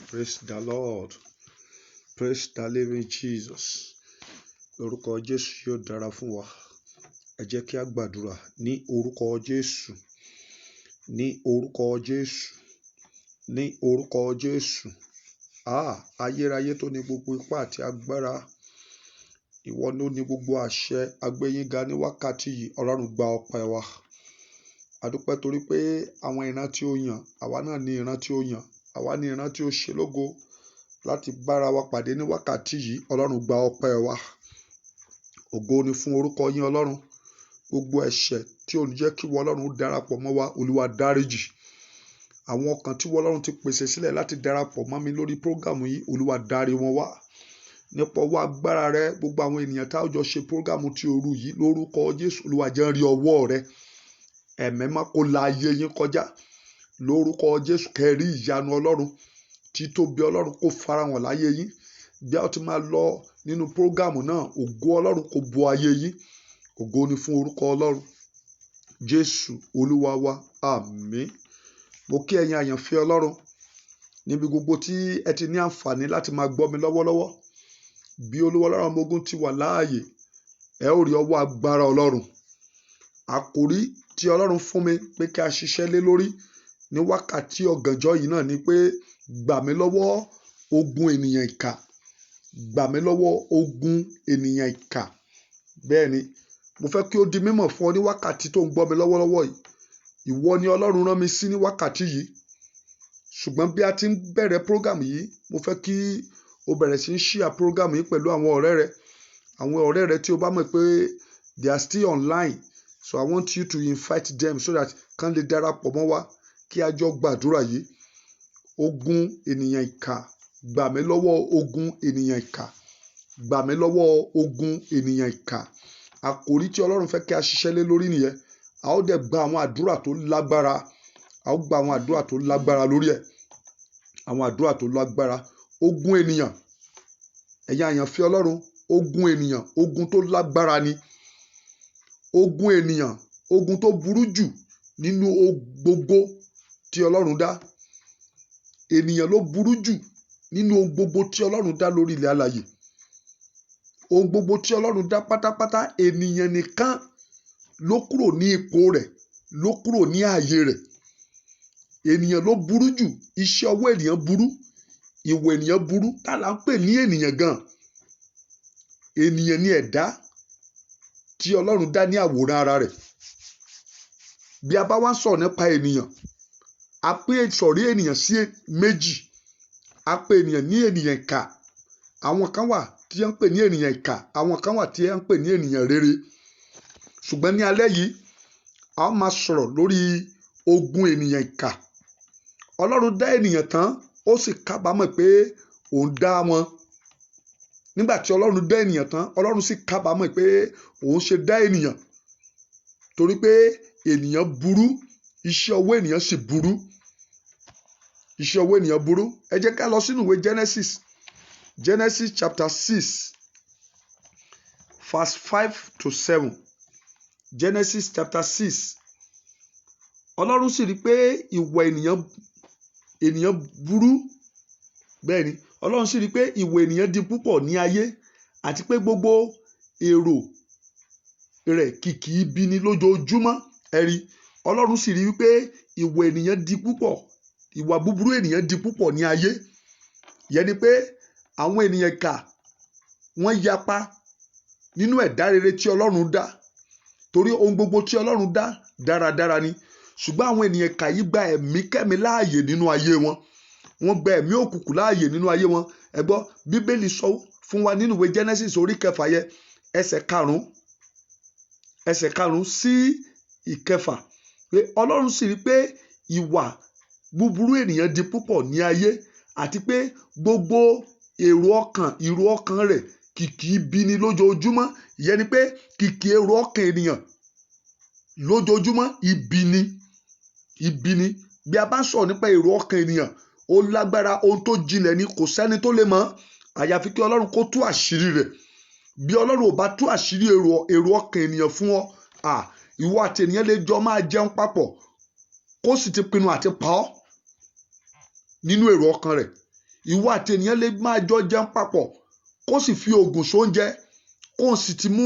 Praise the Lord. Praise the living Jesus. Lórúkọ Jésù yóò dára fún wa. Ẹ jẹ́ kí a gbàdúrà ní orúkọ Jésù. Ní orúkọ Jésù. Ní orúkọ Jésù. Ayérayé tó ní gbogbo ipá àti agbára. Ìwọ ló ní gbogbo àṣẹ. Agbẹ́yìnga ní wákàtí yìí. Ọlọ́run gba ọpẹ́ wa. Adúpẹ́ torí pé àwọn ìran tí ó yàn, àwa náà ní ìran tí ó yàn, àwa ní ìran tí ó ṣe lógo láti bára wa pàdé ní wákàtí yìí. Ọlọ́run gba ọpẹ́ wa. Ògo ni fún orúkọ yín Ọlọ́run. Gbogbo ẹ̀ṣẹ̀ tí ò ní jẹ́ kí wọ́n Ọlọ́run darapọ̀ mọ́ wa, Olúwa dáríjì. Àwọn ọkàn tí wọ́n Ọlọ́run ti pèsè sílẹ̀ láti darapọ̀ mọ́ mi lórí prógámù yìí, Olúwa dárí wọn wá. Nípa ọwọ́ agbára rẹ, gbogbo àwọn ènìyàn tá a jọ ṣe prógámù ti òru yìí lórúkọ Jésù, Olúwa jẹ́ n rí ọwọ́ rẹ. Ẹ̀mẹ́mọ́ kó la ayé yín kọjá lórúkọ Jésù. Kẹ́rí ìyanu Ọlọ́run, títóbi Ọlọ́run kó farahàn láyé yín. Bí a ti máa lọ nínú prógámù náà, ògo Ọlọ́run kó bo ayé yín. Ògo ni fún orúkọ Ọlọ́run. Jésù Olúwa wa, àmín. Mo kí ẹ̀yin àyànfẹ́ Ọlọ́run níbi gbogbo tí ẹ ti ní àǹfààní láti máa gbọ́ mi lọ́wọ́lọ́wọ́. Bí Olúwa Ọlọ́run ọmọ ogun ti wà láàyè, ẹ ó rí ọwọ́ agbára Ọlọ́run. Àkòrí tí Ọlọ́run fún mi pé kí a ṣiṣẹ́ lé lórí ní wákàtí ọ̀gànjọ́ yìí náà ni pé gbà mí lọ́wọ́ ogun ènìyàn ìkà. Gbà mí lọ́wọ́ ogun ènìyàn ìkà. Bẹ́ẹ̀ ni, mo fẹ́ kí ó di mímọ̀ fún ọ ní wákàtí tó ń gbọ́ mi lọ́wọ́lọ́wọ́ yìí. Ìwọ ni Ọlọ́run rán mi sí ní wákàtí yìí. Ṣùgbọ́n bí a ti ń bẹ̀rẹ̀ prógámù yìí, mo fẹ́ kí o bẹ̀rẹ̀ sí ń share prógámù yìí pẹ̀lú àwọn ọ̀rẹ́ rẹ. Àwọn ọ̀rẹ́ rẹ tí o bá mọ̀ pé they are still online. So I want you to invite them so that kán lè darapọ̀ mọ́ wa kí a jọ gbàdúrà yìí. Ogun ènìyàn ìkà. Gbà mí lọ́wọ́ ogun ènìyàn ìkà. Gbà mí lọ́wọ́ ogun ènìyàn ìkà. Àkòrí tí Ọlọ́run fẹ́ kí a ṣiṣẹ́ lé lórí nìyẹn. A ó dẹ̀ gba àwọn àdúrà tó lágbára. A ó gba àwọn àdúrà tó lágbára lórí ẹ̀. Àwọn àdúrà tó lágbára. Ogun ènìyàn. Ẹ̀yin àyànfẹ́ Ọlọ́run. Ogun ènìyàn. Ogun tó lágbára ni. Ogun ènìyàn. Ogun tó burú jù nínú gbogbo tí Ọlọ́run dá. Ènìyàn ló burú jù nínú ohun gbogbo tí Ọlọ́run dá lórí ilẹ̀ alààyè. Ohun gbogbo tí Ọlọ́run dá pátápátá, ènìyàn nìkan ló kúrò ní ipò rẹ̀, ló kúrò ní ààyè rẹ̀. Ènìyàn ló burú jù. Iṣẹ́ ọwọ́ ènìyàn burú. Ìwà ènìyàn burú. Tá là ń pè ní ènìyàn gan? Ènìyàn ni ẹ̀dá tí Ọlọ́run dá ní àwòrán ara rẹ̀. Bí a bá wá sọ̀rọ̀ nípa ènìyàn, a pè ìsọ̀rí ènìyàn sí méjì. A pè ènìyàn ní ènìyàn ìkà. Àwọn kan wà tí wọ́n ń pè ní ènìyàn ìkà. Àwọn kan wà tí wọ́n ń pè ní ènìyàn rere. Ṣùgbọ́n ní alẹ́ yìí, a ó máa sọ̀rọ̀ lórí ogun ènìyàn ìkà. Ọlọ́run dá ènìyàn tán, ó sì kábàámọ̀ pé òun dá wọn. nígbà tí Ọlọ́run dá ènìyàn tán Ọlọ́run sì kábàámọ̀ pé òun ṣe dá ènìyàn torí pé ènìyàn burú iṣẹ́ ọwọ́ ènìyàn sì burú iṣẹ́ ọwọ́ ènìyàn burú. Ẹ jẹ́ ká lọ sínú ìwé Genesis chapter 6 verse 5 to 7. Genesis chapter 6. Ọlọ́run sì rí pé ìwà ènìyàn burú. Bẹ́ẹ̀ ni Ọlọ́run sì rí pé ìwà ènìyàn di púpọ̀ ní ayé àti pé gbogbo èrò rẹ̀ kìkì ibi ni lójoojúmọ́. Ẹ rí Ọlọ́run sì rí wípé ìwà ènìyàn di púpọ̀, ìwà búburú ènìyàn di púpọ̀ ní ayé. Ìyẹn ni pé àwọn ènìyàn kà wọ́n yapa nínú ẹ̀dá rere tí Ọlọ́run dá torí ohun gbogbo tí Ọlọ́run dá dáradára ni ṣùgbọ́n àwọn ènìyàn kà yí gba ẹ̀mí kẹ́mi láàyè nínú ayé wọn. Wọ́n gba ẹ̀mí òkùnkùn láàyè nínú ayé wọn. Ẹ gbọ́ Bíbélì sọ fún wa nínú ìwé Genesis orí 6 yẹn ẹsẹ̀ 5 sí 6 pé Ọlọ́run sì rí pé ìwà búburú ènìyàn di púpọ̀ ní ayé àti pé gbogbo èrò ọkàn rẹ̀ kìkì ibi ni lójoojúmọ́. Ìyẹn ni pé kìkì èrò ọkàn ènìyàn lójoojúmọ́ ibi ni. Bí a bá ń sọ̀rọ̀ nípa èrò ọkàn ènìyàn ó lágbára, ohun tó jinlẹ̀ ni, kò sẹ́ni tó lè mọ̀ àyàfi kí Ọlọ́run kó tú àṣírí rẹ̀. Bí Ọlọ́run ò bá tú àṣírí èrò ọkàn ènìyàn fún ọ, ìwọ àti ènìyàn lè jọ máa jẹun papọ̀ kó sì ti pinnu àti pa ọ́ nínú èrò ọkàn rẹ̀. Ìwọ àti ènìyàn lè máa jọ jẹun papọ̀ kó sì fi oògùn sóúnjẹ kó sì ti mú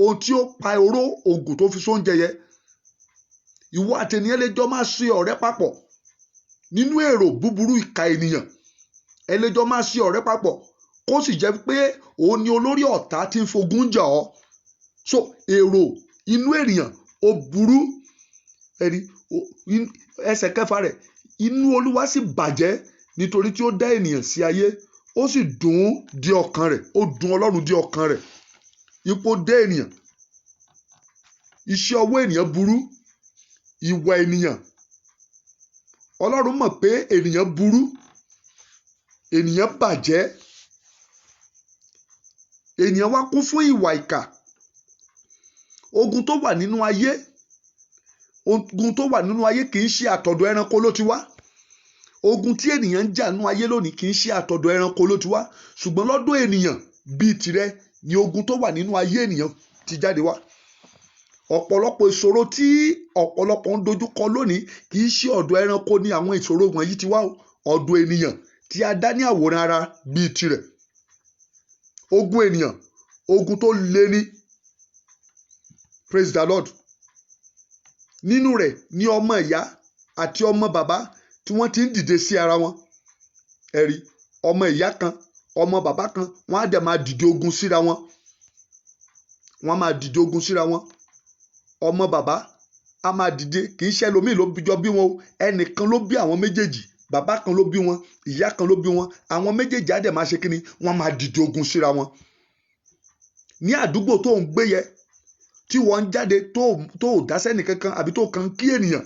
ohun tí ó pa oró oògùn tó fi sóúnjẹ yẹ. Ìwọ àti ènìyàn lè jọ máa ṣe ọ̀rẹ́ papọ̀ nínú èrò búburú ìka ènìyàn. Ẹ lè jọ máa ṣe ọ̀rẹ́ papọ̀ kó sì jẹ́ pé òun ni olórí ọ̀tá tí ń fogun jà ọ́. So èrò inú ènìyàn ó burú. Ẹ̀rí ẹsẹ̀ 6 rẹ̀ inú Olúwa sì bàjẹ́ nítorí tí ó dá ènìyàn sí ayé ó sì dùn ún di ọkàn rẹ̀, ó dùn Ọlọ́run di ọkàn rẹ̀. Ipò dé ènìyàn, iṣẹ́ ọwọ́ ènìyàn burú, ìwà ènìyàn. Ọlọ́run mọ̀ pé ènìyàn burú, ènìyàn bàjẹ́, ènìyàn wá kún fún ìwà ìkà. Ogun tó wà nínú ayé kì í ṣe àtọ̀dọ̀ ẹranko ló ti wá. Ogun tí ènìyàn ń jà nínú ayé lónìí kì í ṣe àtọ̀dọ̀ ẹranko ló ti wá ṣùgbọ́n lọ́dọ̀ ènìyàn bíi tirẹ̀ ni ogun tó wà nínú ayé ènìyàn ti jáde wá. Ọ̀pọ̀lọpọ̀ ìṣòro tí ọ̀pọ̀lọpọ̀ ń dojúkọ lónìí kì í ṣe ọ̀dọ̀ ẹranko ni àwọn ìṣòro wọ̀nyí ti wá, ọ̀dọ̀ ènìyàn tí a dá ní àwòrán ara bíi tirẹ̀. Ogun ènìyàn, ogun tó le ní. Praise the Lord. Nínú rẹ̀ ni ọmọ ìyá àti ọmọ bàbá tí wọ́n ti ń dìde sí ara wọn. Ẹ rí ọmọ ìyá kan, ọmọ bàbá kan, wọ́n á dẹ̀ máa dìde ogun síra wọn. Wọ́n máa dìde ogun síra wọn. Ọmọ bàbá a máa dìde, kì í ṣe ẹlòmíì ló jọ bí wọn o, ẹnìkan ló bí àwọn méjèèjì, bàbá kan ló bí wọn, ìyá kan ló bí wọn, àwọn méjèèjì á dẹ̀ máa ṣe kíni, wọ́n máa dìde ogun síra wọn. Ní àdúgbò tó ń gbé yẹ tí wọ́n ń jáde tó ò dá sẹ́nì kankan àbí tó kàn kí ènìyàn,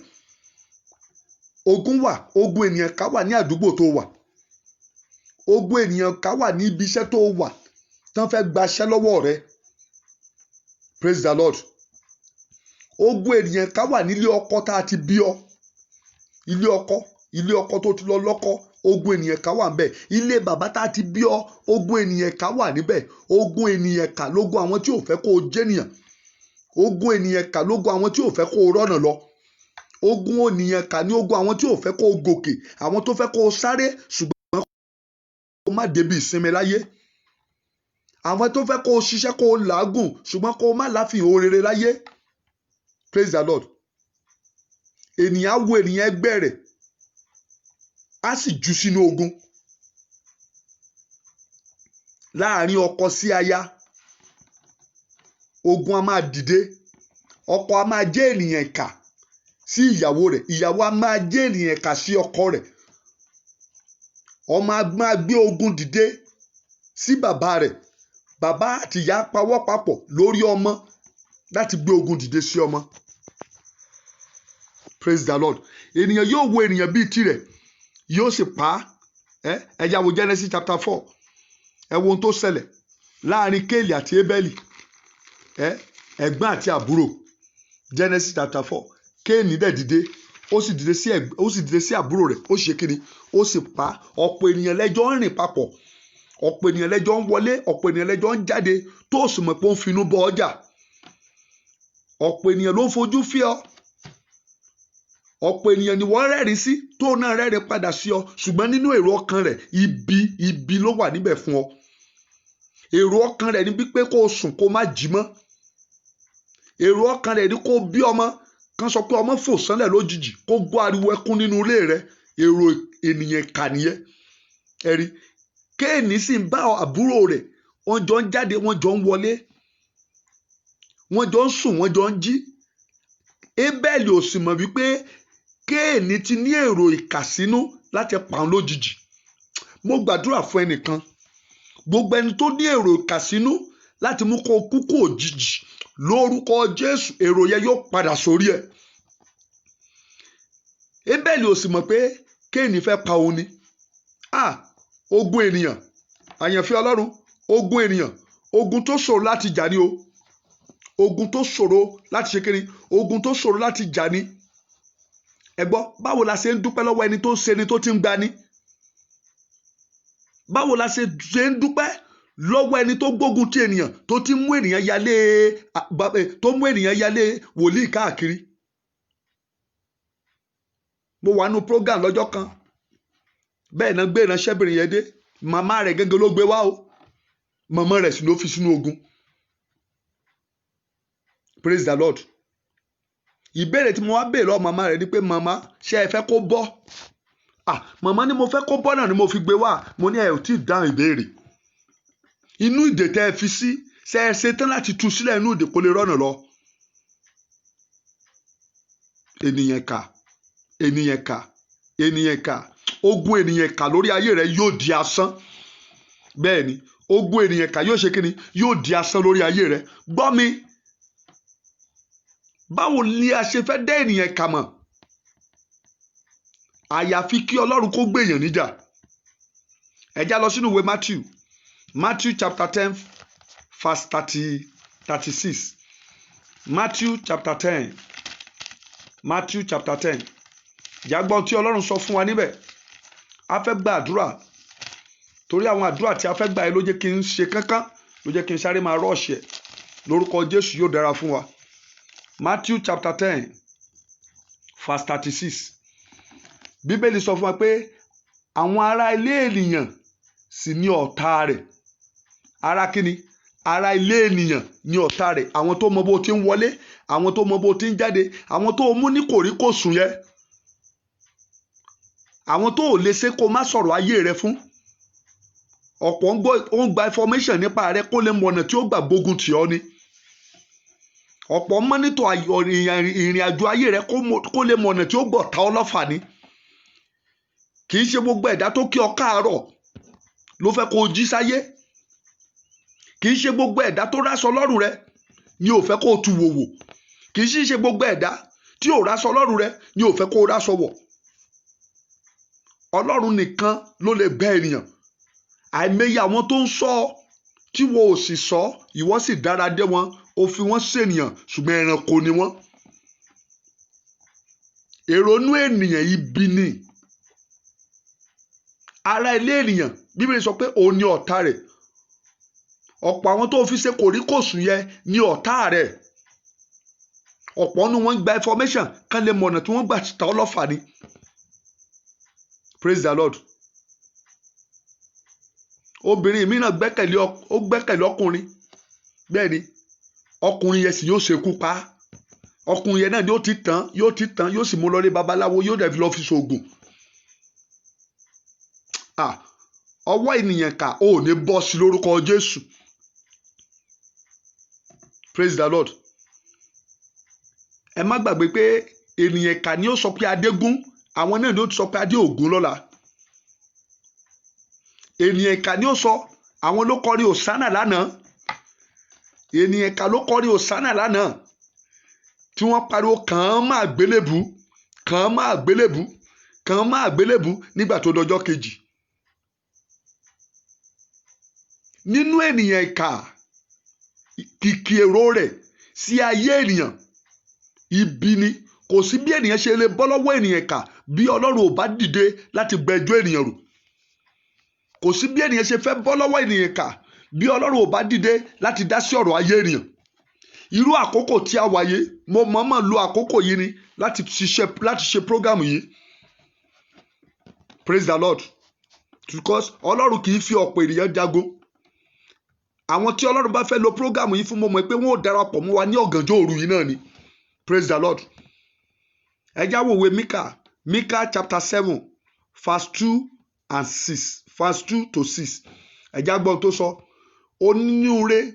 ogun wà, ogun ènìyàn ká wà ní àdúgbò tó wà, ogun ènìyàn ká wà ní ibi iṣẹ́ tó wà tán fẹ́ gbaṣẹ́ lọ́wọ́ rẹ. Praise the Lord. Ogun ènìyàn ká wà nílé ọkọ tá a ti bí ọ, ilé ọkọ tó ti lọ lọ́kọ, ogun ènìyàn ká wà níbẹ̀. Ilé bàbá tá a ti bí ọ, ogun ènìyàn ká wà níbẹ̀. Ogun ènìyàn ká lógun àwọn tí ò fẹ́ kó o jẹ́nìyàn. Ogun ènìyàn ká lógun àwọn tí ò fẹ́ kó o rọ́nà lọ. Ogun ènìyàn ká ní ogun àwọn tí ò fẹ́ kó o gòkè, àwọn tó fẹ́ kó o sáré ṣùgbọ́n kó o má débi ìsinmi láyé. Àwọn tó fẹ́ kó o ṣiṣẹ́ kó o làágùn ṣùgbọ́n kó o má láfihàn orere láyé. Praise the Lord. Ènìyàn á wo ènìyàn ẹgbẹ́ rẹ̀ á sì jù sínú ogun. Láàárín ọkọ sí aya, ogun a máa dìde. Ọkọ a máa jẹ́ ènìyàn ìkà sí ìyàwó rẹ̀, ìyàwó a máa jẹ́ ènìyàn ìkà sí ọkọ rẹ̀. Ọmọ a máa gbé ogun dìde sí bàbá rẹ̀. Bàbá àti ìyá pawọ́ papọ̀ lórí ọmọ láti gbé ogun dìde sí ọmọ. Praise the Lord. Ènìyàn yóò wo ènìyàn bíi tirẹ̀ yóò sì pa á. Ẹ já wo Genesis chapter 4. Ẹ wo ohun tó ṣẹlẹ̀ láàrin Kéèlì àti Ébẹ́lì, ẹ̀gbọ́n àti àbúrò. Genesis chapter 4. Kéènì dẹ̀ dìde, ó sì dìde sí àbúrò rẹ̀, ó ṣe kíni, ó sì pa. Ọ̀pọ̀ ènìyàn lẹ́jọ́ ń rìn papọ̀, ọ̀pọ̀ ènìyàn lẹ́jọ́ ń wọlé, ọ̀pọ̀ ènìyàn lẹ́jọ́ ń jáde, tó sì mọ̀ pé ó ń finú bọ ọjà. Ọ̀pọ̀ ènìyàn ló ń fojú fí ọ, ọ̀pọ̀ ènìyàn ni wọ́n rẹ́rìn sí, tó náà rẹ́rìn padà sí ọ, ṣùgbọ́n nínú èrò ọkàn rẹ̀ ibi ló wà níbẹ̀ fún ọ. Èrò ọkàn rẹ̀ ni pé kó o sùn kó má jí mọ́. Èrò ọkàn rẹ̀ ni kó o bí ọmọ kan sọ pé ọmọ fò sánlẹ̀ lójijì, kó gbọ́ ariwo ẹkún nínú ilé rẹ̀. Èrò ènìyàn kà nìyẹn. Ẹ̀rí, Kéènì sì ń bá àbúrò rẹ̀, wọ́n jọ ń jáde, wọ́n jọ ń wọlé, wọ́n jọ ń sùn, wọ́n jọ ń jí. Ébẹ́lì ò sì mọ̀ wípé Kéènì ti ní èrò ìkàsínú láti pa òun lójijì. Mo gbàdúrà fún ẹnìkan, gbogbo ẹni tó ní èrò ìkàsínú láti mú kó kú kó òjijì, lórúkọ Jésù, èrò yẹn yóò padà sórí ẹ̀. Ébẹ́lì ò sì mọ̀ pé Kéènì fẹ́ pa òun ni. Ogun ènìyàn, àyànfẹ́ Ọlọ́run, ogun ènìyàn, ogun tó ṣòro láti jà ni o. Ogun tó ṣòro láti ṣe kíni, ogun tó ṣòro láti jà ni. Ẹ gbọ́, báwo la ṣe ń dúpẹ́ lọ́wọ́ ẹni tó ń ṣe ni tó ti ń gbani? Báwo la ṣe ń dúpẹ́ lọ́wọ́ ẹni tó gbógun ti ènìyàn, tó ti mú ènìyàn yálé wòlíì káàkiri? Mo wà nínú program lọ́jọ́ kan, bẹ́ẹ̀ náà gbé ìránṣẹ́bìnrin yẹn dé, màmá rẹ̀ gẹ́gẹ́ ló gbé wá o, màmá rẹ̀ sì ló fi sínú ogun. Praise the Lord. Ìbéèrè tí mo wá béèrè lọ́wọ́ màmá rẹ̀ ni pé, màmá, ṣé ẹ fẹ́ kó bọ́? Màmá ní mo fẹ́ kó bọ́ náà ni mo fi gbé wá. Mo ní ẹ ò tí ì dáhùn ìbéèrè. Inú ìdè tẹ́ ẹ fi sí, ṣé ẹ ṣe tán láti tú sílẹ̀ inú ìdè kó lè rọ́nà lọ? Ènìyàn kà. Ogun ènìyàn kà lórí ayé rẹ yóò di asán. Bẹ́ẹ̀ ni, ogun ènìyàn kà yóò ṣe kíni, yóò di asán lórí ayé rẹ. Gbọ́ mi, báwo ni a ṣe fẹ́ dá ènìyàn kà mọ̀? Àyàfi kí Ọlọ́run kó gbé èèyàn níjà. Ẹ já lọ sínú ìwé Matthew chapter 10 verse 36. Matthew chapter 10. Jágbọ́n tí Ọlọ́run sọ fún wa níbẹ̀. A fẹ́ gba àdúrà, torí àwọn àdúrà tí a fẹ́ gbà yẹn ló jẹ́ kí n ṣe kánkán, ló jẹ́ kí n sáré máa rọ́ọ̀ṣì ẹ̀. Lórúkọ Jésù yóò dára fún wa. Matthew chapter 10 verse 36. Bíbélì sọ fún wa pé àwọn ará ilé ènìyàn sì ni ọ̀tá rẹ̀. Ará kíni? Ará ilé ènìyàn ni ọ̀tá rẹ̀. Àwọn tó mọ bó ti ń wọlé, àwọn tó mọ bó ti ń jáde, àwọn tó mú ní kòríkòsùn yẹn, àwọn tó ò lè ṣe kó má sọ̀rọ̀ ayé rẹ fún. Ọ̀pọ̀ ń gba information nípa rẹ kó lè mọ ọ̀nà tí ó gbà gbógun tì ọ́ ni. Ọ̀pọ̀ mọ́nítọ̀ ìrìn àjò ayé rẹ kó lè mọ ọ̀nà tí ó gbọ̀ ta ọ́ lọ́fà ni. Kì í ṣe gbogbo ẹ̀dá tó kí ọ káàárọ̀ ló fẹ́ kó o jí sáyé. Kì í ṣe gbogbo ẹ̀dá tó ráṣọ lọ́rùn rẹ ni ò fẹ́ kó o tu wòwò. Kì í ṣe gbogbo ẹ̀dá tí ò ráṣọ lọ́rùn rẹ ni ò fẹ́ kó o ráṣọ wọ̀. Ọlọ́run nìkan ló lè bẹ́ ènìyàn. Àìmọye àwọn tó ń sọ tí wọn ò sì sọ, ìwọ sì dára dé wọn, ó fi wọ́n ṣènìyàn, ṣùgbọ́n ẹranko ni wọ́n. Èrò inú ènìyàn ibi ni. Ará ilé ènìyàn, Bíbélì sọ pé òun ni ọ̀tá rẹ̀. Ọ̀pọ̀ àwọn tó fi ṣe kòríkòsùn yẹn ni ọ̀tá rẹ̀. Ọ̀pọ̀ nínú wọn gba information kan lè mọ ọ̀nà tí wọ́n gbà ta ọlọ́fà ni. Praise the Lord. Obìnrin mi náà gbẹ́kẹ̀lé ọkùnrin. Bẹ́ẹ̀ ni, ọkùnrin yẹn sì yóò ṣekú pa. Ọkùnrin yẹn náà yóò ti tán, yóò sì mú lọ rí babaláwo, yóò dẹ̀ fi lọ fi ṣoògùn. Ọwọ́ ènìyàn kà ò ní bọ́ sí lórúkọ Jésù. Praise the Lord. Ẹ má gbàgbé pé ènìyàn kà ni ó sọ pé adégún, àwọn náà ni ó sọ pé adé ògún lọ́la. Ènìyàn kà ni ó sọ, àwọn ló kọrin Hòsánà lánàá. Ènìyàn kà ló kọrin Hòsánà lánàá tí wọ́n pariwo kàn án má àgbélébù, kàn án má àgbélébù, kàn án má àgbélébù nígbà tó dọjọ́ kejì. nínú ènìyàn ìkà kìkì èrò rẹ̀ sí ayé ènìyàn ibi ni. Kò sí bí ènìyàn ṣe lè bọ́ lọ́wọ́ ènìyàn ìkà bí Ọlọ́run ò bá dìde láti gbẹjọ́ ènìyàn rò. Kò sí bí ènìyàn ṣe fẹ́ bọ́ lọ́wọ́ ènìyàn ìkà bí Ọlọ́run ò bá dìde láti dá sí ọ̀rọ̀ ayé ènìyàn. Irú àkókò tí a wáyé, mo mọ̀ọ́mọ̀ lo àkókò yìí ni láti ṣe program yìí. Praise the Lord. Because Ọlọ́run kì í fi ọ̀pọ̀ ènìyàn jagun. Àwọn tí Ọlọ́run bá fẹ́ lo program yìí fún, mo mọ̀ pé wọ́n ò darapọ̀ mọ́ wa ní ọ̀gànjọ́ òru yìí náà ni. Praise the Lord. Ẹ já wo ìwé Micah chapter 7 verse 2 and 6 verse 2 to 6. Ẹ já gbọ́n tó sọ. Onínúure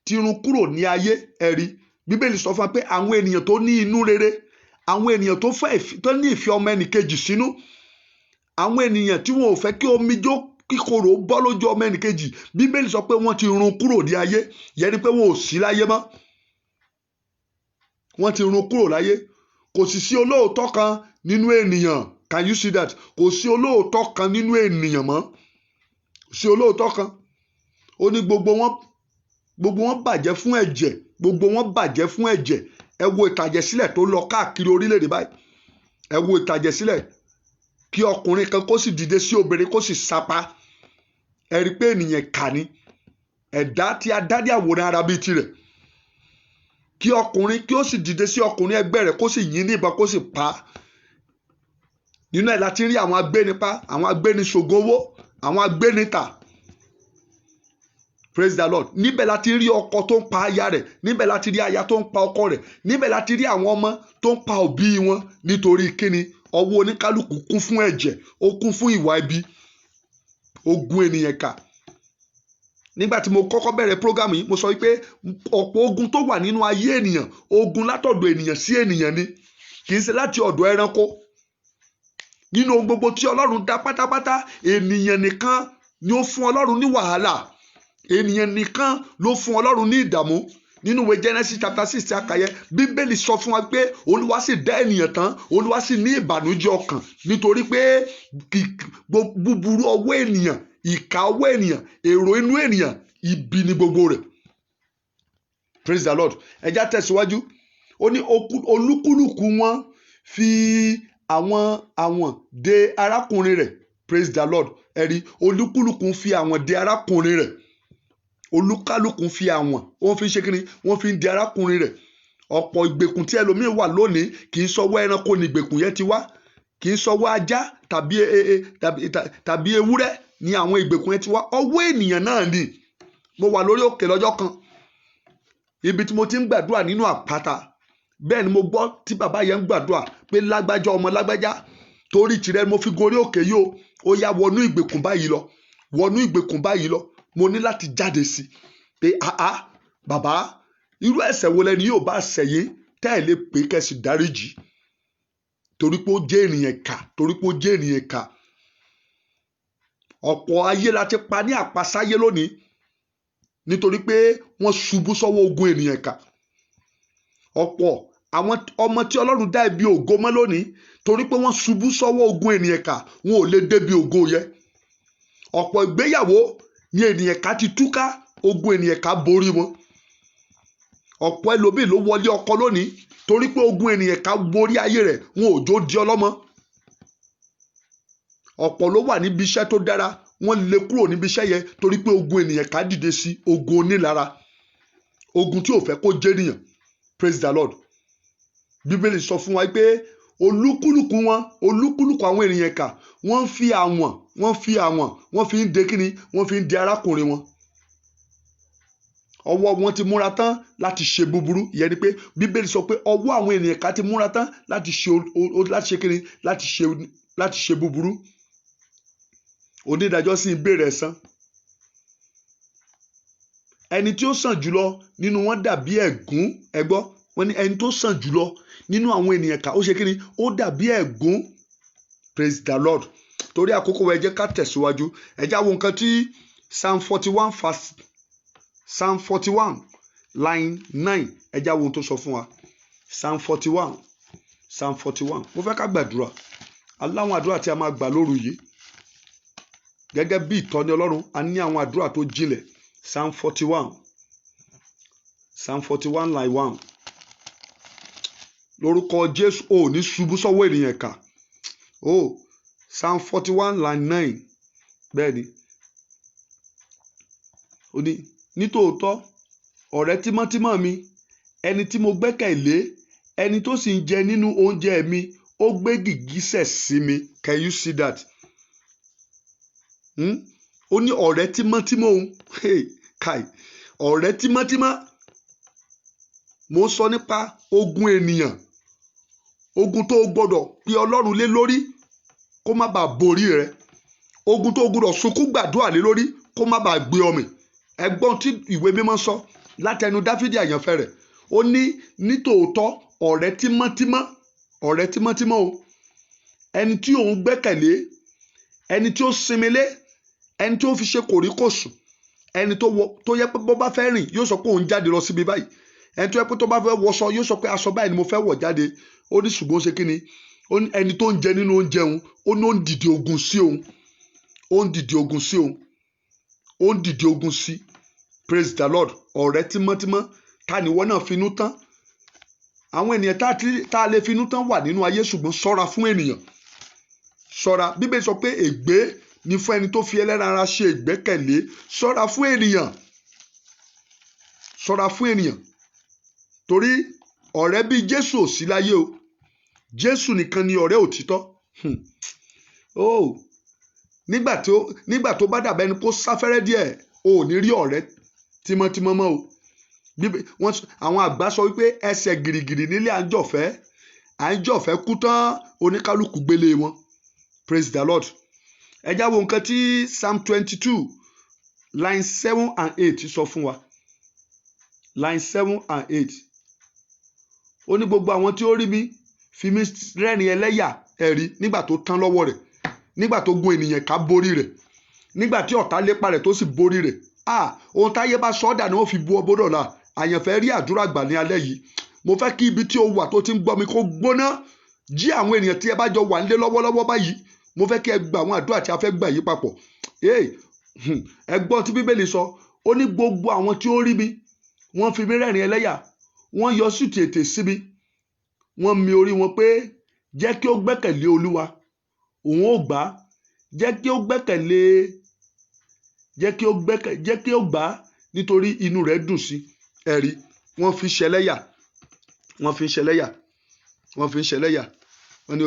ti run kúrò ní ayé ẹ̀rí. Bíbélì sọ fún wa pé àwọn ènìyàn tó ní inú rere, àwọn ènìyàn tó ní ìfẹ́ ọmọ ẹnìkejì sínú, àwọn ènìyàn tí wọn ò fẹ́ kí omijó kíkorò bọ́ lójú ọmọ ẹnìkejì, Bíbélì sọ pé wọ́n ti run kúrò ní ayé. Yẹn ni pé wọn ò sí láyé mọ́. Wọ́n ti run kúrò láyé. Kò sì sí olóòótọ́ kan nínú ènìyàn. Can you see that? Kò sí olóòótọ́ kan nínú ènìyàn mọ́. Kò sí olóòótọ́ kan. Ó ní gbogbo wọn bàjẹ́ fún ẹ̀jẹ̀. Gbogbo wọn bàjẹ́ fún ẹ̀jẹ̀. Ẹ wo ìtàjẹ̀sílẹ̀ tó lọ káàkiri orílẹ̀-èdè báyìí. Ẹ wo ìtàjẹ̀sílẹ̀. Kí ọkùnrin kan kó sì dìde sí obìnrin kó sì sapa. Ẹ rí pé ènìyàn kà ní. Ẹ̀dá tí a dá ní àwòrán ara bíi tirẹ̀. Kí ọkùnrin kí ó sì dìde sí ọkùnrin ẹgbẹ́ rẹ̀ kó sì yìn ní ìbọn kó sì pa. Nínú ẹ̀ láti rí àwọn agbénipa, àwọn agbéniṣògo owó, àwọn agbénita. Praise the Lord. Níbẹ̀ láti rí ọkọ tó ń pa aya rẹ̀. Níbẹ̀ láti rí aya tó ń pa ọkọ rẹ̀. Níbẹ̀ láti rí àwọn ọmọ tó ń pa òbí wọn. Nítorí kíni? Ọwọ́ oníkálukú kún fún ẹ̀jẹ̀. Ó kún fún ìwà ibi. Ogun ènìyàn kà. Nígbà tí mo kọ́kọ́ bẹ̀rẹ̀ program yìí, mo sọ wípé ọ̀pọ̀ ogun tó wà nínú ayé ènìyàn, ogun látọ̀dọ̀ ènìyàn sí ènìyàn ni. Kì í ṣe láti ọ̀dọ̀ ẹranko. Nínú ohun gbogbo tí Ọlọ́run dá pátápátá, ènìyàn nìkan ni ó fún Ọlọ́run ní wàhálà. Ènìyàn nìkan ló fún Ọlọ́run ní ìdààmú. Nínú ìwé Genesis chapter 6 tí a kà yẹ, Bíbélì sọ fún wa pé Olúwa sì dá ènìyàn tán, Olúwa sì ní ìbànújẹ́ ọkàn nítorí pé búburú ọwọ́ ènìyàn, ìkà ọwọ́ ènìyàn, èrò inú ènìyàn, ibi ni gbogbo rẹ̀. Praise the Lord. Ẹ já tẹ̀síwájú. Ó ní olúkúlùkù wọn fi àwọn dè arákùnrin rẹ̀. Praise the Lord. Ẹ rí, olúkúlùkù fi àwọn dè arákùnrin rẹ̀. Olúkálùkù fi àwọn, wọ́n fi ṣe kíni? Wọ́n fi ń dè arákùnrin rẹ̀. Ọ̀pọ̀ ìgbèkùn tí ẹlòmíì wà lónìí kì í sọwọ́ ẹranko ni ìgbèkùn yẹn ti wá. Kì í sọwọ́ ajá tàbí ewúrẹ́ ni àwọn ìgbèkùn yẹn ti wá. Ọwọ́ ènìyàn náà ni. Mo wà lórí òkè lọ́jọ́ kan. Ibi tí mo ti ń gbàdúrà nínú àpáta. Bẹ́ẹ̀ ni mo gbọ́ tí bàbá yẹn ń gbàdúrà pé lágbájá ọmọ lágbájá, torí tirẹ̀ mo fi gorí òkè yìí o. Ó yá wọnú ìgbèkùn báyìí lọ. Wọnú ìgbèkùn báyìí lọ. Mo ní láti jáde sí pé bàbá, irú ẹ̀ṣẹ̀ wo lẹni yóò bá ṣẹ̀ yín tẹ́ ẹ lè pè kẹ́sì dáríjì. Torí pé ó jẹ́ ènìyàn kà. Torí pé ó jẹ́ ènìyàn kà. Ọ̀pọ̀ ayé la ti pa ní àpasáyé lónìí nítorí pé wọ́n ṣubú sọ́wọ́ ogun ènìyàn kà. Ọ̀pọ̀ àwọn ọmọ tí Ọlọ́run dá ibi ògo mọ́ lónìí torí pé wọ́n ṣubú sọ́wọ́ ogun ènìyàn kà, wọn ò lè débi ògo yẹn. Ọ̀pọ̀ ìgbéyàwó ni ènìyàn kà ti túká, ogun ènìyàn kà borí wọn. Ọ̀pọ̀ ẹlòmíì ló wọlé ọkọ lónìí torí pé ogun ènìyàn kà borí ayé rẹ̀, wọn ò jó di ọlọ́mọ. Ọ̀pọ̀ ló wà níbi iṣẹ́ tó dára, wọ́n lè kúrò níbi iṣẹ́ yẹn torí pé ogun ènìyàn kà dìde sí, ogun onílara, ogun tí ò fẹ́ kó jẹ́ ènìyàn. Praise the Lord. Bíbélì sọ fún wa pé olúkúlùkù àwọn ènìyàn kà, wọ́n fi ń dè kíni? Wọ́n fi ń dè arákùnrin wọn. Ọwọ́ wọn ti múra tán láti ṣe búburú. Ìyẹn ni pé Bíbélì sọ pé ọwọ́ àwọn ènìyàn kà ti múra tán láti ṣe kíni? Láti ṣe búburú. Onídàájọ́ sì ń béèrè ẹ̀san. Ẹni tí ó sàn jùlọ nínú wọn dàbí ẹ̀gún. Ẹ gbọ́, wọ́n ní ẹni tó sàn jùlọ nínú àwọn ènìyàn kà, ó ṣe kíni? Ó dàbí ẹ̀gún. Praise the Lord. Torí àkókò wa ẹ jẹ́ ká tẹ̀síwájú. Ẹ já wo nǹkan tí Psalm 41 line 9. Ẹ já wo ohun tó sọ fún wa. Psalm 41. Mo fẹ́ ká gbàdúrà. Aláwọn àdúrà tí a máa gbà lóru yìí. gẹ́gẹ́ bí ìtọ́ni Ọlọ́run a ní àwọn àdúrà tó jinlẹ̀. Psalm 41 line 1. Lórúkọ Jésù ò ní ṣubú sọ́wọ́ ènìyàn kà. Psalm 41 line 9. Bẹ́ẹ̀ni ó ní nítòótọ́ ọ̀rẹ́ tímọ́tímọ́ mi, ẹni tí mo gbẹ́kẹ̀lé, ẹni tó sì ń jẹ nínú oúnjẹ mi, ó gbé gìgísẹ̀ sí mi. Can you see that? Ó ní ọ̀rẹ́ tímọ́tímọ́ òun. Ọ̀rẹ́ tímọ́tímọ́. Mo sọ nípa ogun ènìyàn, ogun tó gbọdọ̀ pe Ọlọ́run lé lórí kó má bàa borí rẹ, ogun tó gbọdọ̀ sunkún gbàdúrà lé lórí kó má bàa gbé ọmọ. Ẹgbọ́n tí ìwé mímọ́ sọ látẹnu Dáfídì àyànfẹ́ rẹ̀. Ó ní nítòótọ́ ọ̀rẹ́ tímọ́tímọ́ o, ẹni tí òun gbẹ́kẹ̀lé, ẹni tí ó sinmi lé, ẹni tí ó fi ṣe kòríkòsùn, ẹni tó yẹ pé bó bá fẹ́ rìn yóò sọ pé òun jáde lọ síbi báyìí, ẹni tó yẹ pé tó bá fẹ́ wọṣọ yóò sọ pé aṣọ báyìí ni mo fẹ́ wọ̀ jáde. Ó ní ṣùgbọ́n ó ṣe kí ni? Ó ní ẹni tó ń jẹ nínú oúnjẹ òun, ó ní ó ń dìde ogun sí òun, ó ń dìde ogun sí òun, ó ń dìde ogun sí. Praise the Lord. Ọ̀rẹ́ tímọ́tímọ́ ta ni ìwọ náà finú tán? Àwọn ènìyàn tá a lè finú tán wà nínú ayé, ṣùgbọ́n ṣọ́ra fún ènìyàn. Ṣọ́ra. Bíbélì sọ pé ègbé ni fún ẹni tó fi ẹlẹ́ran ara ṣe ìgbẹ́kẹ̀lé. Ṣọ́ra fún ènìyàn. Ṣọ́ra fún ènìyàn. Torí ọ̀rẹ́ bíi Jésù ò sí láyé o. Jésù nìkan ni ọ̀rẹ́ òtítọ́. Nígbà tó bá dàbẹ́ ni kó sáfẹ́rẹ́ díẹ̀, o ò ní rí ọ̀rẹ́ tímọ́tímọ́ mọ́ o. Àwọn àgbà sọ wípé ẹsẹ̀ gìrìgìrì nílé àńjọ̀fẹ́ kú tán oníkálukú gbélé wọn. Praise the Lord. Ẹ já wo nǹkan tí Psalm 22 line 7 and 8 sọ fún wa. Line 7 and 8. Ó ní gbogbo àwọn tí ó rí mi fi mí rẹ́rìn ẹlẹ́yà ẹ̀rí nígbà tó tán lọ́wọ́ rẹ̀, nígbà tó gun ènìyàn ká borí rẹ̀, nígbà tí ọ̀tá lépa rẹ̀ tó sì borí rẹ̀. Ohun táyé bá sọ ọ́dà ni wọ́n fi bu ọbọ̀dọ̀ la. Àyànfẹ́ rí àdúrà gbà ní alẹ́ yìí. Mo fẹ́ kí ibi tí o wà tó ti ń gbọ́ mi kó gbóná. Jí àwọn ènìyàn tí ẹ bá jọ wà nílé lọ́wọ́lọ́wọ́ báyìí. Mo fẹ́ kí ẹ gba àwọn àdúrà tí a fẹ́ gbà yí papọ̀. Ẹ gbọ́ tí Bíbélì sọ. Ó ní gbogbo àwọn tí ó rí mi, wọ́n fi mí rẹ́rìn ẹlẹ́yà, wọ́n yọ sùtì ètè sí mi, wọ́n mi orí wọn pé jẹ́ kí ó gbẹ́kẹ̀lé Olúwa, òun ó gbà á. Jẹ́ kí ó gbà á nítorí inú rẹ̀ dùn sí. Ẹ̀rí, wọ́n fi ṣẹlẹ́yà. Wọ́n ní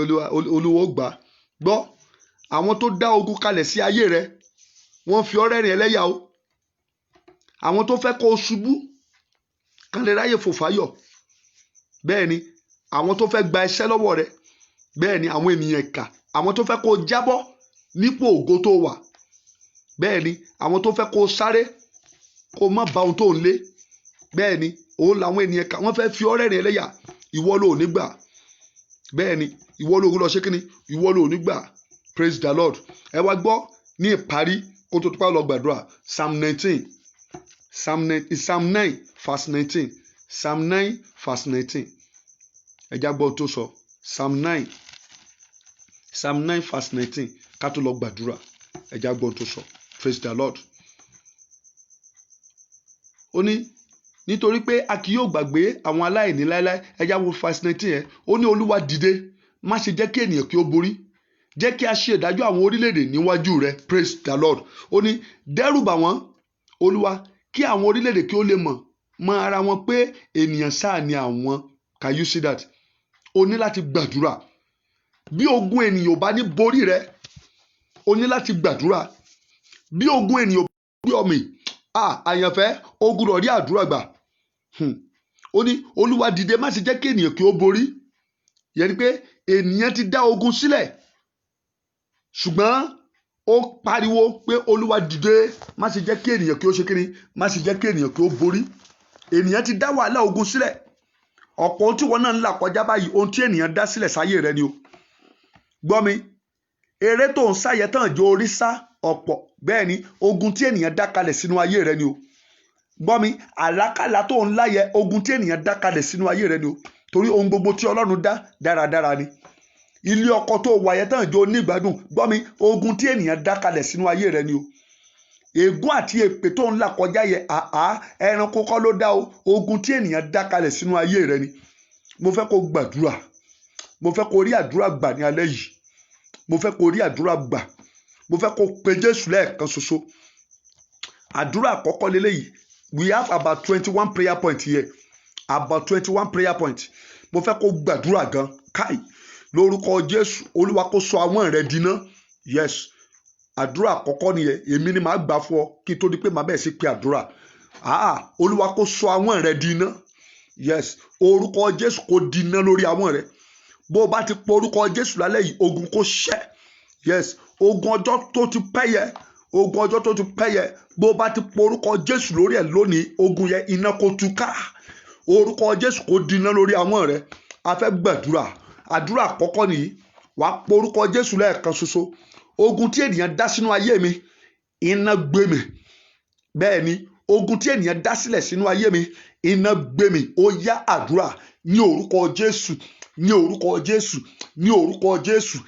Olúwa ó gbà á. Gbọ́, àwọn tó dá ogun kalẹ̀ sí ayé rẹ, wọ́n fi ọ́ rẹ́rìn ẹlẹ́yà o. Àwọn tó fẹ́ kó o ṣubú kán lè ráyè fò fáyọ̀. Bẹ́ẹ̀ ni àwọn tó fẹ́ gba iṣẹ́ lọ́wọ́ rẹ, bẹ́ẹ̀ ni àwọn ènìyàn ìkà, àwọn tó fẹ́ kó o jábọ́ nípò ògo tó wà, bẹ́ẹ̀ ni àwọn tó fẹ́ kó o sáré kó o má bá ohun tó ń lé, bẹ́ẹ̀ ni òun làwọn ènìyàn ìkà, wọ́n fẹ́ fi ọ́ rẹ́rìn ẹlẹ́yà. Ìwọ ló ní gbà. Bẹ́ẹ̀ ni ìwọ ló lọ ṣe kíni? Ìwọ ló ní gbà. Praise the Lord. Ẹ wá gbọ́ ní ìparí kó tó tó pa lọ gbàdúrà. Psalm 9 verse 19. Psalm 9 verse 19. Ẹ já gbọ́ tó sọ. Psalm 9 verse 19. Ká tó lọ gbàdúrà. Ẹ já gbọ́ tó sọ. Praise the Lord. Ó ní nítorí pé a kì yóò gbàgbé àwọn aláìní láéláé. Ẹ já wo verse 19 yẹn. Ó ní Olúwa dìde, má ṣe jẹ́ kí ènìyàn kí ó borí. Jẹ́ kí a ṣe ìdájọ́ àwọn orílẹ̀-èdè níwájú rẹ. Praise the Lord. Ó ní dẹ́rù bà wọ́n, Olúwa, kí àwọn orílẹ̀-èdè kí ó lè mọ ara wọn pé ènìyàn sáà ni àwọn. Can you see that? O ní láti gbàdúrà. Bí ogun ènìyàn ò bá ní borí rẹ, o ní láti gbàdúrà. Bí ogun ènìyàn ò bá borí ọmọ àyànfẹ́, o gbọ́dọ̀ rí àdúrà gbà. Ó ní Olúwa dìde, má ṣe jẹ́ kí ènìyàn kí ó borí. Yẹn ni pé ènìyàn ti dá ogun sílẹ̀, ṣùgbọ́n ó pariwo pé Olúwa dìde, má ṣe jẹ́ kí ènìyàn kí ó ṣe kíni? Má ṣe jẹ́ kí ènìyàn kí ó borí. Ènìyàn ti dá wàhálà ogun sílẹ̀. Ọ̀pọ̀ ohun tí wọn náà ń là kọjá báyìí, ohun tí ènìyàn dá sílẹ̀ sáyé rẹ ni o. Gbọ́ mi, eré tó ń sáyẹ tán jẹ́ orí sá ọ̀pọ̀. Bẹ́ẹ̀ ni ogun tí ènìyàn dá kalẹ̀ sínú ayé rẹ ni o. Gbọ́ mi, àlákàlà tó ń láyẹ, ogun tí ènìyàn dá kalẹ̀ sínú ayé rẹ ni o. Torí ohun gbogbo tí Ọlọ́run dá dáradára ni. ilé ọkọ tó wà yẹn tán jọ onígbádùn gbọ́ mi, ogun tí ènìyàn dá kalẹ̀ sínú ayé rẹ ni o. Ègún àti èpè tó ń là kọjá yẹ ẹranko kọ́ ló dá o, ogun tí ènìyàn dá kalẹ̀ sínú ayé rẹ ni. Mo fẹ́ kó gbàdúrà, mo fẹ́ kó rí àdúrà gbà ní alẹ́ yìí, mo fẹ́ kó rí àdúrà gbà, mo fẹ́ kó pe Jésù lẹ́ẹ̀kan ṣoṣo. Àdúrà àkọ́kọ́ lélẹ́yìí, we have about 21 prayer points here, about 21 prayer points. Mo fẹ́ kó gbàdúrà gan káì lórúkọ Jésù. Olúwa kó sọ àwọn rẹ dínà. Yes, àdúrà àkọ́kọ́ nìyẹn, èmi ni màá gbà fún ọ kí n tó di pé màá bẹ̀rẹ̀ sí pé àdúrà. Olúwa kó sọ àwọn rẹ dínà. Yes, orúkọ Jésù kó dínà lórí àwọn rẹ. Bó o bá ti pọ orúkọ Jésù lálẹ́ yìí, ogun kó ṣẹ́. Yes, ogun ọjọ́ tó ti pẹ́ yẹ, ogun ọjọ́ tó ti pẹ́ yẹ, bó o bá ti pọ orúkọ Jésù lórí ẹ̀ lónìí, ogun yẹ iná kó tú ká. Orúkọ Jésù kó dínà lórí àwọn rẹ. A fẹ́ gbàdúrà. Àdúrà àkọ́kọ́ nìyí, wàá pọ orúkọ Jésù lẹ́ẹ̀kan ṣoṣo. Ogun tí ènìyàn dá sínú ayé mi, iná gbé mi. Bẹ́ẹ̀ ni, ogun tí ènìyàn dá sílẹ̀ sínú ayé mi, iná gbé mi. Ó yá àdúrà ní orúkọ Jésù, ní orúkọ Jésù, ní orúkọ Jésù.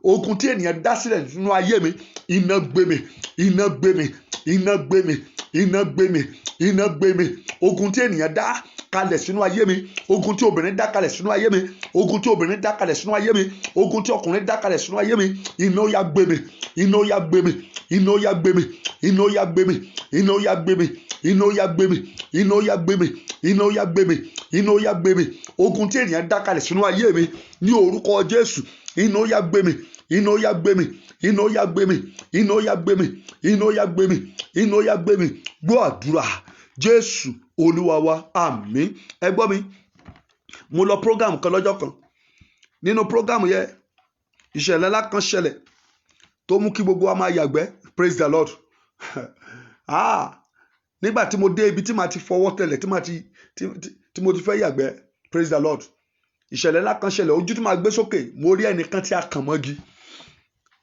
Ogun tí ènìyàn dá sílẹ̀ sínú ayé mi, iná gbé mi, iná gbé mi, iná gbé mi, iná gbé mi, iná gbé mi. Ogun tí ènìyàn dá kalẹ̀ sínú ayé mi, ogun tí obìnrin dá kalẹ̀ sínú ayé mi, ogun tí obìnrin dá kalẹ̀ sínú ayé mi, ogun tí ọkùnrin dá kalẹ̀ sínú ayé mi, iná yá gbé mi, iná yá gbé mi, iná yá gbé mi, iná yá gbé mi, iná yá gbé mi, iná yá gbé mi, iná yá gbé mi, iná yá gbé mi, iná yá gbé mi. Ogun tí ènìyàn dá kalẹ̀ sínú ayé mi ní orúkọ Jésù, iná yá gbé mi, iná yá gbé mi, iná yá gbé mi, iná yá gbé mi, iná yá gbé mi, iná yá gbé mi. Gbọ́ àdúrà Jésù Olúwa wa, àmín. Ẹ gbọ́ mi, mo lọ program kan lọ́jọ́ kan. Nínú program yẹn, ìṣẹ̀lẹ̀ ńlá kan ṣẹlẹ̀ tó mú kí gbogbo wa máa yàgbẹ́. Praise the Lord. Nígbà tí mo dé ibi tí màá ti fọwọ́ tẹ̀lẹ̀, tí mo ti fẹ́ yàgbẹ́, praise the Lord, ìṣẹ̀lẹ̀ ńlá kan ṣẹlẹ̀. Ojú tí màá gbé sókè, mo rí ẹnìkan tí a kàn mọ́gi.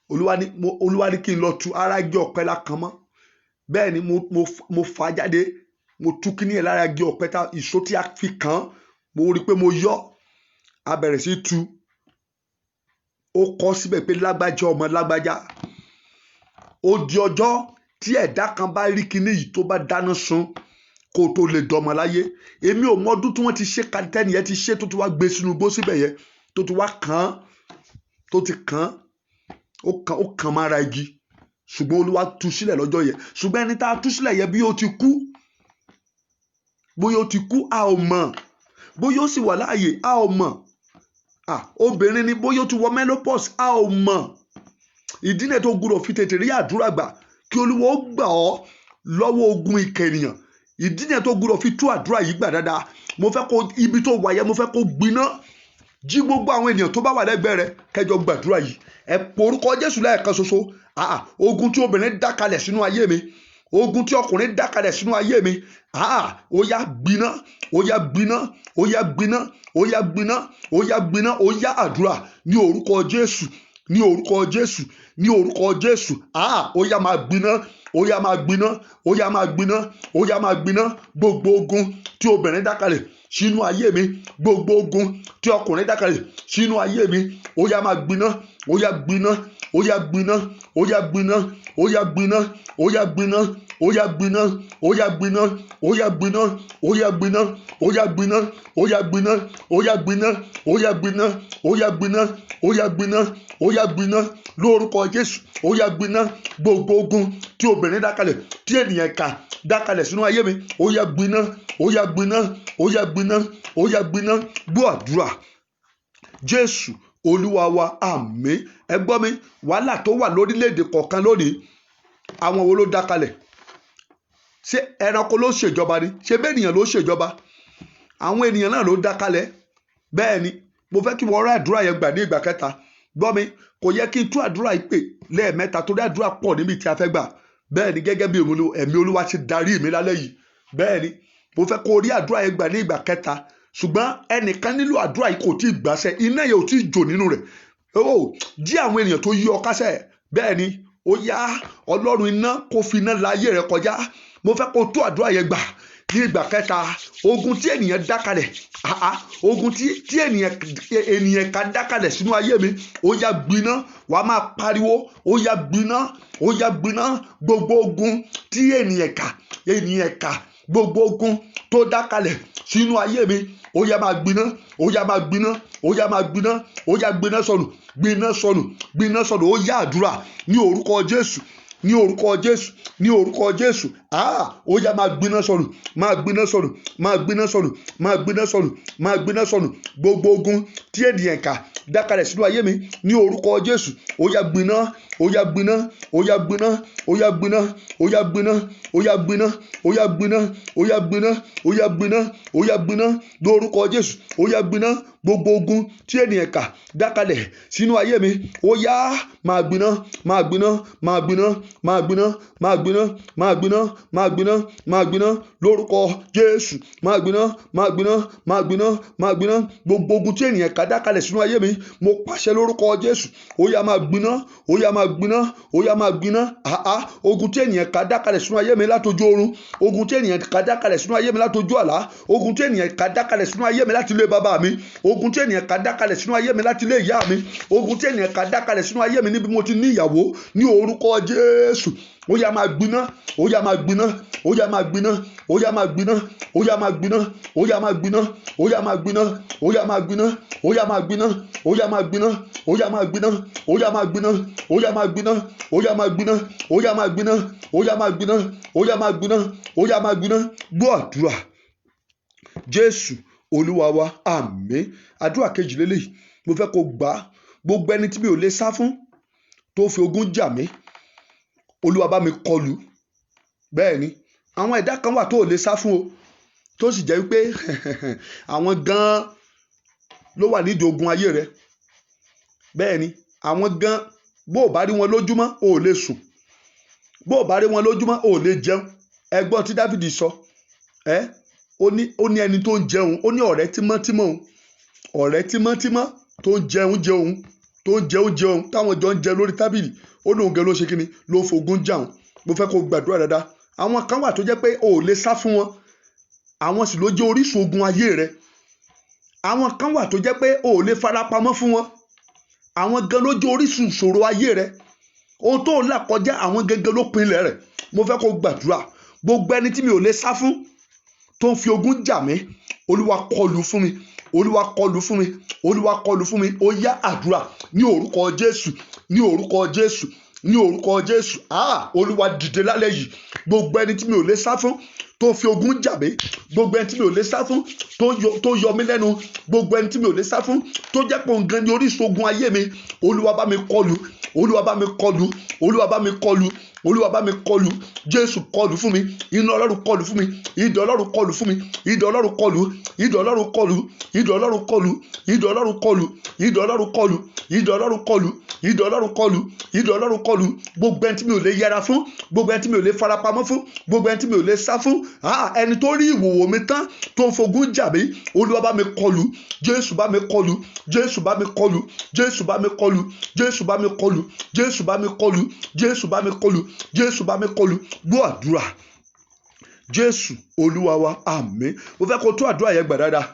Olúwa ní kí n lọ tu ara igi ọ̀pẹ la kàn mọ́. Bẹ́ẹ̀ ni mo fà jáde, mo tú kíní ẹ̀ lára igi ọ̀pẹ, ìṣó tí a fi kàn án, mo rí pé mo yọ́. A bẹ̀rẹ̀ sí tú. Ó kọ síbẹ̀ pé lágbájá ọmọ lágbájá. Ó di ọjọ́ tí ẹ̀dá kan bá rí kíní yìí tó bá dáná sun kó tó lè dọmọ láyé. Èmi ò mọ ọdún tí wọ́n ti ṣe kàtẹ́nì yẹn ti ṣe tó ti wá gbé sínú igbó síbẹ̀ yẹn, tó ti wá kàn án, tó ti kàn án, ó kàn mára igi. Ṣùgbọ́n Olúwa tú sílẹ̀ lọ́jọ́ yẹn. Ṣùgbọ́n ẹni tá a tú sílẹ̀ yẹn bí ó ti kú, bóyá ó ti kú a ò mọ̀, bóyá ó sì wà láàyè a ò mọ̀. Obìnrin ni, bóyá ó ti wọ menopause a ò mọ̀. Ìdí nìyẹn tó gbọ́dọ̀ fi tètè rí àdúrà gbà kí Olúwa ó gbà ọ́ lọ́wọ́ ogun ìkà ènìyàn. Ìdí nìyẹn tó gbọ́dọ̀ fi tú àdúrà yìí gbà dáadáa. Mo fẹ́ kó ibi tó wà yẹn, mo fẹ́ kó gbiná. Jí gbogbo àwọn ènìyàn tó bá wà lẹ́gbẹ̀ẹ́ rẹ kẹjọ gbàdúrà yìí. Ẹ po orúkọ Jésù lẹ́ẹ̀kan ṣoṣo. Ogun tí obìnrin dá kalẹ̀ sínú ayé mi, ogun tí ọkùnrin dá kalẹ̀ sínú ayé mi, ó yá gbiná, ó yá gbiná, ó yá gbiná, ó yá gbiná, ó yá gbiná, ó yá àdúrà ní orúkọ Jésù, ní orúkọ Jésù, ní orúkọ Jésù. Ó yá máa gbiná, ó yá máa gbiná, ó yá máa gbiná, ó yá máa gbiná. Gbogbo ogun tí obìnrin dá kalẹ̀ sínú ayé mi, gbogbo ogun tí ọkùnrin dá kalẹ̀ sínú ayé mi, ó yá máa gbiná, ó yá gbiná, ó yá gbiná, ó yá gbiná, ó yá gbiná, ó yá gbiná, ó yá gbiná, ó yá gbiná, ó yá gbiná, ó yá gbiná, ó yá gbiná, ó yá gbiná, ó yá gbiná, ó yá gbiná, ó yá gbiná, ó yá gbiná, ó yá gbiná lórúkọ Jésù. Ó yá gbiná. Gbogbo ogun tí obìnrin dá kalẹ̀, tí ènìyàn kà dá kalẹ̀ sínú ayé mi, ó yá gbiná, ó yá gbiná, ó yá gbiná, ó yá gbiná. Gbọ́ àdúrà Jésù Olúwa wa, àmín. Ẹ gbọ́ mi, wàhálà tó wà lórílẹ̀‐èdè kọ̀ọ̀kan lónìí, àwọn wo ló dá kalẹ̀? Ṣé ẹranko ló ṣèjọba ni? Ṣé bẹ́ẹ̀ ènìyàn ló ṣèjọba? Àwọn ènìyàn náà ló dá kalẹ̀. Bẹ́ẹ̀ ni, mo fẹ́ kí wọ́n rá àdúrà yẹn gbà ní ìgbà kẹta. Gbọ́ mi, kò yẹ kí n tú àdúrà yìí pè lẹ́ẹ̀mẹ́ta torí àdúrà pọ̀ níbi tí a fẹ́ gbà. Bẹ́ẹ̀ ni, gẹ́gẹ́ bí ẹ̀mí Olúwa ti darí mi lálẹ́ yìí. Bẹ́ẹ̀ ni, mo fẹ́ kó rí àdúrà yẹn gbà ní ìgbà kẹta. Ṣùgbọ́n ẹnìkan nílò àdúrà yìí kò tí ì gbàṣẹ, iná yẹn ò tí ì jò nínú rẹ̀. Jí àwọn ènìyàn tó yí ọ kásẹ̀. Bẹ́ẹ̀ ni, ó yá Ọlọ́run iná kó fi iná láyé rẹ kọjá. Mo fẹ́ kó tó àdúrà yẹn gbà ní ìgbà kẹta ogun tí ènìyàn dá kalẹ̀ ogun tí ènìyàn ká dá kalẹ̀ sínú ayé mi ó yá gbiná. Wà á máa pariwo ó yá gbiná, ó yá gbiná. Gbogbo ogun tí ènìyàn ká gbogbo ogun tó dá kalẹ̀ sínú ayé mi ó yá máa gbiná, ó yá máa gbiná, ó yá máa gbiná, ó yá gbiná sọnù, gbiná sọnù, gbiná sọnù. Ó yá àdúrà ní orúkọ Jésù, ní orúkọ Jésù, ní orúkọ Jésù. Ó yá máa gbiná sọnù, máa gbiná sọnù, máa gbiná sọnù, máa gbiná sọnù, máa gbiná sọnù. Gbogbo ogun tí ènìyàn ká dá kalẹ̀ sínú ayé mi ní orúkọ Jésù ó yá gbiná, ó yá gbiná, ó yá gbiná, ó yá gbiná, ó yá gbiná, ó yá gbiná, ó yá gbiná, ó yá gbiná, ó yá gbiná, ó yá gbiná lórúkọ Jésù. Ó yá gbiná. Gbogbo ogun tí ènìyàn ká dá kalẹ̀ sínú ayé mi ó yá máa gbiná, máa gbiná, máa gbiná, máa gbiná, máa gbiná, máa gbiná, máa gbiná, máa gbiná lórúkọ Jésù. Máa gbiná, máa gbiná, máa gbiná, máa gbiná. Gbogbo ogun tí ènìyàn ká dá kalẹ̀ sínú ayé mi mo pàṣẹ lórúkọ Jésù ó yá máa gbiná, ó yá máa gbiná, ó yá máa gbiná. Ogun tí ènìyàn ká dá kalẹ̀ sínú ayé mi látojú oorun, ogun tí ènìyàn ká dá kalẹ̀ sínú ayé mi látojú àlá, ogun tí ènìyàn ká dá kalẹ̀ sínú ayé mi láti ilé bàbá mi, ogun tí ènìyàn ká dá kalẹ̀ sínú ayé mi láti ilé ìyá mi, ogun tí ènìyàn ká dá kalẹ̀ sínú ayé mi níbi mo ti ní ìyàwó, ní orúkọ Jésù ó yá máa gbiná, ó yá máa gbiná, ó yá máa gbiná, ó yá máa gbiná, ó yá máa gbiná, ó yá máa gbiná, ó yá máa gbiná, ó yá máa gbiná, ó yá máa gbiná, ó yá máa gbiná, ó yá máa gbiná, ó yá máa gbiná, ó yá máa gbiná, ó yá máa gbiná, ó yá máa gbiná, ó yá máa gbiná, ó yá máa gbiná, ó yá máa gbiná. Gbọ́ àdúrà Jésù Olúwa wa, àmín. Àdúrà kejì lélẹ́yìí mo fẹ́ kó gbà. Gbogbo ẹni tí mi ò lè sá fún tó fi ogun jà mí Olúwa bá mi kọlù. Bẹ́ẹ̀ ni àwọn ẹ̀dá kan wà tó ò lè sá fún o, tó sì jẹ́ wípé àwọn gan ló wà nídìí ogun ayé rẹ. Bẹ́ẹ̀ ni àwọn gan bó o bá rí wọn lójúmọ́ o ò lè sùn, bó o bá rí wọn lójúmọ́ o ò lè jẹun. Ẹgbọ́n tí Dáfídì sọ ó ní ẹni tó ń jẹun, ó ní ọ̀rẹ́ tímọ́tímọ́ òun, ọ̀rẹ́ tímọ́tímọ́ tó ń jẹun tó ń jẹun táwọn jọ ń jẹ lórí tábìlì, ó lóun gẹ ló ṣe kíni ló fogun jà wọn. Mo fẹ́ kó gbàdúrà dáadáa. Àwọn kan wà tó jẹ́ pé o ò lè sá fún wọn, àwọn sì ló jẹ́ orísun ogun ayé rẹ. Àwọn kan wà tó jẹ́ pé o ò lè farapamọ́ fún wọn, àwọn gan ló jẹ́ orísun ìṣòro ayé rẹ. Ohun tó ń là kọjá àwọn gẹ́gẹ́ ló pinlẹ̀ rẹ̀. Mo fẹ́ kó gbàdúrà. Gbogbo ẹni tí mi ò lè sá fún tó ń fi ogun jà mí Olúwa kọlù fún mi, Olúwa kọlù fún mi, Olúwa kọlù fún mi. Ó yá àdúrà ní orúkọ Jésù, ní orúkọ Jésù, ní orúkọ Jésù. Olúwa dìde lálẹ́ yìí. Gbogbo ẹni tí mi ò lè sá fún tó fi ogun jà mí, gbogbo ẹni tí mi ò lè sá fún tó yọ mí lẹ́nu, gbogbo ẹni tí mi ò lè sá fún tó jẹ́ pé òun gan ni orísun ogun ayé mi, Olúwa bá mi kọlù, Olúwa bá mi kọlù, Olúwa bá mi kọlù, Olúwa bá mi kọlù. Jésù kọlù fún mi, iná Ọlọ́run kọlù fún mi, idà Ọlọ́run kọlù fún mi, idà Ọlọ́run kọlù, idà Ọlọ́run kọlù, idà Ọlọ́run kọlù, idà Ọlọ́run kọlù, idà Ọlọ́run kọlù, idà Ọlọ́run kọlù, idà Ọlọ́run kọlù, idà Ọlọ́run kọlù. Gbogbo ẹni tí mi ò lè yẹra fún, gbogbo ẹni tí mi ò lè farapamọ́ fún, gbogbo ẹni tí mi ò lè sá fún, ẹni tó rí ìwòwò mi tán tó ń fogun jà mí, Olúwa bá mi kọlù, Jésù bá mi kọlù, Jésù bá mi kọlù, Jésù bá mi kọlù, Jésù bá mi kọlù, Jésù bá mi kọlù, Jésù bá mi kọlù, Jésù bá mi kọlù. Gbọ́ àdúrà Jésù Olúwa wa, àmín. Mo fẹ́ kó tú àdúrà yẹn gbà dáadáa,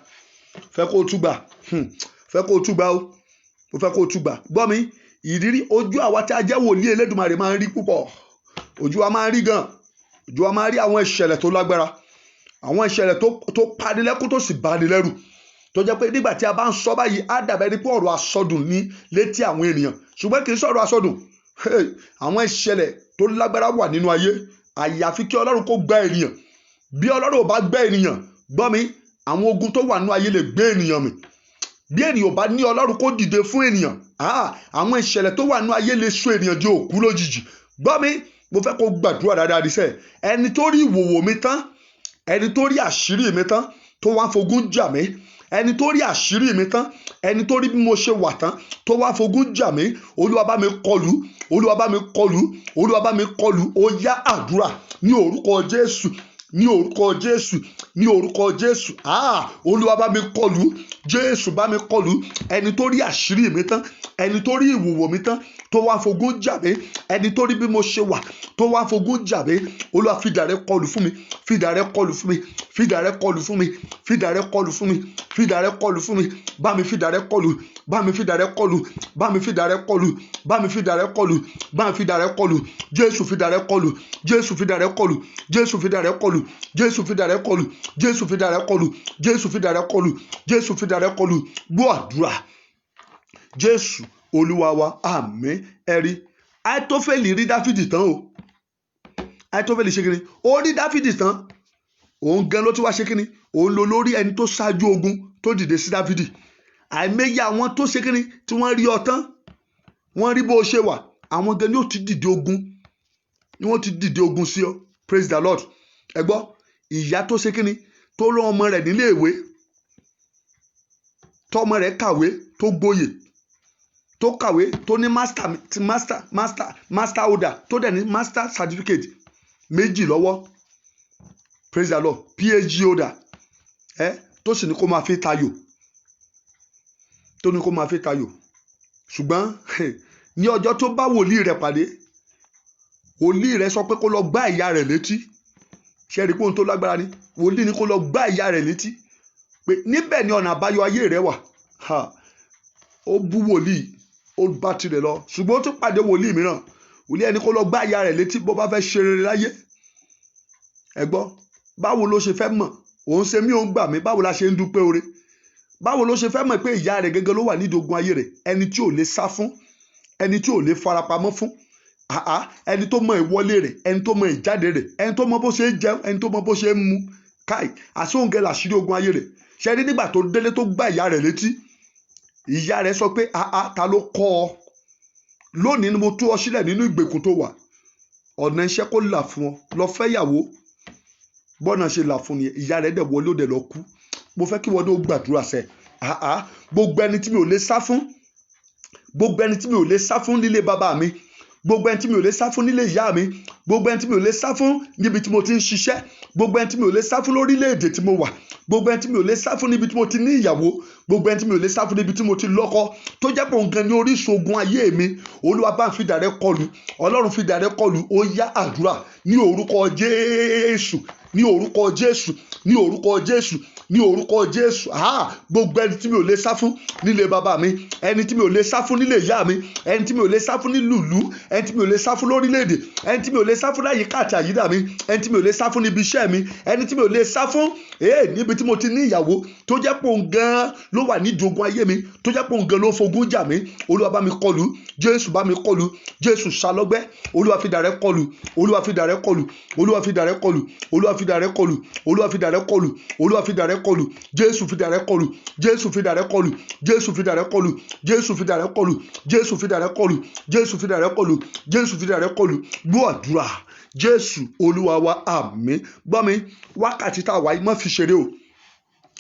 fẹ́ kó tú gbà, fẹ́ kó tú gbà o, mo fẹ́ kó tú gbà. Gbọ́ mi, ìrírí ojú àwa tí a jẹ́ wòlíì Elédùmarè máa ń rí púpọ̀, ojú wa máa ń rí gan, ojú wa máa ń rí àwọn ìṣẹ̀lẹ̀ tó lágbára, àwọn ìṣẹ̀lẹ̀ tó panilẹ́kún tó sì bani lẹ́rù, tó jẹ́ pé nígbà tí a bá ń sọ báyìí á dàbẹ́ ní pé ọ̀rọ̀ àsọdùn ní létí àwọn ènìyàn, ṣùgbọ́n kì í sọ̀rọ̀ àsọdùn. Àwọn ìṣẹ̀lẹ̀ tó lágbára wà nínú ayé, àyàfi kí Ọlọ́run kó gbá ènìyàn. Bí Ọlọ́run ò bá gbá ènìyàn, gbọ́ mi, àwọn ogun tó wà nínú ayé lè gbé ènìyàn mì. Bí ènìyàn ò bá ní Ọlọ́run kó dìde fún ènìyàn, àwọn ìṣẹ̀lẹ̀ tó wà nínú ayé lè sọ ènìyàn di òkú lójijì. Gbọ́ mi, mo fẹ́ kó gbàdúrà dáadáa dísẹ́. Ẹni tó rí ìwòwò mi tán, ẹni tó rí àṣírí mi tán tó wá fogun jà mí, ẹni tó rí àṣírí mi tán, ẹni tó rí bí mo ṣe wà tán tó wá fogun jà mí, Olúwa bá mi kọlù, Olúwa bá mi kọlù, Olúwa bá mi kọlù. Ó yá àdúrà ní orúkọ Jésù, ní orúkọ Jésù. ní orúkọ Jésù. Olúwa bá mi kọlù, Jésù bá mi kọlù. Ẹni tó rí àṣírí mi tán, ẹni tó rí ìwòwò mi tán, tó wá fogún jà mí, ẹni tó rí bí mo ṣe wà, tó wá fogún jà mí, Olúwa fi idà rẹ kọlù fún mi, fi idà rẹ kọlù fún mi, fi idà rẹ kọlù fún mi, fi idà rẹ kọlù fún mi, fi idà rẹ kọlù fún mi. Bá mi fi idà rẹ kọlù, bá mi fi idà rẹ kọlù, bá mi fi idà rẹ kọlù, bá mi fi idà rẹ kọlù, bá mi fi idà rẹ kọlù. Jésù fi idà rẹ kọlù, Jésù fi idà rẹ kọlù, Jésù fi idà rẹ kọlù, Jésù fi idà rẹ kọlù, Jésù fi idà rẹ kọlù, Jésù fi idà rẹ kọlù, Jésù fi idà rẹ kọlù. Gbọ́ àdúrà. Jésù Olúwa wa, àmín. Ẹ̀rí Ahitofeli rí Dáfídì tán o. Ahitofeli ṣe kíni? Ó rí Dáfídì tán. Òun gan ló ti wá ṣe kíni? Òun ló lórí ẹni tó ṣáájú ogun tó dìde sí Dáfídì. Àìmọye àwọn tó ṣe kíni tí wọ́n rí ọ tán, wọ́n rí bó ṣe wà, àwọn gan ni ó ti dìde ogun, ni wọ́n ti dìde ogun sí ọ. Praise the Lord. Ẹ gbọ́, ìyá tó ṣe kíni tó rán ọmọ rẹ̀ nílé ìwé, tọmọ rẹ̀ kàwé tó gboyè, tó kàwé tó ní master order, tó dẹ̀ ní master certificate méjì lọ́wọ́. Praise the Lord. PhD order, tó sì ní kó máa fi tayò, tó ní kó máa fi tayò. Ṣùgbọ́n ní ọjọ́ tó bá wòlíì rẹ̀ pàdé, wòlíì rẹ̀ sọ pé kó lọ gbá ìyá rẹ̀ létí. Ṣé rí pé ohun tó lágbára ni? Wòlíì ní kó lọ gbá ìyá rẹ̀ létí pé níbẹ̀ ni ọ̀nà àbáyọ ayé rẹ̀ wà. Ó bú wòlíì, ó bá tirẹ̀ lọ. Ṣùgbọ́n ó tún pàdé wòlíì mìíràn, wòlíì ẹni kó lọ gbá ìyá rẹ̀ létí bó bá fẹ́ ṣe rere láyé. Ẹ gbọ́, báwo ló ṣe fẹ́ mọ̀? Òun ṣe mí, òun gbà mí, báwo la ṣe ń dúpẹ́ oore? Báwo ló ṣe fẹ́ mọ̀ pé ìyá rẹ̀ gẹ́gẹ́ ló wà nídìí ogun ayé rẹ̀? Ẹni tí ò lè sá fún, ẹni tí ò lè farapamọ́ fún, ẹni tó mọ ìwọlé rẹ̀, ẹni tó mọ ìjáde rẹ̀, ẹni tó mọ bó ṣe ń jẹun, ẹni tó mọ bó ṣe ń mu. Káì, àsóǹgẹ̀ làṣírí ogun ayé rẹ̀. Ṣé rí nígbà tó délé tó gbá ìyá rẹ̀ létí, ìyá rẹ̀ sọ pé ta ló kọ́ ọ? Lónìí ni mo tú ọ sílẹ̀ nínú ìgbèkùn tó wà. Ọ̀nà iṣẹ́ kó là fún ọ, lọ fẹ́ yàwó. Bọ́nà ṣe là fún ni, ìyá rẹ̀ dẹ̀ wọlé ó dẹ̀ lọ kú. Mo fẹ́ kí wọ́n ní ó gbàdúrà sẹ́. Gbogbo ẹni tí mi ò lè sá fún, gbogbo ẹni tí mi ò lè sá fún nílé bàbá mi, gbogbo ẹni tí mi ò lè sá fún nílé ìyá mi, gbogbo ẹni tí mi ò lè sá fún níbi tí mo ti ń ṣiṣẹ́, gbogbo ẹni tí mi ò lè sá fún lórílẹ̀‐èdè tí mo wà, gbogbo ẹni tí mi ò lè sá fún níbi tí mo ti ní ìyàwó, gbogbo ẹni tí mi ò lè sá fún níbi tí mo ti lọ́kọ, tó jẹ́ pé òun gan ni orísun ogun ayé mi. Olúwa bá ń fi idà rẹ kọlù, Ọlọ́run fi idà rẹ kọlù. Ó yá àdúrà ní orúkọ Jésù, ní orúkọ Jésù, ní orúkọ Jésù, ní orúkọ Jésù. Gbogbo ẹni tí mi ò lè sá fún nílé bàbá mi, ẹni tí mi ò lè sá fún nílé ìyá mi, ẹni tí mi ò lè sá fún nílùú, ẹni tí mi ò lè sá fún lórílẹ̀‐èdè, ẹni tí mi ò lè sá fún láyìíká àti àyídà mi, ẹni tí mi ò lè sá fún níbi iṣẹ́ mi, ẹni tí mi ò lè sá fún níbi tí mo ti ní ìyàwó, tó jẹ́ pé òun gan ló wà nídìí ogun ayé mi, tó jẹ́ pé òun gan ló fogun jà mí. Olúwa bá mi kọlù, Jésù bá mi kọlù, Jésù ṣálọ́gbẹ́. Olúwa fi idà rẹ kọlù, Olúwa fi idà rẹ kọlù, Olúwa fi idà rẹ kọlù, Olúwa fi idà rẹ kọlù, Olúwa fi idà rẹ kọlù, Olúwa fi idà rẹ kọlù. Jésù fi idà rẹ kọlù, Jésù fi idà rẹ kọlù, Jésù fi idà rẹ kọlù, Jésù fi idà rẹ kọlù, Jésù fi idà rẹ kọlù, Jésù fi idà rẹ kọlù, Jésù fi idà rẹ kọlù. Gbọ́ àdúrà. Jésù Olúwa wa, àmín. Gbọ́ mi, wákàtí tá a wáyé má fi ṣeré o,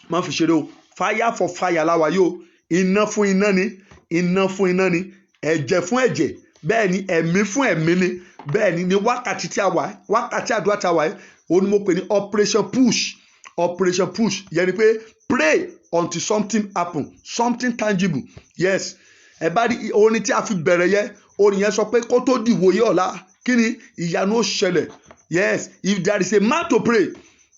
má fi ṣeré o. Fire for fire la wáyé o. Iná fún iná ni, iná fún iná ni, ẹ̀jẹ̀ fún ẹ̀jẹ̀, bẹ́ẹ̀ ni ẹ̀mí fún ẹ̀mí ni. Bẹ́ẹ̀ ni ní wákàtí tí a wà, wákàtí àdúrà tí a wà, òun ni mo pè ní operation push. Operation push yẹn ni pé pray until something happen, something tangible. Yes, ẹ bá rí orin tí a fi bẹ̀rẹ̀ yẹ, orin yẹn sọ pé kó tó di ìwòye ọ̀la, kí ni ìyanu ó ṣẹlẹ̀. Yes, if there is a man to pray,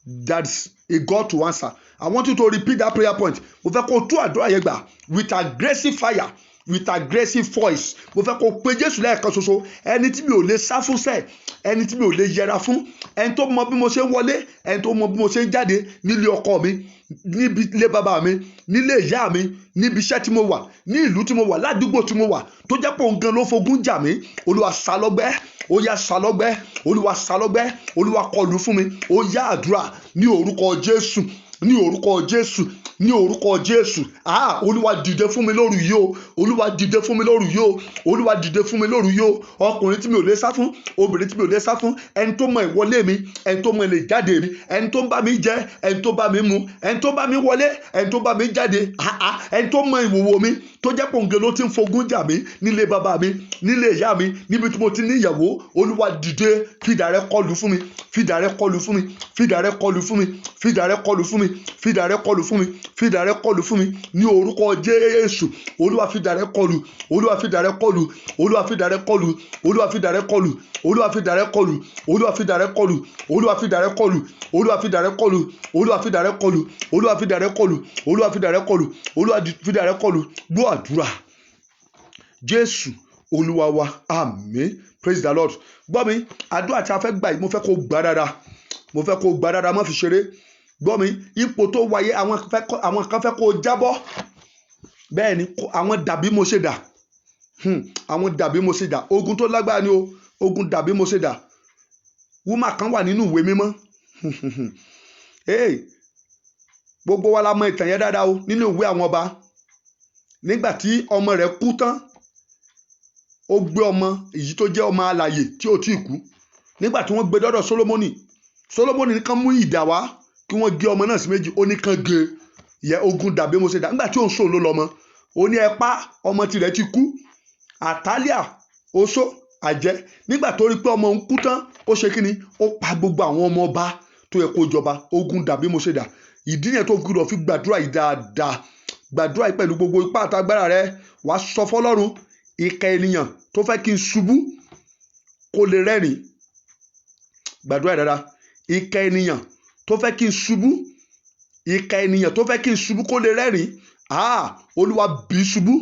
there is a God to answer. I want you to repeat that prayer point. Mo fẹ́ kó tú àdúrà yẹn gbà with aggressive fire, with aggressive voice. Mo fẹ́ kó pe Jésù lẹ́ẹ̀kan ṣoṣo. Ẹni tí mi ò lè sá fún sẹ́ẹ̀, ẹni tí mi ò lè yẹra fún, ẹni tó mọ bí mo ṣe ń wọlé, ẹni tó mọ bí mo ṣe ń jáde nílé ọkọ mi, níbi ilé bàbá mi, nílé ìyá mi, níbi iṣẹ́ tí mo wà, ní ìlú tí mo wà, ládùúgbò tí mo wà, tó jẹ́ pé òun gan ló fogun jà mí. Olúwa ṣálọ́gbẹ́, ó yá ṣálọ́gbẹ́, Olúwa ṣálọ́gbẹ́, Olúwa kọlù fún mi. Ó yá àdúrà ní orúkọ Jésù, ní orúkọ Jésù, ní orúkọ Jésù. Olúwa dìde fún mi lóru yìí o, Olúwa dìde fún mi lóru yìí o, Olúwa dìde fún mi lóru yìí o. Ọkùnrin tí mi ò lè sá fún, obìnrin tí mi ò lè sá fún, ẹni tó mọ ìwọlé mi, ẹni tó mọ ilé jáde mi, ẹni tó ń bá mi jẹ, ẹni tó bá mi mu, ẹni tó bá mi wọlé, ẹni tó bá mi jáde, ẹni tó mọ ìwòwò mi, tó jẹ́ pòǹgẹ́ ló ti ń fogún jà mí nílé bàbá mi, nílé ìyá mi, níbi tí mo ti ní ìyàwó. Olúwa dìde, fìdà rẹ kọlù fún mi, fìdà rẹ kọlù fún mi, fìdà rẹ kọlù fún mi, fìdà rẹ kọlù fún mi, fìdà rẹ kọlù fún mi, fìdà rẹ kọlù fún mi ní orúkọ Jésù. Olúwa fìdà rẹ kọlù, Olúwa fìdà rẹ kọlù, Olúwa fìdà rẹ kọlù, Olúwa fìdà rẹ kọlù, Olúwa fìdà rẹ kọlù, Olúwa fìdà rẹ kọlù, Olúwa fìdà rẹ kọlù, Olúwa fìdà rẹ kọlù, Olúwa fìdà rẹ kọlù, Olúwa fìdà rẹ kọlù, Olúwa fìdà rẹ kọlù, Olúwa fìdà rẹ kọlù. Gbọ́ àdúrà Jésù Olúwa wa, àmín. Praise the Lord. Gbọ́ mi, àdúrà tí a fẹ́ gbà yìí mo fẹ́ kó gbà dáadáa, mo fẹ́ kó gbà dáadáa, má fi ṣeré. Gbọ́ mi, ipò tó wáyé àwọn kan fẹ́ kó jábọ́. Bẹ́ẹ̀ ni àwọn dàbí mo ṣe dà, àwọn dàbí mo ṣe dà. Ogun tó lágbára ni o, ogun dàbí mo ṣe dà. Wúmà kan wà nínú ìwé mímọ́. Gbogbo wa la mọ ìtàn yẹn dáadáa o, nínú ìwé àwọn ọba. Nígbà tí ọmọ rẹ̀ kú tán, ó gbé ọmọ èyí tó jẹ́ ọmọ alààyè tí ò tí ì kú. Nígbà tí wọ́n gbé dọ́dọ̀ Sólómọ́nì nìkan mú idà wá kí wọ́n gé ọmọ náà sí méjì. Ó ní kán gé yẹ, ogun dàbí mo ṣe dà. Nígbà tí òun sòun ló lọ́mọ, ó ní ẹ pa, ọmọ tirẹ̀ ti kú. Àtálíà, oṣó, àjẹ́, nígbà tó rí pé ọmọ òun kú tán, ó ṣe kí ni? Ó pa gbogbo àwọn ọmọ ọba tó yẹ kó jọba. Ogun dàbí mo ṣe dà. Ìdí yẹn tó gbọ́dọ̀ fi gbàdúrà yìí dáadáa. Gbàdúrà yìí pẹ̀lú gbogbo ipá àtagbára rẹ. Wàá sọ fọ́lọ́run, ìkà ènìyàn tó fẹ́ kí n ṣubú kó lè rẹ́rìn. Gbàdúrà dáadáa. Ìkà ènìyàn tó fẹ́ kí n ṣubú, ìkà ènìyàn tó fẹ́ kí n ṣubú kó lè rẹ́rìn. Olúwa bí ṣubú.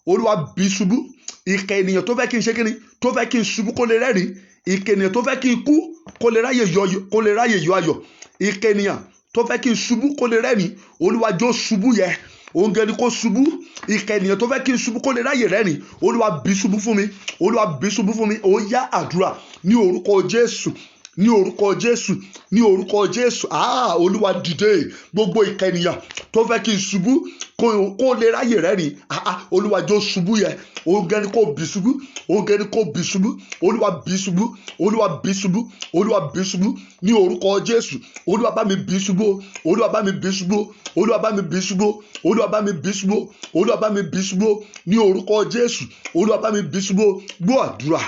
Olúwa bí ṣubú. Ìkà ènìyàn tó fẹ́ kí n ṣe kíni? Tó fẹ́ kí n ṣubú kó lè rẹ́rìn. Ìkà ènìyàn tó fẹ́ kí n kú kó lè ráyè yọ ayọ̀. Ìkà ènìyàn tó fẹ́ kí n ṣubú kó lè rẹ́rìn. Olúwa jọ̀ọ́ ṣubú yẹ. Òun gẹ́ni kó ṣubú. Ìkà ènìyàn tó fẹ́ kí n ṣubú kó lè ráyè rẹ́rìn. Olúwa bí ṣubú fún mi. Olúwa bí ṣubú fún mi. Ó yá àdúrà ní orúkọ Jésù. Ní orúkọ Jésù, ní orúkọ Jésù. Olúwa dìde. Gbogbo ìkà ènìyàn tó fẹ́ kí n ṣubú kó lè ráyè rẹ́rìn. Olúwa jọ̀ọ́ ṣubú yẹ. Òun gẹ́ni kó bí ṣubú. Òun gẹ́ni kó bí ṣubú. Olúwa bí ṣubú. Olúwa bí ṣubú. Olúwa bí ṣubú ní orúkọ Jésù. Olúwa bá mi bí ṣubú. Olúwa bá mi bí ṣubú. Olúwa bá mi bí ṣubú. Olúwa bá mi bí ṣubú. Olúwa bá mi bí ṣubú ní orúkọ Jésù. Olúwa bá mi bí ṣubú. Gbọ́ àdúrà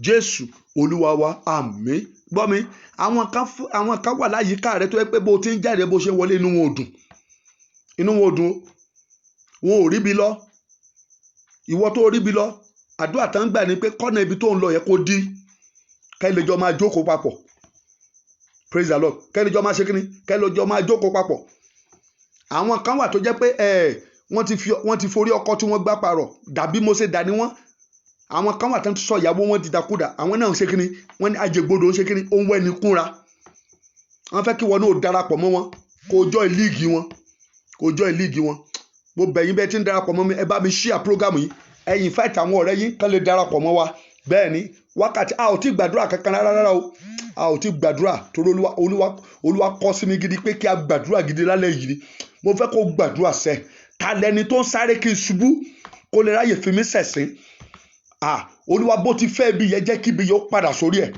Jésù Olúwa wa, àmín. Gbọ́ mi, àwọn kan wà láyìíká rẹ tó yẹ pé bó ti ń jáde bó ṣe ń wọlé inú wọn ò dùn. Inú wọn ò dùn. Wọn ò rí bi lọ. Ìwọ tó rí bi lọ, àdúrà tán gbà ní pé kọ́nà ibi tó ń lọ yẹ kó dí. Kẹ́lẹ́jọ́ máa jókòó papọ̀. Praise the Lord. Kẹ́lẹ́jọ́ máa ṣe kíni? Kẹ́lẹ́jọ́ máa jókòó papọ̀. Àwọn kan wà tó jẹ́ pé wọ́n ti forí ọkọ tí wọ́n gbá parọ̀. Dàbí mo ṣe dà ní wọ́n. Àwọn kan wà tán sọ ìyàwó wọn dìdàkudà. Àwọn náà ń ṣe kíni? Wọ́n ní ajẹgbodò ń ṣe kíni? Ó ń wẹ́ni kúnra. Wọ́n fẹ́ kí wọn náà darapọ̀ mọ́ wọn. Kó join league wọn. Kó join league wọn. Mo bẹ̀ yín bẹ́ẹ̀ tí ń darapọ̀ mọ́ mi. Ẹ bá mi share program yìí. Ẹ invite àwọn ọ̀rẹ́ yín kán lè darapọ̀ mọ́ wa. Bẹ́ẹ̀ ni wákàtí a ò tí gbàdúrà kankan rárá o. A ò tí gbàdúrà torí Olúwa kọ́ sí mi gidi pé kí a gbàdúrà gidi lálẹ́ yìí. Mo fẹ́ kó gbàdúrà sẹ́. Ta lẹni tó ń sáré kí n ṣubú kó lè ráyè fi mí ṣẹ̀sín. Olúwa bó ti fẹ́ ibi yẹn jẹ́ kí ibi yóò padà sórí ẹ̀.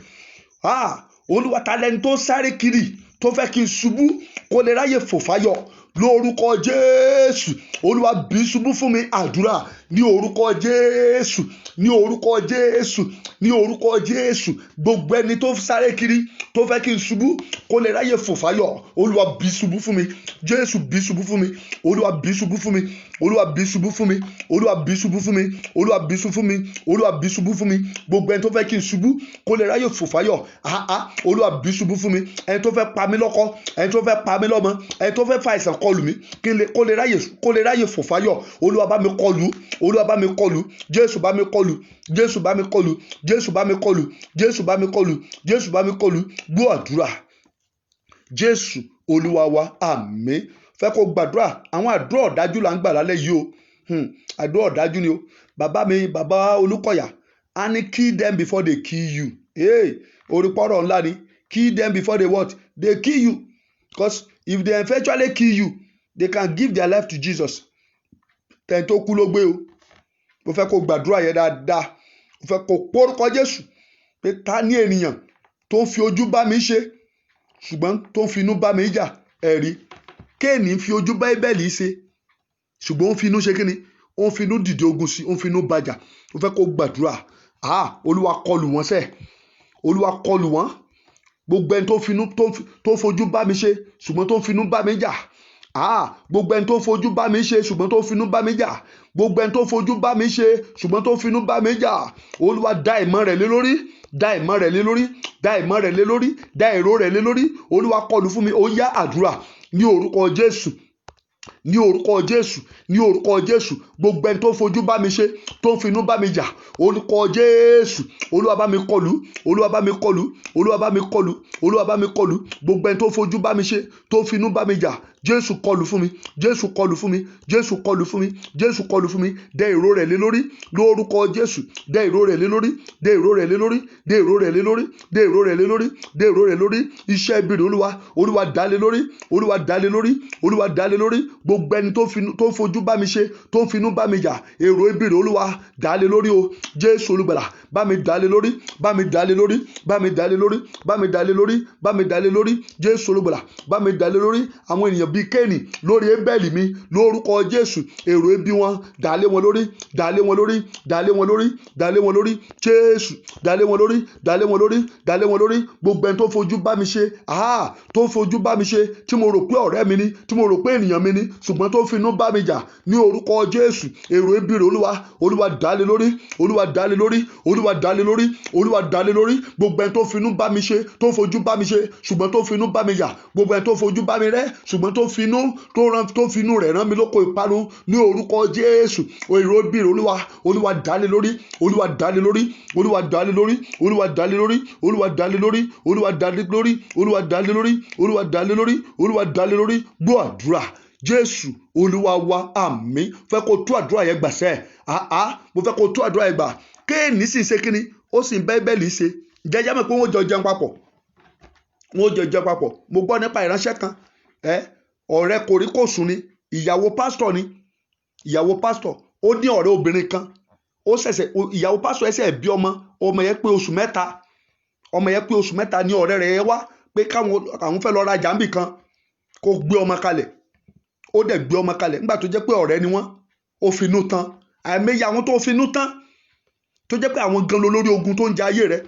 Olúwa ta lẹni tó ń sáré kiri tó fẹ́ kí n ṣubú kó lè ráyè fò fáyọ̀ lórúkọ Jésù. Olúwa bí ṣubú fún mi. Àdúrà ní orúkọ Jésù, ní orúkọ Jésù, ní orúkọ Jésù. Gbogbo ẹni tó sáré kiri tó fẹ́ kí n ṣubú kó lè ráyè fò fáyọ̀. Olúwa bí ṣubú fún mi. Jésù bí ṣubú fún mi. Olúwa bí ṣubú fún mi. Olúwa bí ṣubú fún mi. Olúwa bí ṣubú fún mi. Olúwa bí ṣubú fún mi. Olúwa bí ṣubú fún mi. Gbogbo ẹni tó fẹ́ kí n ṣubú kó lè ráyè fò fáyọ̀. Olúwa bí ṣubú fún mi. Ẹni tó fẹ́ pa mí lọ́kọ, ẹni tó fẹ́ pa mí lọ́mọ, ẹni tó fẹ́ fa àìsàn kọlù mí kó lè ráyè fò fáyọ̀. Olúwa bá mi kọlù. Olúwa bá mi kọlù. Jésù bá mi kọlù. Jésù bá mi kọlù. Jésù bá mi kọlù. Jésù bá mi kọlù. Jésù bá mi kọlù. Gbọ́ àdúrà Jésù Olúwa wa, àmín. Fẹ́ kó gbàdúrà. Àwọn àdúrà ọ̀dájú là ń gbà lálẹ́ yìí o. Àdúrà ọ̀dájú ni o. Bàbá mi, bàbá Olúkọ̀yà, a ní kill them before they kill you. Orí pọ́rọ̀ ńlá ni. Kill them before they what? They kill you. because if they eventually kill you they can give their life to Jesus. tẹni tó kú ló gbé o. mo fẹ́ kó gbàdúrà yẹn dáadáa. mo fẹ́ kó porúkọ Jésù pé ta ni ènìyàn tó ń fi ojú bá mi ṣe ṣùgbọ́n tó ń fi inú bá mi jà. ẹ̀rí Kéènì ń fi ojú bá Ébẹ́lì ṣe ṣùgbọ́n ó ń fi inú ṣe kíni ó ń fi inú dìde ogun sí ó ń fi inú bàjà. mo fẹ́ kó gbàdúrà Olúwa kọlù wọ́n sẹ́ Olúwa kọlù wọ́n gbogbo ẹni tó fojú bá mi ṣe ṣùgbọ́n tó ń finú bá mi jà. gbogbo ẹni tó fojú bá mi ṣe ṣùgbọ́n tó ń finú bá mi jà. gbogbo ẹni tó fojú bá mi ṣe ṣùgbọ́n tó ń finú bá mi jà. Olúwa dá ìmọ̀ rẹ̀ lé lórí, dá ìmọ̀ rẹ̀ lé lórí, dá ìmọ̀ rẹ̀ lé lórí, dá èrò rẹ̀ lé lórí. Olúwa kọlù fún mi. Ó yá àdúrà ní orúkọ Jésù, ní orúkọ Jésù, ní orúkọ Jésù. gbogbo ẹni tó fojú bá mi ṣe tó ń finú bá mi jà. orúkọ Jésù. Olúwa bá mi kọlù, Olúwa bá mi kọlù, Olúwa bá mi kọlù, Olúwa bá mi kọlù. gbogbo ẹni tó fojú bá mi ṣe tó ń finú bá mi jà. Jésù kọlù fún mi, Jésù kọlù fún mi, Jésù kọlù fún mi, Jésù kọlù fún mi. dẹ èrò rẹ̀ lé lórí lórúkọ Jésù. dẹ èrò rẹ̀ lé lórí, dẹ èrò rẹ̀ lé lórí, dẹ èrò rẹ̀ lé lórí, dẹ èrò rẹ̀ lé lórí, dẹ èrò rẹ̀ lórí. iṣẹ́ ibi rẹ̀ Olúwa, Olúwa dá lé lórí, Olúwa dá lé lórí, Olúwa dá lé lórí. gbogbo ẹni tó fojú bá mi ṣe tó ń finú bá mi jà. èrò ibi rẹ̀ Olúwa dá lé lórí o. Jésù Olùgbàlà bá mi dá lé lórí, bá mi dá lé lórí, bá mi dá lé lórí, bá mi dá lé lórí, bá mi dá lé lórí. Jésù Olùgbàlà bá mi dá lé lórí. àwọn ènìyàn bíi Kéènì lórí Ébẹ́lì mi lórúkọ Jésù. èrò ibi wọn dá lé wọn lórí, dá lé wọn lórí, dá lé wọn lórí, dá lé wọn lórí. Jésù dá lé wọn lórí, dá lé wọn lórí, dá lé wọn lórí. gbogbo ẹni tó fojú bá mi ṣe tó fojú bá mi ṣe tí mo rò pé ọ̀rẹ́ mi ni, tí mo rò pé ènìyàn mi ni ṣùgbọ́n tó finú bá mi jà ní orúkọ Jésù. èrò ibi rẹ̀ Olúwa, Olúwa dá lé lórí, Olúwa dá lé lórí, Olúwa dá lé lórí, Olúwa dá lé lórí. gbogbo ẹni tó finú bá mi ṣe tó fojú bá mi ṣe ṣùgbọ́n tó finú bá mi jà. gbogbo ẹni tó fojú bá mi rẹ́ ṣùgbọ́n tó finú rẹ̀ rán mi lóko ìparun ní orúkọ Jésù. èrò ibi rẹ̀ Olúwa, Olúwa dá lé lórí, Olúwa dá lé lórí, Olúwa dá lé lórí, Olúwa dá lé lórí, Olúwa dá lé lórí, Olúwa dá lé lórí, Olúwa dá lé lórí, Olúwa dá lé lórí, Olúwa dá lé lórí. gbọ́ àdúrà Jésù Olúwa wa. àmín. fẹ́ kó tú àdúrà yẹn gbà sẹ́ mo fẹ́ kó tú àdúrà yẹn gbà. Kéènì sì ṣe kíni ó sì ń bá Ébẹ́lì ṣe. jẹ́jẹ́ mọ̀ pé wọ́n jọ jẹun papọ̀, wọ́n jọ jẹun papọ̀. mo gbọ́ nípa ìránṣẹ́ kan ọ̀rẹ́ kòríkòsùn ni, ìyàwó pásítọ̀ ni, ìyàwó pásítọ̀ ó ní ọ̀rẹ́ obìnrin kan. ìyàwó pásítọ̀ ẹsẹ̀ bí ọmọ yẹn pé oṣù mẹ́ta ní ọ̀rẹ́ rẹ̀ yẹn wá pé káwọn fẹ́ lọ rajà níbì kan kó gbé ọmọ kalẹ̀. ó dẹ̀ gbé ọmọ kalẹ̀ nígbà tó jẹ́ pé ọ̀rẹ́ ni wọ́n. ó finú tán. àìmọye àwọn tó finú tán tó jẹ́ pé àwọn gan lórí ogun tó ń jẹ ayé rẹ̀.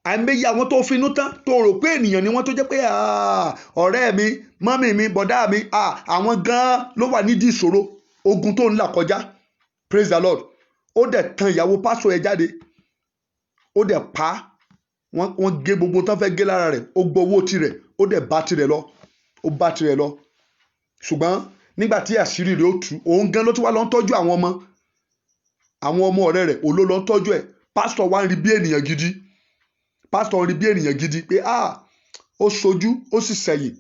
àìmọye àwọn tó finú tán tó rò pé ènìyàn ni wọ́n tó jẹ́ pé ọ̀rẹ́ mi, mọ́mì mi, bọ̀dá mi, àwọn gan ló wà nídìí ìṣòro ogun tó ń là kọjá. Praise the Lord. ó dẹ̀ tan ìyàwó pásọ̀ ẹ̀ jáde, ó dẹ̀ pa á. wọ́n gé gbogbo tán fẹ́ gé lára rẹ̀, ó gbowó tirẹ̀, ó dẹ̀ bá tirẹ̀ lọ, ó bá tirẹ̀ lọ. ṣùgbọ́n nígbà tí àṣírí rẹ̀ ó tú, òun gan ló tún wá lọ ń tọ́jú àwọn ọmọ ọ̀rẹ́ rẹ̀, òun ló lọ ń tọ́jú ẹ̀. pásítọ̀ wá ń rí bí ènìyàn gidi, pásítọ̀ ń rí bí ènìyàn gidi pé ó sojú ó sì sẹ̀yìn.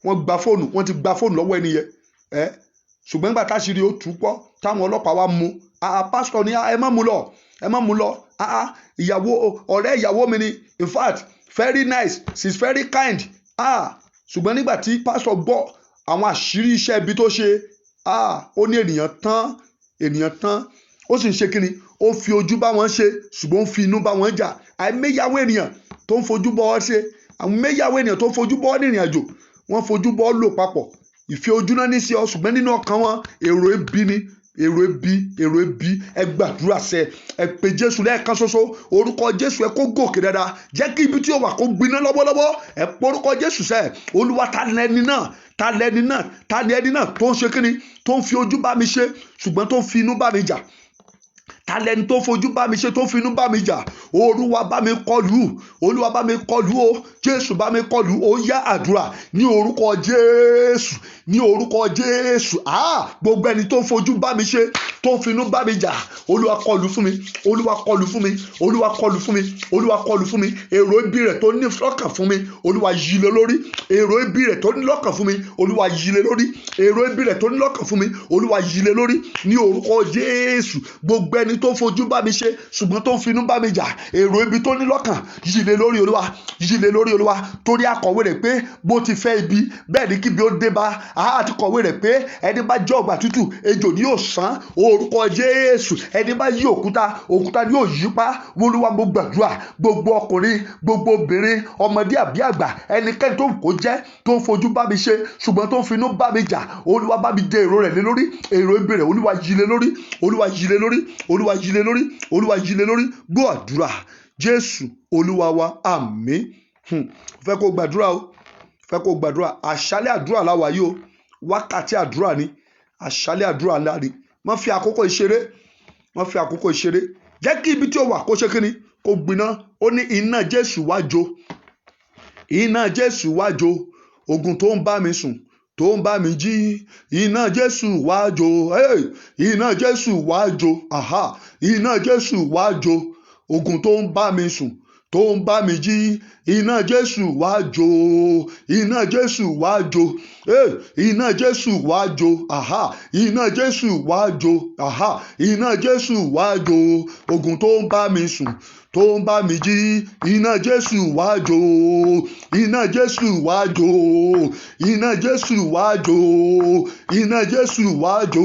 wọ́n ti gba fóònù lọ́wọ́ ẹni yẹn. ṣùgbọ́n nígbà táṣírí ó tú pọ̀ táwọn ọlọ́pàá wá mú, pásítọ̀ ní ẹ má mú lọ, ẹ má mú lọ. ọ̀rẹ́ ìyàwó mi ni, in fact very nice, she is very kind. ṣùgbọ́n nígbà tí pásítọ̀ gbọ́ àwọn àṣírí iṣẹ́ ibi tó ṣe, ó ní ènìyàn tán. ó sì ń ṣe kíni, ó fi ojú bá wọn ṣe ṣùgbọ́n ó fi inú bá wọn jà. àìmẹ́yàwó ènìyàn tó ń fojú bọ́ ọ ṣe, àìmẹ́yàwó ènìyàn tó ń fojú bọ́ ọ ní ìrìn àjò, wọ́n fojú bọ́ ọ lò papọ̀. ìfẹ́ ojú náà ní sí ọ ṣùgbọ́n nínú ọkàn wọn èrò ebi ni, èrò ebi. ẹ gbàdúrà sẹ, ẹ pè Jésù lẹ́ẹ̀kan ṣoṣo. orúkọ Jésù ẹ kó gòkè dáadáa, jẹ́ kí ibi tí ó wà kó gbiná lọ́wọ́lọ́wọ́. ẹ porúkọ Jésù sẹ. Olúwa ta lẹni náà tó ń ṣe kíni, tó ń fi ojú bá mi ṣe ṣùgbọ́n tó ń fi inú bá mi jà. ta lẹni tó fojú bá mi ṣe tó finú bá mi jà. Olúwa bá mi kọlù, Olúwa bá mi kọlù o, Jésù bá mi kọlù. Ó yá àdúrà ní orúkọ Jésù, ní orúkọ Jésù. Gbogbo ẹni tó fojú bá mi ṣe tó finú bá mi jà, Olúwa kọlù fún mi, Olúwa kọlù fún mi, Olúwa kọlù fún mi, Olúwa kọlù fún mi. èrò ibi rẹ̀ tó ní lọ́kàn fún mi, Olúwa yí lé lórí. èrò ibi rẹ̀ tó ní lọ́kàn fún mi, Olúwa yí lé lórí. èrò ibi rẹ̀ tó ní lọ́kàn fún mi, Olúwa yí lé lórí ní orúkọ Jésù. gbogbo ẹni ẹnikẹ́ni tó fojú bá mi ṣe ṣùgbọ́n tó ń finú bá mi jà, èrò ibi tó ní lọ́kàn yí lé lórí Olúwa, yí lé lórí Olúwa. Torí akọ̀wé rẹ̀ pé bó ti fẹ́ ibi bẹ́ẹ̀ ni kíbi ó dé bá. Àti kọ̀wé rẹ̀ pé ẹni bá jẹ́ ọgbà tútù ejò ni yóò sán. Orúkọ Jésù, ẹni bá yí òkúta ni yóò yí pa. Olúwa mo gbàdúrà gbogbo ọkùnrin gbogbo obìnrin ọmọdé àbí àgbà ẹnikẹ́ni tó kò jẹ́ tó ń fojú bá mi ṣe ṣùgbọ́n tó ń finú bá mi jà, Olúwa bá mi dé èrò rẹ̀ lé lórí, èrò ibi rẹ̀ Olúwa yí lé lórí, Olúwa yí lé lórí, Olúwa yí lé lórí, Olúwa yí lé lórí. Gbọ́ àdúrà Jésù Olúwa wa, àmín. Fẹ́ kó gbàdúrà o, fẹ́ kó gbàdúrà. Àṣálẹ́ àdúrà láwa yìí o, wákàtí àdúrà ni, àṣálẹ́ àdúrà ńlá ni. Má fi àkókò ìṣeré, má fi àkókò ìṣeré. Jẹ́ kí ibi tí ó wà kó ṣe kíni kó gbiná. Ó ní iná Jésù wá jó, iná Jésù wá jó, ogun tó ń bá mi sùn tó ń bá mi jí, iná Jésù wá jó, iná Jésù wá jó, iná Jésù wá jó, ogun tó ń bá mi sùn tó ń bá mi jí, iná Jésù wá jó, iná Jésù wá jó, iná Jésù wá jó, iná Jésù wá jó, iná Jésù wá jó, ogun tó ń bá mi sùn tó ń bá mi jí, iná Jésù wá jó, iná Jésù wá jó, iná Jésù wá jó, iná Jésù wá jó,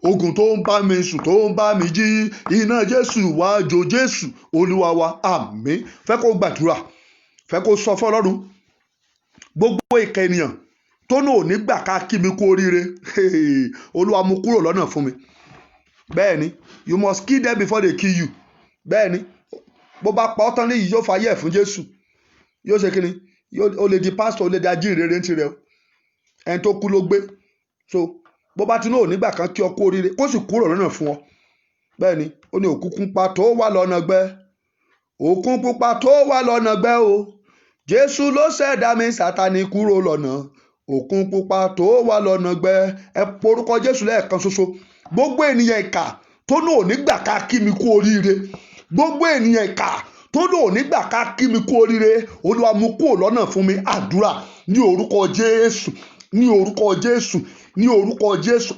ogun tó ń bá mi sùn tó ń bá mi jí, iná Jésù wá jó. Jésù Olúwa wa, àmín. Fẹ́ kó gbàdúrà, fẹ́ kó sọ fún Ọlọ́run gbogbo ìkà ènìyàn tó náà ò ní gbà ká kí mi kú oríire, Olúwa mú kúrò lọ́nà fún mi. Bẹ́ẹ̀ni, you must kill them before they kill you. Bẹ́ẹ̀ni, bó bá pa ọ́ tán níyì yóò fàyè ẹ̀ fún Jésù, yóò ṣe kíni, ó lè di pásítọ̀, ó lè di ajínrere ní tirẹ̀ o, ẹni tó kú ló gbé. So bó bá ti náà ò nígbà kan kí ọ kú oríire kó sì kúrò lọ́nà fún ọ. Bẹ́ẹ̀ni, ó ní òkùnkùn pupa tó wà lọ́nà gbẹ, òkun pupa tó wà lọ́nà gbẹ o, Jésù ló ṣẹ̀dá mi, Sátánì kúrò lọ́nà, òkun pupa tó wà lọ́nà gbẹ. Ẹ porúkọ Jésù lẹ́ẹ̀kan ṣoṣo. Gbogbo ènìyàn ìkà tó náà ò nígbà ká kí mi kú oríire, gbogbo ènìyàn ìkà tó náà ò nígbà ká kí mi kú oríire, Olúwa mú kúrò lọ́nà fún mi. Àdúrà ní orúkọ Jésù, ní orúkọ Jésù, ní orúkọ Jésù.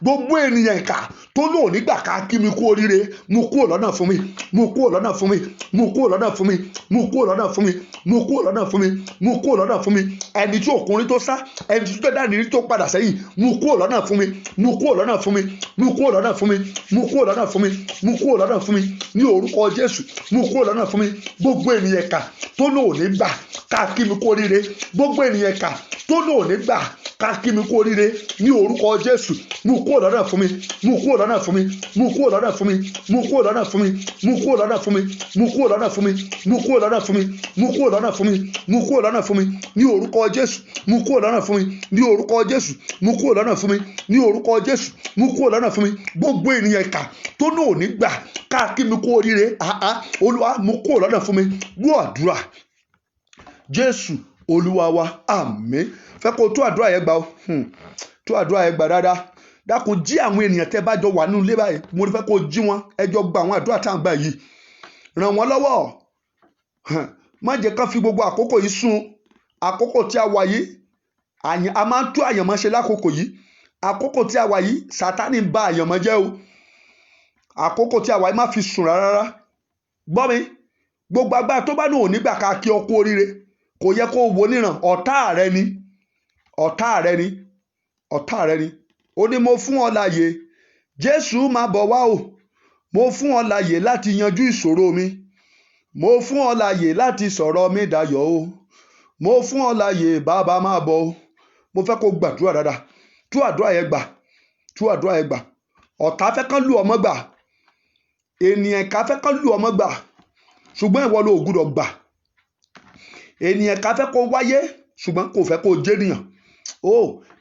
Gbogbo ènìyàn ìkà tó náà nígbà ká kí mi kú oríire, mú kúrò lọ́nà fún mi, mú kúrò lọ́nà fún mi, mú kúrò lọ́nà fún mi, mú kúrò lọ́nà fún mi, mú kúrò lọ́nà fún mi, mú kúrò lọ́nà fún mi. Ẹni tí ọkùnrin tó sá, ẹni tí tó dání rí tó padà sẹ́yìn, mú kúrò lọ́nà fún mi, mú kúrò lọ́nà fún mi, mú kúrò lọ́nà fún mi, mú kúrò lọ́nà fún mi, mú kúrò lọ́nà fún mi, ní orúkọ Jésù. Mú kúrò lọ́nà fún mi. Gbogbo ènìyàn ìkà tó náà nígbà ká kí mi kú oríire, gbogbo ènìyàn ìkà tó náà nígbà ká kí mi kú oríire, ní orúkọ Jésù. Mú kúrò lọ́nà fún mi, mú kúrò lọ́nà fún mi, mú kúrò lọ́nà fún mi, mú kúrò lọ́nà fún mi, mú kúrò lọ́nà fún mi, mú kúrò lọ́nà fún mi, mú kúrò lọ́nà fún mi, mú kúrò lọ́nà fún mi, mú kúrò lọ́nà fún mi, ní orúkọ Jésù. Mú kúrò lọ́nà fún mi, ní orúkọ Jésù. Mú kúrò lọ́nà fún mi, ní orúkọ Jésù. Mú kúrò lọ́nà fún mi. Gbogbo ènìyàn ìkà tó náà nígbà ká kí mi kú oríire, Olúwa mú kúrò lọ́nà fún mi. Gbọ́ àdúrà Jésù Olúwa wa, àmín. Fẹ́ kó tó àdúrà yẹn gbà o, tó àdúrà yẹn gbà dáadáa. Dákun jí àwọn ènìyàn tẹ́ bá jọ wà nínú ilé báyìí, mo fẹ́ kó jí wọn, ẹ jọ gba àwọn àdúrà tá à ń gbà yìí, ràn wọ́n lọ́wọ́. Má jẹ́ kán fi gbogbo àkókò yìí sùn. Àkókò tí a wà yìí, a máa ń tú àyànmọ́ ṣe lákòókò yìí. Àkókò tí a wà yìí, Sátánì ń ba àyànmọ́ jẹ́ o. Àkókò tí a wà yìí má fi sùn rárá. Gbọ́ mi, gbogbo agbára tó bá ní òní gbà ká kí ọ kú oríire, kò yẹ kó wo níran. Ọ̀tá rẹ ni, ọ̀tá rẹ ni, ọ̀tá rẹ ni. Ó ní mo fún ọ láàyè, Jésù máa bọ̀ wá o. Mo fún ọ láàyè láti yanjú ìṣòro mi. Mo fún ọ láàyè láti sọ̀rọ̀ mi dayọ̀ o. Mo fún ọ láàyè, bàbá máa bọ̀ o. Mo fẹ́ kó gbàdúrà dáadáa. Tú àdúrà yẹn gbà, tú àdúrà yẹn gbà. Ọ̀tá fẹ́ kán lù ọmọ gbà, ènìyàn ká fẹ́ kán lù ọmọ gbà, ṣùgbọ́n ìwọ ló gbọ́dọ̀ gbà. Ènìyàn ká fẹ́ kó wáyé, ṣùgbọ́n kò fẹ́ kó jẹ́nìyàn.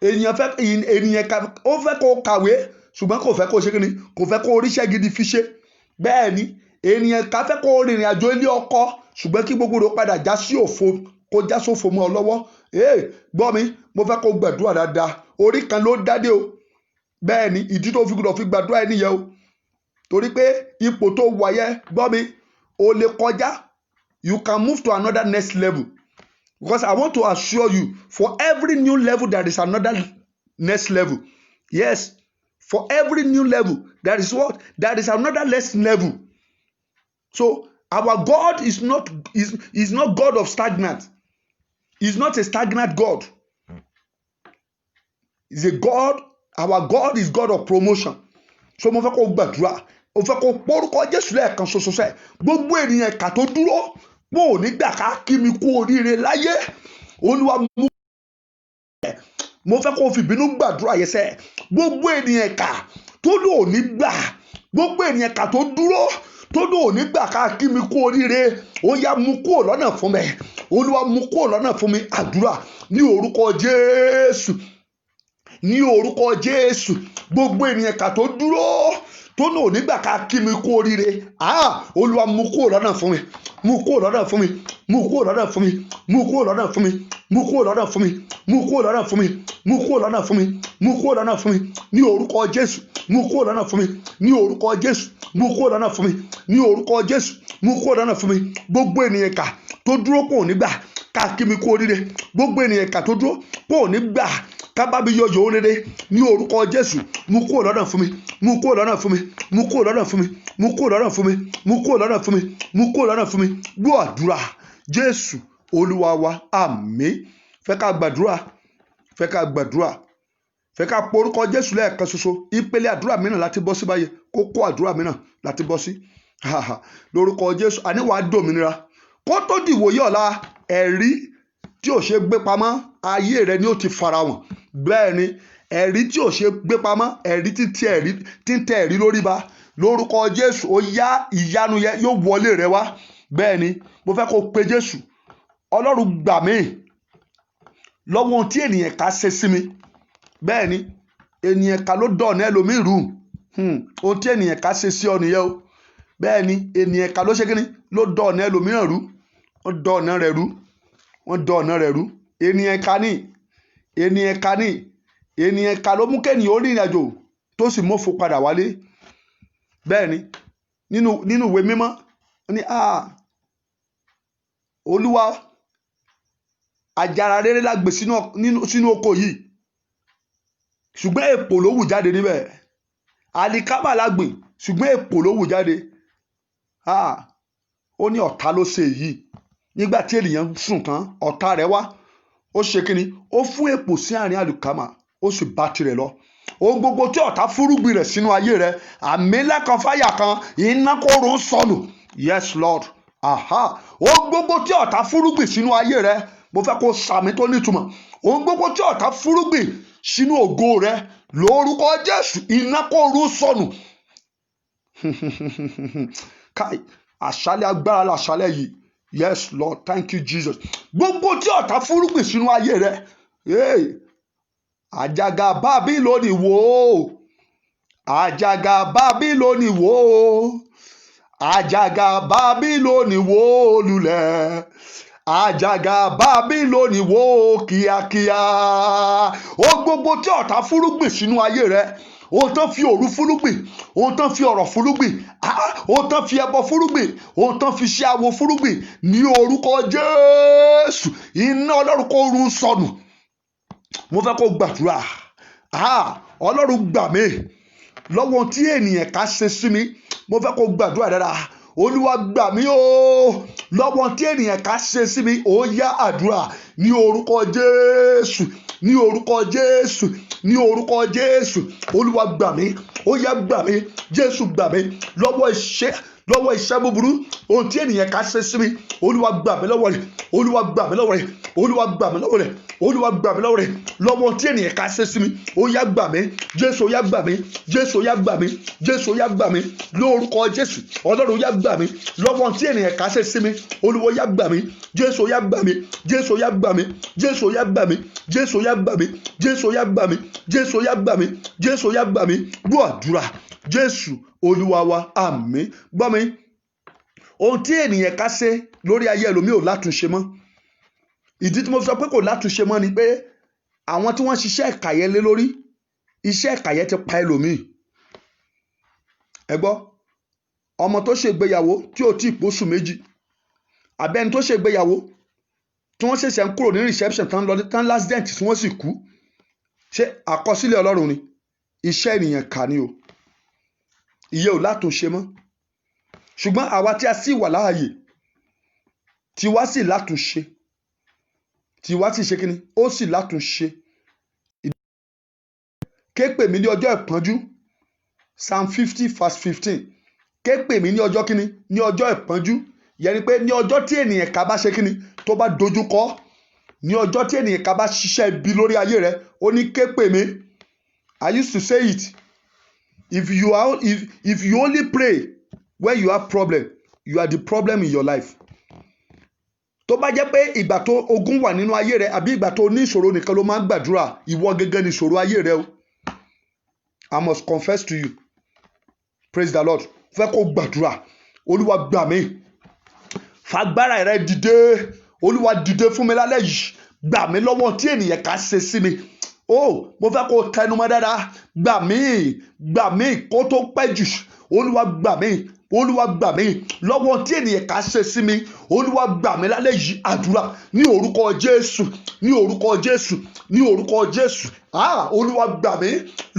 Ènìyàn ká ó fẹ́ kó kàwé, ṣùgbọ́n kò fẹ́ kó ṣe kíni, kò fẹ́ kó oríṣẹ́ gidi fi ṣe. Bẹ́ẹ̀ ni, ènìyàn ká fẹ́ kó rìnrìn àjò ilé ọkọ, ṣùgbọ́n kí gbogbo rẹ̀ padà já sí òfo, kó já sófo mọ́ ọ lọ́wọ́. Gbọ́ mi, mo fẹ́ kó gbàdúrà dáadáa. Orí kan ló dádé o. Bẹ́ẹ̀ ni, ìdí tó fi gbọ́dọ̀ fi gbàdúrà ẹni yẹn o. Torí pé ipò tó wà yẹn, gbọ́ mi, o lè kọjá. You can move to another next level. Because I want to assure you, for every new level, there is another next level. Yes, For every new level, there is what? There is another less level. So our God is not God of stagnant. He's not a stagnant God. He's a God. Our God is God of promotion. So mo fẹ́ kó gbàdúrà, mo fẹ́ kó porúkọ Jésù lẹ́ẹ̀kan ṣoṣo sẹ́. Gbogbo ènìyàn ẹ̀ka tó dúró, mo ò ní gbà ká kí mi kú oríire láyé. Olúwa mú. Mo fẹ́ kó fi ìbínú gbàdúrà yẹn sẹ́. Gbogbo ènìyàn ẹ̀ka tó lò ní gbà. Gbogbo ènìyàn ẹ̀ka tó dúró tó lò ní gbà ká kí mi kú oríire. Ó yá mú kúrò lọ́nà fún mi. Olúwa mú kúrò lọ́nà fún mi. Àdúrà ní orúkọ Jésù. Ní orúkọ Jésù. Gbogbo ènìyàn ẹ̀ka tó dúró tó lò ní gbà ká kí mi kú oríire. Olúwa mú kúrò lọ́nà fún mi. Mú kúrò lọ́nà fún mi. Mú kúrò lọ́nà fún mi. Mú kúrò lọ́nà fún mi. Mú kúrò lọ́nà fún mi. Mú kúrò lọ́nà fún mi. Mú kúrò lọ́nà fún mi. Mú kúrò lọ́nà fún mi. Ní orúkọ Jésù. Mú kúrò lọ́nà fún mi. Ní orúkọ Jésù. Mú kúrò lọ́nà fún mi. Ní orúkọ Jésù. Mú kúrò lọ́nà fún mi. Gbogbo ènìyàn ẹ̀ka tó dúró kò ní gbà ká kí mi kú oríire. Gbogbo ènìyàn ẹ̀ka tó dúró kò ní gbà ká bá mi yọyọ oríire. Ní orúkọ Jésù. Mú kúrò lọ́nà fún mi. Mú kúrò lọ́nà fún mi. Mú kúrò lọ́nà fún mi. Mú kúrò lọ́nà fún mi. Mú kúrò lọ́nà fún mi. Mú kúrò lọ́nà fún mi. Gbọ́ àdúrà Jésù Olúwa wa. Àmín. Fẹ́ ká gbàdúrà. Fẹ́ ká gbàdúrà. Fẹ́ ká porúkọ Jésù lẹ́ẹ̀kan ṣoṣo. Ìpele àdúrà mìíràn láti bọ́ sí báyìí. Kókó àdúrà mìíràn láti bọ́ sí. Lórúkọ Jésù. Àní wàá dòmìnira. Kó tó dìwòye ọ̀la, ẹ̀rí tí ò ṣe gbé pamọ́ ayé rẹ ni ó ti farahàn. Bẹ́ẹ̀ ni ẹ̀rí tí ò ṣe gbé pamọ́, ẹ̀rí tí ń tẹ ẹ̀rí lórí ba. Lórúkọ Jésù. Ó yá ìyanu yẹn yóò wọlé rẹ wá. Bẹ́ẹ̀ ni mo fẹ́ kó pe Jésù. Ọlọ́run gbà mí lọ́wọ́ ohun tí ènìyàn ká ṣe sí mi. Bẹ́ẹ̀ ni ènìyàn ká ló dọ̀nà ẹlòmíì rú. Ohun tí ènìyàn ká ṣe sí ọ nìyẹn o. Bẹ́ẹ̀ ni ènìyàn ká ló ṣe kíni ló dọ̀nà ẹlòmíràn rú. Wọ́n dọ̀nà rẹ̀ rú. Wọ́n dọ̀nà rẹ̀ rú. Ènìyàn ká ní. Ènìyàn ká ní. Ènìyàn ká ló mú kéènìyàn ó rìn ìrìnàjò tó sì mófo padà wálé. Bẹ́ẹ̀ ni nínú ìwé mímọ́ ní Olúwa àjàrà rere la gbé sínú oko yìí, ṣùgbọ́n èpò ló wù jáde níbẹ̀. Àlìkámà la gbìn, ṣùgbọ́n èpò ló wù jáde. Ó ní ọ̀tá ló ṣe èyí. Nígbà tí ènìyàn sùn tán, ọ̀tá rẹ̀ wá. Ó ṣe kíni? Ó fún èpò sí àárín àlìkámà, ó sì bá tirẹ̀ lọ. Ohun gbogbo tí ọ̀tá fúrúgbìn rẹ̀ sínú ayé rẹ̀, àmì lẹ́kan fáyà kan, iná kó run sọnù. Yes Lord. Ohun gbogbo tí ọ̀tá fúrúgbìn sínú ayé rẹ̀, mo fẹ́ kó sàmì tó nítumọ̀. Ohun gbogbo tí ọ̀tá fúrúgbìn sínú ògo rẹ̀, lórúkọ Jésù, iná kó run sọnù. Káì, àṣálẹ́ agbára làṣálẹ́ yìí. Yes Lord, thank you Jesus. Gbogbo tí ọ̀tá fúrúgbìn sínú ayé rẹ̀, àjàgà Bábílónì wó. Àjàgà Bábílónì wó. Àjàgà Bábílónì wó lulẹ̀. Àjàgà Bábílónì wó kíákíá. Ohun gbogbo tí ọ̀tá fúrúgbìn sínú ayé rẹ̀, ohun tán fi òru fúrúgbìn, ohun tán fi ọ̀rọ̀ fúrúgbìn, ohun tán fi ẹbọ fúrúgbìn, ohun tán fi ṣe awo fúrúgbìn, ní orúkọ Jésù, iná Ọlọ́run kó run sọnù. Mo fẹ́ kó gbàdúrà. Ọlọ́run gbà mí lọ́wọ́ tí ènìyàn ká ṣe sí mi. Mo fẹ́ kó gbàdúrà dáadáa. Olúwa gbà mí o lọ́wọ́ tí ènìyàn ká ṣe sí mi. Ó yá àdúrà ní orúkọ Jésù. Ní orúkọ Jésù. Ní orúkọ Jésù. Olúwa gbà mí. Ó yá gbà mí. Jésù gbà mí lọ́wọ́ iṣẹ́ búburú. Ohun tí ènìyàn ká ṣe sí mi. Olúwa gbà mí lọ́wọ́ rẹ̀. Olúwa gbà mí lọ́wọ́ rẹ̀. Olúwa gbà mí lọ́wọ́ rẹ̀. Olúwa gbà mí lọ́wọ́ rẹ̀. Lọ́wọ́ tí ènìyàn ká ṣe sí mi. Ó yá gbà mí. Jésù ó yá gbà mí. Jésù ó yá gbà mí. Jésù ó yá gbà mí. Lórúkọ Jésù. Ọlọ́run ó yá gbà mí. Lọ́wọ́ tí ènìyàn ká ṣe sí mi. Olúwa ó yá gbà mí. Jésù ó yá gbà mí. Jésù ó yá gbà mí. Jésù ó yá gbà mí. Jésù ó yá gbà mí. Jésù ó yá gbà mí. Jésù ó yá gbà mí. Jésù ó yá gbà mí. Gbọ́ àdúrà. Jésù Olúwa wa. Àmín. Gbọ́ mi. Ohun tí ènìyàn ká ṣe lórí ayé ẹlòmíì ò látúnṣe mọ́. Ìdí tí mo sọ pé kò látúnṣe mọ́ ni pé àwọn tí wọ́n ṣiṣẹ́ ìkà yẹn lé lórí, iṣẹ́ ìkà yẹn ti pa ẹlòmíì. Ẹ gbọ́, ọmọ tó ṣègbéyàwó tí ò tí ì pósù méjì, àbẹ́ni tó ṣègbéyàwó tí wọ́n ṣẹ̀ṣẹ̀ ń kúrò ní reception tán lọ tán l'accident tí wọ́n sì kú. Ṣé àkọsílẹ̀ Ọlọ́run ni? iṣẹ́ ènìyàn kà ní o, ìyẹn ò látúnṣe mọ́. Ṣùgbọ́n àwa tí a sì wà láàyè, tiwa sì látúnṣe, tiwa sì ṣe kíni, ó sì látúnṣe. Ké pè mí ní ọjọ́ ìpọ́njú, Psalm 50 verse 15. Ké pè mí ní ọjọ́ kíni, ní ọjọ́ ìpọ́njú. Yẹn ni pé ní ọjọ́ tí ènìyàn ká bá ṣe kíni, tó bá dojú kọ, ní ọjọ́ tí ènìyàn ká bá ṣiṣẹ́ ibi lórí ayé rẹ, ó ní ké pè mí. I used to say it. If you only pray when you have problem, you are the problem in your life. Tó bá jẹ́ pé ìgbà tó ogun wà nínú ayé rẹ àbí ìgbà tó ní ìṣòro nìkan ló máa ń gbàdúrà, ìwọ gẹ́gẹ́ ni ìṣòro ayé rẹ o. I must confess to you. Praise the Lord. Fẹ́ kó gbàdúrà. Olúwa gbà mí. Fagbára rẹ dìde. Olúwa dìde fún mi lálẹ́ yìí. Gbà mí lọ́wọ́ tí ènìyàn ká ṣe sí mi. Mo fẹ́ kó tẹnumọ́ dáadáa. Gbà mí kó tó pẹ́ jù. Olúwa gbà mí. Olúwa gbà mí lọ́wọ́ tí ènìyàn ká ṣe sí mi. Olúwa gbà mí lálẹ́ yìí. Àdúrà ní orúkọ Jésù, ní orúkọ Jésù, ní orúkọ Jésù. Olúwa gbà mí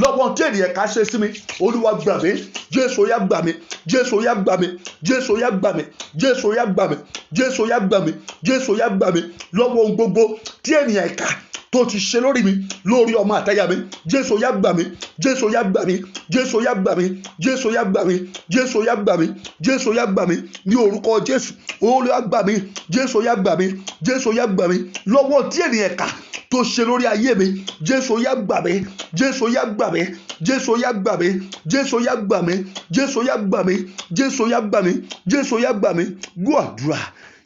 lọ́wọ́ tí ènìyàn ká ṣe sí mi. Olúwa gbà mí. Jésù yá gbà mí. Jésù yá gbà mí. Jésù yá gbà mí. Jésù yá gbà mí. Jésù yá gbà mí. Jésù yá gbà mí lọ́wọ́ ohun gbogbo tí ènìyàn ká tó ti ṣe lórí mi, lórí ọmọ àtayà mi. Jésù yá gbà mí. Jésù yá gbà mí. Jésù yá gbà mí. Jésù yá gbà mí. Jésù yá gbà mí. Jésù yá gbà mí ní orúkọ Jésù. Olúwa gbà mí. Jésù yá gbà mí. Jésù yá gbà mí lọ́wọ́ tí ènìyàn ká tó ṣe lórí ayé mi. Jésù yá gbà mí. Jésù yá gbà mí. Jésù yá gbà mí. Jésù yá gbà mí. Jésù yá gbà mí. Jésù yá gbà mí. Jésù yá gbà mí. Gbọ́ àdúrà.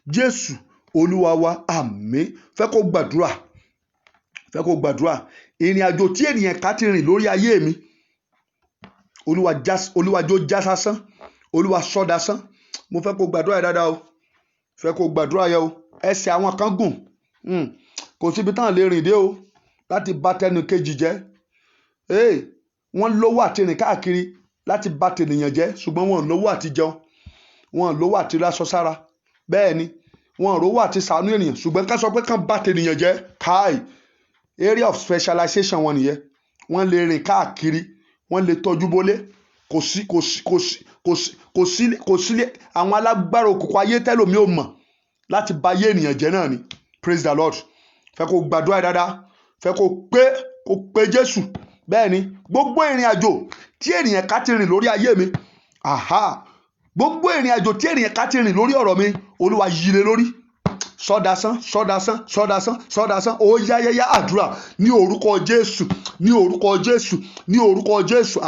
Jésù Olúwa wa, àmín. Fẹ́ kó gbàdúrà. Fẹ́ kó gbàdúrà. Ìrìn àjò tí ènìyàn ká ti rìn lórí ayé mi, Olúwa jọ̀ọ́ já sásán. Olúwa sọ dasán. Mo fẹ́ kó gbàdúrà yẹn dáadáa o. Fẹ́ kó gbàdúrà yẹn o. Ẹsẹ̀ àwọn kan gùn. Kò síbi tán lè rìn dé o láti bà tẹnu kejì jẹ́. Wọ́n lówó àti rìn káàkiri láti bà tènìyàn jẹ́, ṣùgbọ́n wọn ò lówó àti jẹun. Wọn ò lówó àti láṣọ sára. Bẹ́ẹ̀ ni, wọn ò rówó àti ṣàánú ènìyàn, ṣùgbọ́n ká sọ pé kán bà tènìyàn jẹ́. Káì. Area of specialization wọn nìyẹn. Wọ́n lè rìn káàkiri. Wọ́n lè tọ́jú bólé. Kò sí àwọn alágbára òkùnkùn ayé tẹ́lòmí ò mọ̀ láti bà ayé ènìyàn jẹ́ náà ni. Praise the Lord. Fẹ́ kó gbàdúrà dáadáa. Fẹ́ kó pé Jésù. Bẹ́ẹ̀ ni, gbogbo ìrìn àjò tí ènìyàn ká ti rìn lórí ayé mi. Gbogbo ìrìn àjò tí ènìyàn ká ti rìn lórí ọ̀rọ̀ mi, Olúwa yí lé lórí. Sọ́dasán, sọ́dasán, sọ́dasán, sọ́dasán. Ó yá àdúrà ní orúkọ Jésù, ní orúkọ Jésù, ní orúkọ Jésù.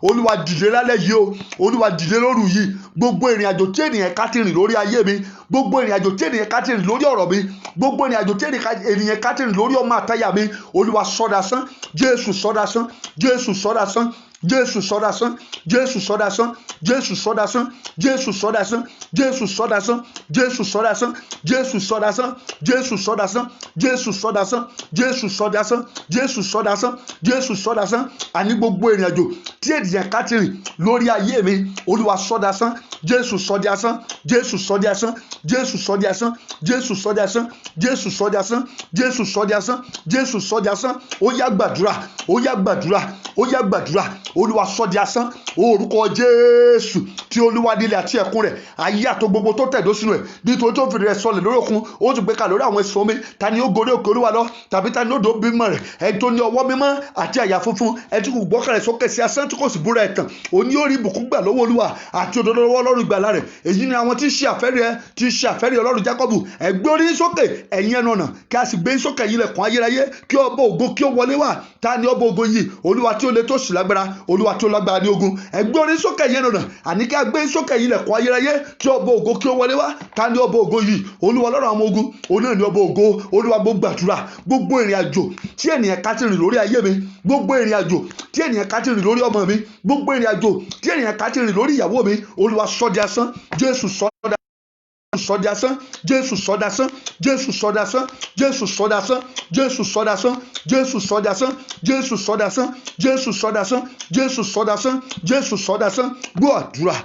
Olúwa dìde lálẹ́ yìí o. Olúwa dìde lóru yìí. Gbogbo ìrìn àjò tí ènìyàn ká ti rìn lórí ayé mi, gbogbo ìrìn àjò tí ènìyàn ká ti rìn lórí ọ̀rọ̀ mi, gbogbo ìrìn àjò tí ènìyàn ká ti rìn lórí ọmọ àtayà mi, Olúwa sọ́dasán. Jésù sọ́dasán. Jésù sọ́dasán. Jésù sọ́dasán. Jésù sọ́dasán. Jésù sọ́dasán. Jésù sọ́dasán. Jésù sọ́dasán. Jésù sọ́dasán. Jésù sọ́dasán. Jésù sọ́dasán. Jésù sọ́dasán. Jésù sọ́dasán. Jésù sọ́dasán. Jésù sọ́dasán. Àní gbogbo ìrìn àjò tí ènìyàn ká ti rìn lórí ayé mi, Olúwa sọ́dasán. Jésù sọ́dasán. Jésù sọ́dasán. Jésù sọ́dasán. Jésù sọ́dasán. Jésù sọ́dasán. Jésù sọ́dasán. Jésù sọ́dasán. Ó yá gbàdúrà. Ó yá gbàdúrà. Ó yá gbàdúrà. Olúwa sọ́dasán. Orúkọ Jésù tí Olúwa nílé àti ẹ̀kún rẹ̀, ayé àtò gbogbo tó tẹ̀dó sínú ẹ̀, nítorí tó fi rẹ̀ sọlẹ̀ lórí òkun, ó tún gbé ka lórí àwọn èso omi. Ta ni ó gorí òkè Olúwa lọ, tàbí ta ni ó dó bímọ rẹ̀? Ẹni tó ní ọwọ́ mímọ́ àti àyà funfun, ẹni tí kò gbọ́kàn rẹ̀ sókè sí asán, tí kò sì búra ẹ̀tàn. Òní ó rí ìbùkún gbà lọ́wọ́ Olúwa àti òdodo lọ́wọ́ Ọlọ́run ìgbàlà rẹ̀. Èyí ni àwọn tí ń ṣe àfẹ́rí ẹ, tí ń ṣe àfẹ́rí Ọlọ́run Jákọ́bù. Ẹ gbé orí sókè ẹ̀yin ẹnu ọ̀nà, kí a sì gbé sókè ẹ̀yin ilẹ̀kùn ayérayé, kí ọba ògo kí ó wọlé wá. Ta ni ọba ògo yìí? Olúwa tí ó le tó sì lágbára, Olúwa tí ó lágbára ní ogun. Ẹ gbé orí sókè ẹ̀yin ẹnu ọ̀nà, àní kí a gbé sókè ẹ̀yin ilẹ̀kùn ayérayé, kí ọba ògo kí ó wọlé wá. Ta ni ọba ògo yìí? Olúwa Ọlọ́run àwọn ogun. Òun náà ni ọba ògo. Olúwa gbogbo àdúrà. Gbogbo ìrìn àjò tí ènìyàn ká ti rìn lórí ayé mi, gbogbo ìrìn àjò tí ènìyàn ká ti rìn lórí ọmọ mi, gbogbo ìrìn àjò tí ènìyàn ká ti rìn lórí ìyàwó mi, Olúwa sọ di asán. Jésù sọ́dasán. Jésù sọ́dasán. Jésù sọ́dasán. Jésù sọ́dasán. Jésù sọ́dasán. Jésù sọ́dasán. Jésù sọ́dasán. Jésù sọ́dasán. Jésù sọ́dasán. Jésù sọ́dasán. Gbọ́ àdúrà.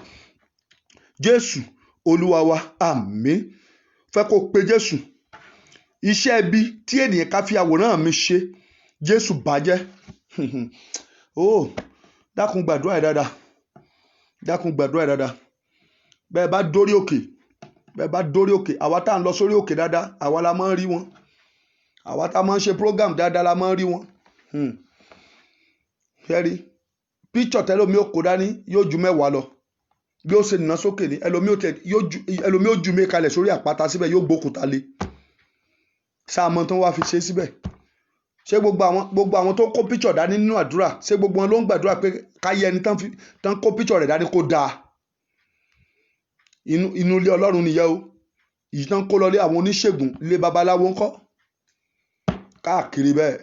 Jésù Olúwa wa, àmín. Fẹ́ kó pe Jésù. Iṣẹ́ ibi tí ènìyàn ká fi àwòrán mi ṣe, Jésù bàjẹ́. ó dákun gbàdúrà ẹ̀ dáadáa, dákun gbàdúrà ẹ̀ dáadáa. Bẹ́ẹ̀ bá dórí òkè, àwa tá à ń lọ sórí òkè dáadáa, àwa la máa ń rí wọn. Àwa tá a máa ń ṣe program dáadáa la máa ń rí wọn. Fẹ́rí píṣọ̀ tẹ́lómi ó kó dání yóò ju 10 lọ bí ó ṣe nà sókè ní ẹlòmí ó ju mi kalẹ̀ sórí àpáta síbẹ̀ yóò gbókùtà lé. Sáàmọ́ tó wá fi ṣe síbẹ̀. Ṣé gbogbo àwọn tó kó píṣọ̀ dání nínú àdúrà, ṣé gbogbo wọn ló ń gbàdúrà pé káyé ẹni tán kó píṣọ̀ rẹ̀ dání kó dáa? Inú ilé Ọlọ́run nìyẹn o. Ìyí tán kó lọlé àwọn oníṣègùn, ilé babaláwo ńkọ́? Káàkiri bẹ́ẹ̀.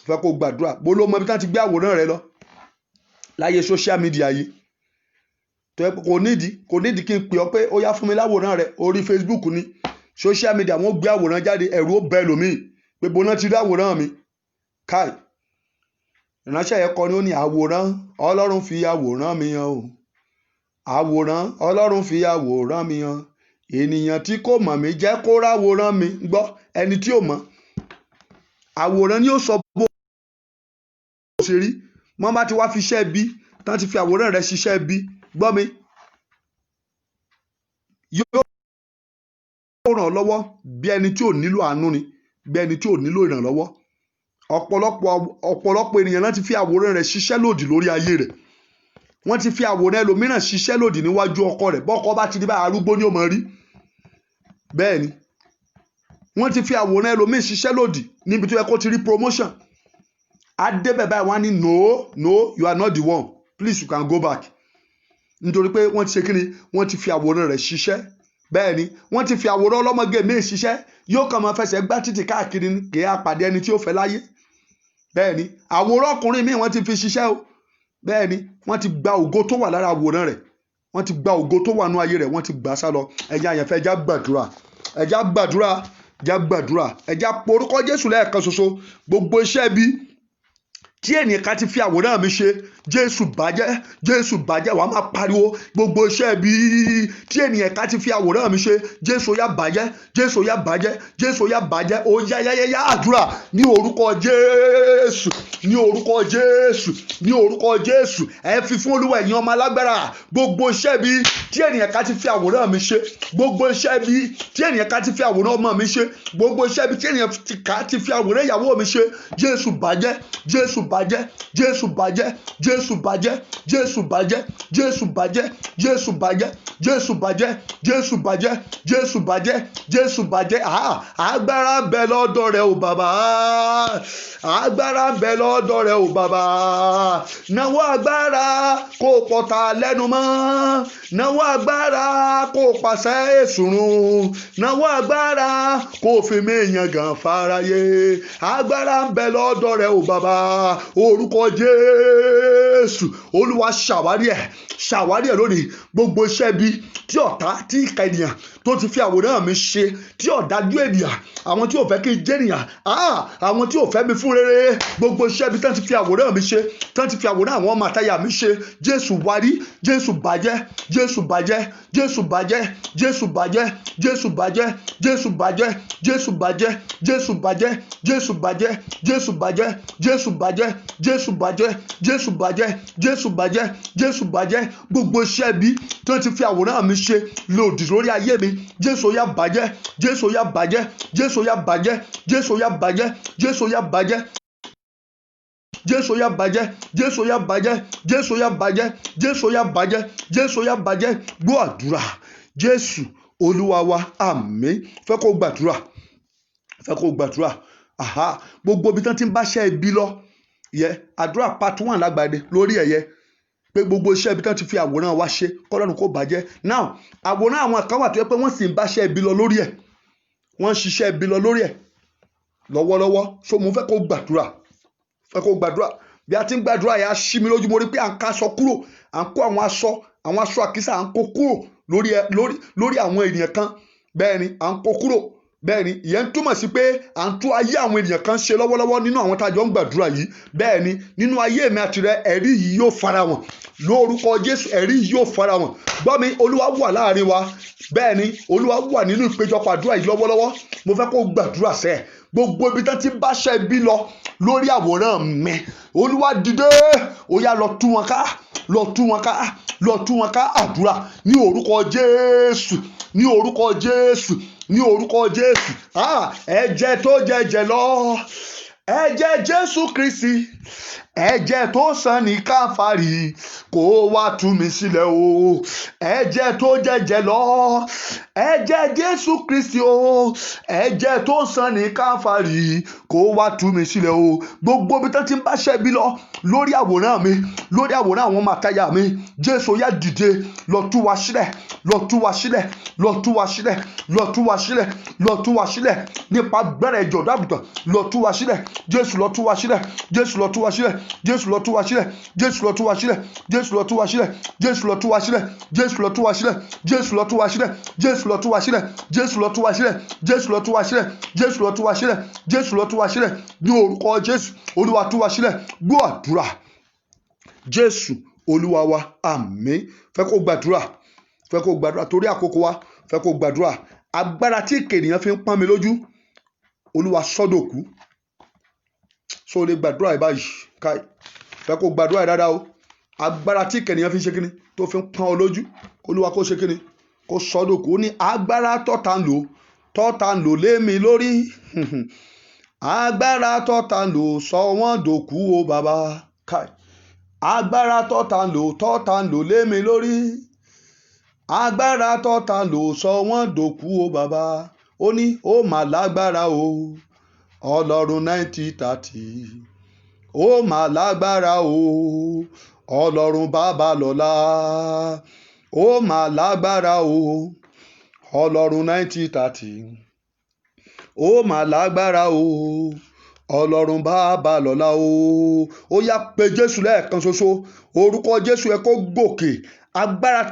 Fẹ́ kó gbàdúrà bó ló mọ ibi tán ti gbé àwòrán rẹ lọ láyé social media yìí. Tó yẹ kò nídìí kí n pè ọ́ pé ó yá fún mi láwòrán rẹ orí Facebook ni. Social media wọ́n gbé àwòrán jáde, ẹ̀rù ó bẹ lòmíì pé bóná ti rí àwòrán mi. Káì ìránṣẹ́ yẹn kọ ni ó ní àwòrán Ọlọ́run fi àwòrán mi hàn o. Àwòrán Ọlọ́run fi àwòrán mi hàn. Ènìyàn tí kò mọ̀ mí jẹ́ kó ráwòrán mi. Gbọ́ ẹni tí ò mọ̀ àwòrán ni ó sọ bó ṣe rí. Wọ́n bá ti wá fi iṣẹ́ bí tán ti fi àwòrán rẹ̀ ṣiṣẹ́ bí, gbọ́ mi, yóò ràn ọ́ lọ́wọ́ bí ẹni tí ò nílò àánú ni, bí ẹni tí ò nílò ìrànlọ́wọ́. Ọ̀pọ̀lọpọ̀ ènìyàn náà ti fi àwòrán rẹ̀ ṣiṣẹ́ lòdì lórí ayé rẹ̀. Wọ́n ti fi àwòrán ẹlòmíràn ṣiṣẹ́ lòdì níwájú ọkọ rẹ̀. Bọ́kọ bá ti di báyìí arúgbó ni ó máa rí. Bẹ́ẹ̀ ni wọ́n ti fi àwòrán ẹlòmíì ṣiṣẹ́ lòdì níbi tó yẹ kó ti rí promotion. Adébẹ̀ báyìí wọ́n á ní no you are not the one, please you can go back. Nítorí pé wọ́n ti ṣe kíni, wọ́n ti fi àwòrán rẹ̀ ṣiṣẹ́. Bẹ́ẹ̀ ni wọ́n ti fi àwòrán ọlọ́mọge míì ṣiṣẹ́, yóò kàn máa fẹsẹ̀ gbá títì káàkiri kì í apàdé ẹni tí ó fẹ́ láyé. Bẹ́ẹ̀ ni àwòrán ọkùnrin míì wọ́n ti fi ṣiṣẹ́ o. Bẹ́ẹ̀ ni wọ́n ti gba ògo tó wà lára àwòrán rẹ̀, wọ́n ti gba ògo tó wà nú ayé rẹ̀, wọ́n ti gbà sá lọ. Ẹ̀yin àyànfẹ́ ẹja gbàdúrà, ẹja porúkọ Jésù lẹ́ẹ̀kan ṣoṣo. Gbogbo iṣẹ́ bí tí ènìyàn ká ti fi àwòrán mi ṣe, Jésù bàjẹ́, wàá máa pariwo gbogbo iṣẹ́ bí tí ènìyàn ká ti fi àwòrán mi ṣe, Jésù yá bàjẹ́, ó yá àdúrà ní orúkọ Jésù, ẹ fi fún Olúwa ẹ̀yin ọmọ alágbára. Gbogbo iṣẹ́ bí tí ènìyàn ká ti fi àwòrán mi ṣe, gbogbo iṣẹ́ bí tí ènìyàn ká ti fi àwòrán ọmọ mi ṣe, gbogbo iṣẹ́ bí tí ènìyàn ká ti fi àwòrán ìyàwó mi ṣe, Jésù bàjẹ́, agbára ń bẹ lọ́dọ̀ rẹ o bàbá, agbára ń bẹ lọ́dọ̀ rẹ o bàbá. Nawọ́ agbára kó pọ̀tà lẹ́nu mọ́, nawọ́ agbára kó pàṣẹ èsùrùn, nawọ́ agbára kó fi mí yangàn fáráyé. Agbára ń bẹ lọ́dọ̀ rẹ o bàbá, orúkọ Jésù. Olúwa ṣàwárí ẹ̀ lónìí. Gbogbo iṣẹ́ bí tí ọ̀tá tí ìka ènìyàn tó ti fi àwòrán mi ṣe, tí ọ̀dájú ènìyàn, àwọn tí ò fẹ́ kí n jẹ́ ènìyàn, àwọn tí ò fẹ́ mi fún rere, gbogbo iṣẹ́ bí tán ti fi àwòrán mi ṣe, tán ti fi àwòrán àwọn ọmọ àtayà mi ṣe, Jésù wárí, Jésù bàjẹ́, Jésù bàjẹ́, Jésù bàjẹ́, Jésù bàjẹ́, Jésù bàjẹ́, Jésù bàjẹ́, Jésù bàjẹ́, Jésù bàjẹ́, Jésù bàjẹ́, Jésù bàjẹ́, Jésù bàjẹ́, Jésù bàjẹ́, Jésù bàjẹ́, Jésù bàjẹ́, Jésù bàjẹ́. Gbogbo iṣẹ́ bí tán ti fi àwòrán mi ṣe lòdì lórí ayé mi, Jésù yá bàjẹ́, Jésù yá bàjẹ́, Jésù yá bàjẹ́, Jésù yá bàjẹ́, Jésù yá bàjẹ́, Jésù yá bàjẹ́, Jésù yá bàjẹ́, Jésù yá bàjẹ́, Jésù yá bàjẹ́, Jésù yá bàjẹ́. Gbọ́ àdúrà Jésù Olúwa wa, àmín. Fẹ́ kó gbàdúrà. Gbogbo ibi tán ti ń bá ṣẹ́ ibi lọ àdúrà part 1 lágbàdé lórí ẹ̀yẹ pé gbogbo iṣẹ́ ibi tán ti fi àwòrán wa ṣe kọ́lọ́run kó bàjẹ́. Now àwòrán àwọn kan wà tó yẹ pé wọ́n sì ń bá ṣẹ́ ibi lọ lórí ẹ̀, wọ́n ń ṣiṣẹ́ ibi lọ lórí ẹ̀ lọ́wọ́lọ́wọ́. So mo fẹ́ kó gbàdúrà, bí a ti ń gbàdúrà yà á ṣí mi lójú. Mo rí pé à ń ká aṣọ kúrò, à ń kó àwọn aṣọ àkísà à ń kó kúrò lórí àwọn ènìyàn kan. Bẹ́ẹ̀ ni à ń kó kúrò bẹ́ẹ̀ ni ìyẹn túmọ̀ sí pé à ń tú ayé àwọn ènìyàn kan ṣe lọ́wọ́lọ́wọ́ nínú àwọn tájọ́ ń gbàdúrà yìí. Bẹ́ẹ̀ ni nínú ayé mi àti rẹ ẹ̀rí yìí yóò farahàn lórúkọ Jésù. Ẹ̀rí yìí yóò farahàn. Gbọ́ mi, Olúwa wà láàrin wa. Bẹ́ẹ̀ ni Olúwa wà nínú ìpéjọpọ̀ àdúrà yìí lọ́wọ́lọ́wọ́. Mo fẹ́ kó gbàdúrà sẹ́ gbogbo ibi tán ti bá ṣẹ́ bí lọ lórí àwòrán mi. Olúwa dìde, ó yá lọ tú wọn ká, lọ tú wọn ká, lọ tú wọn ká. Àdúrà ní orúkọ Jésù, ní orúkọ Jésù, ní orúkọ Jésù. Ẹ̀jẹ̀ tó jẹ̀jẹ̀ lọ, ẹ̀jẹ̀ Jésù Kristi, ẹ̀jẹ̀ tó sàn ní Káfárì, kó wá tú mi sílẹ̀ o. Ẹ̀jẹ̀ tó jẹ̀jẹ̀ lọ, ẹ̀jẹ̀ Jésù Kristi o, ẹ̀jẹ̀ tó sàn ní Káfárì, kó wá tú mi sílẹ̀ o. Gbogbo ibi tó ti ń bá ṣẹ́ bí lọ lórí àwòrán mi, lórí àwòrán àwọn màtáyà mi, Jésù yá dìde, lọ tú wa sílẹ̀, lọ tú wa sílẹ̀, lọ tú wa sílẹ̀, lọ tú wa sílẹ̀, lọ tú wa sílẹ̀ nípa gbẹ́rẹ̀ ìjọ dábùtàn, lọ tú wa sílẹ̀. Jésù lọ tú wa sílẹ̀, Jésù lọ tú wa sílẹ̀, Jésù lọ tú wa sílẹ̀, Jésù lọ tú wa sílẹ̀, Jésù lọ tú wa sílẹ̀, Jésù lọ tú wa sílẹ̀, Jésù lọ tú wa sílẹ̀, Jésù lọ tú wa sílẹ̀, Jésù lọ tú wa sílẹ̀, Jésù lọ tú wa sílẹ̀, Jésù lọ tú wa sílẹ̀, Jésù lọ tú wa sílẹ̀, Jésù lọ tú wa sílẹ̀ ní orúkọ Jésù. Olúwa tú wa sílẹ̀. Gbọ́ àdúrà Jésù Olúwa wa, àmín. Fẹ́ kó gbàdúrà, fẹ́ kó gbàdúrà torí àkókò wa. Fẹ́ kó gbàdúrà. Agbára tí ènìyàn fi ń pọ́n mi lójú, Olúwa sọ́dọ̀kú. So lè gbàdúrà ẹ̀ báyìí káì. Fẹ́ kó gbàdúrà ẹ̀ dáadáa o. Agbára tí ènìyàn fi ń ṣe kíni tó fi ń pọ́n ọ lójú, Olúwa kó ṣe kíni kó sọ́dọ̀kú. Ó ní agbára tọ́ta ń lò lé mi lórí. Agbára tọ́ta ń lò sọ wọ́n dòkú o bàbá káì. Agbára tọ́ta ń lò lé mi lórí. Agbára tọ́ta ń lò sọ wọ́n dòkú o bàbá. Ó ní ó mà lágbára o, Ọlọ́run 90-30. Ó mà lágbára o, Ọlọ́run Babalọ́lá. Ó mà lágbára o, Ọlọ́run 90-30. Ó mà lágbára o, Ọlọ́run Babalọ́lá o. Ó yá pé Jésù lẹ́ẹ̀kan ṣoṣo. Orúkọ Jésù ẹ kó gòkè. Agbára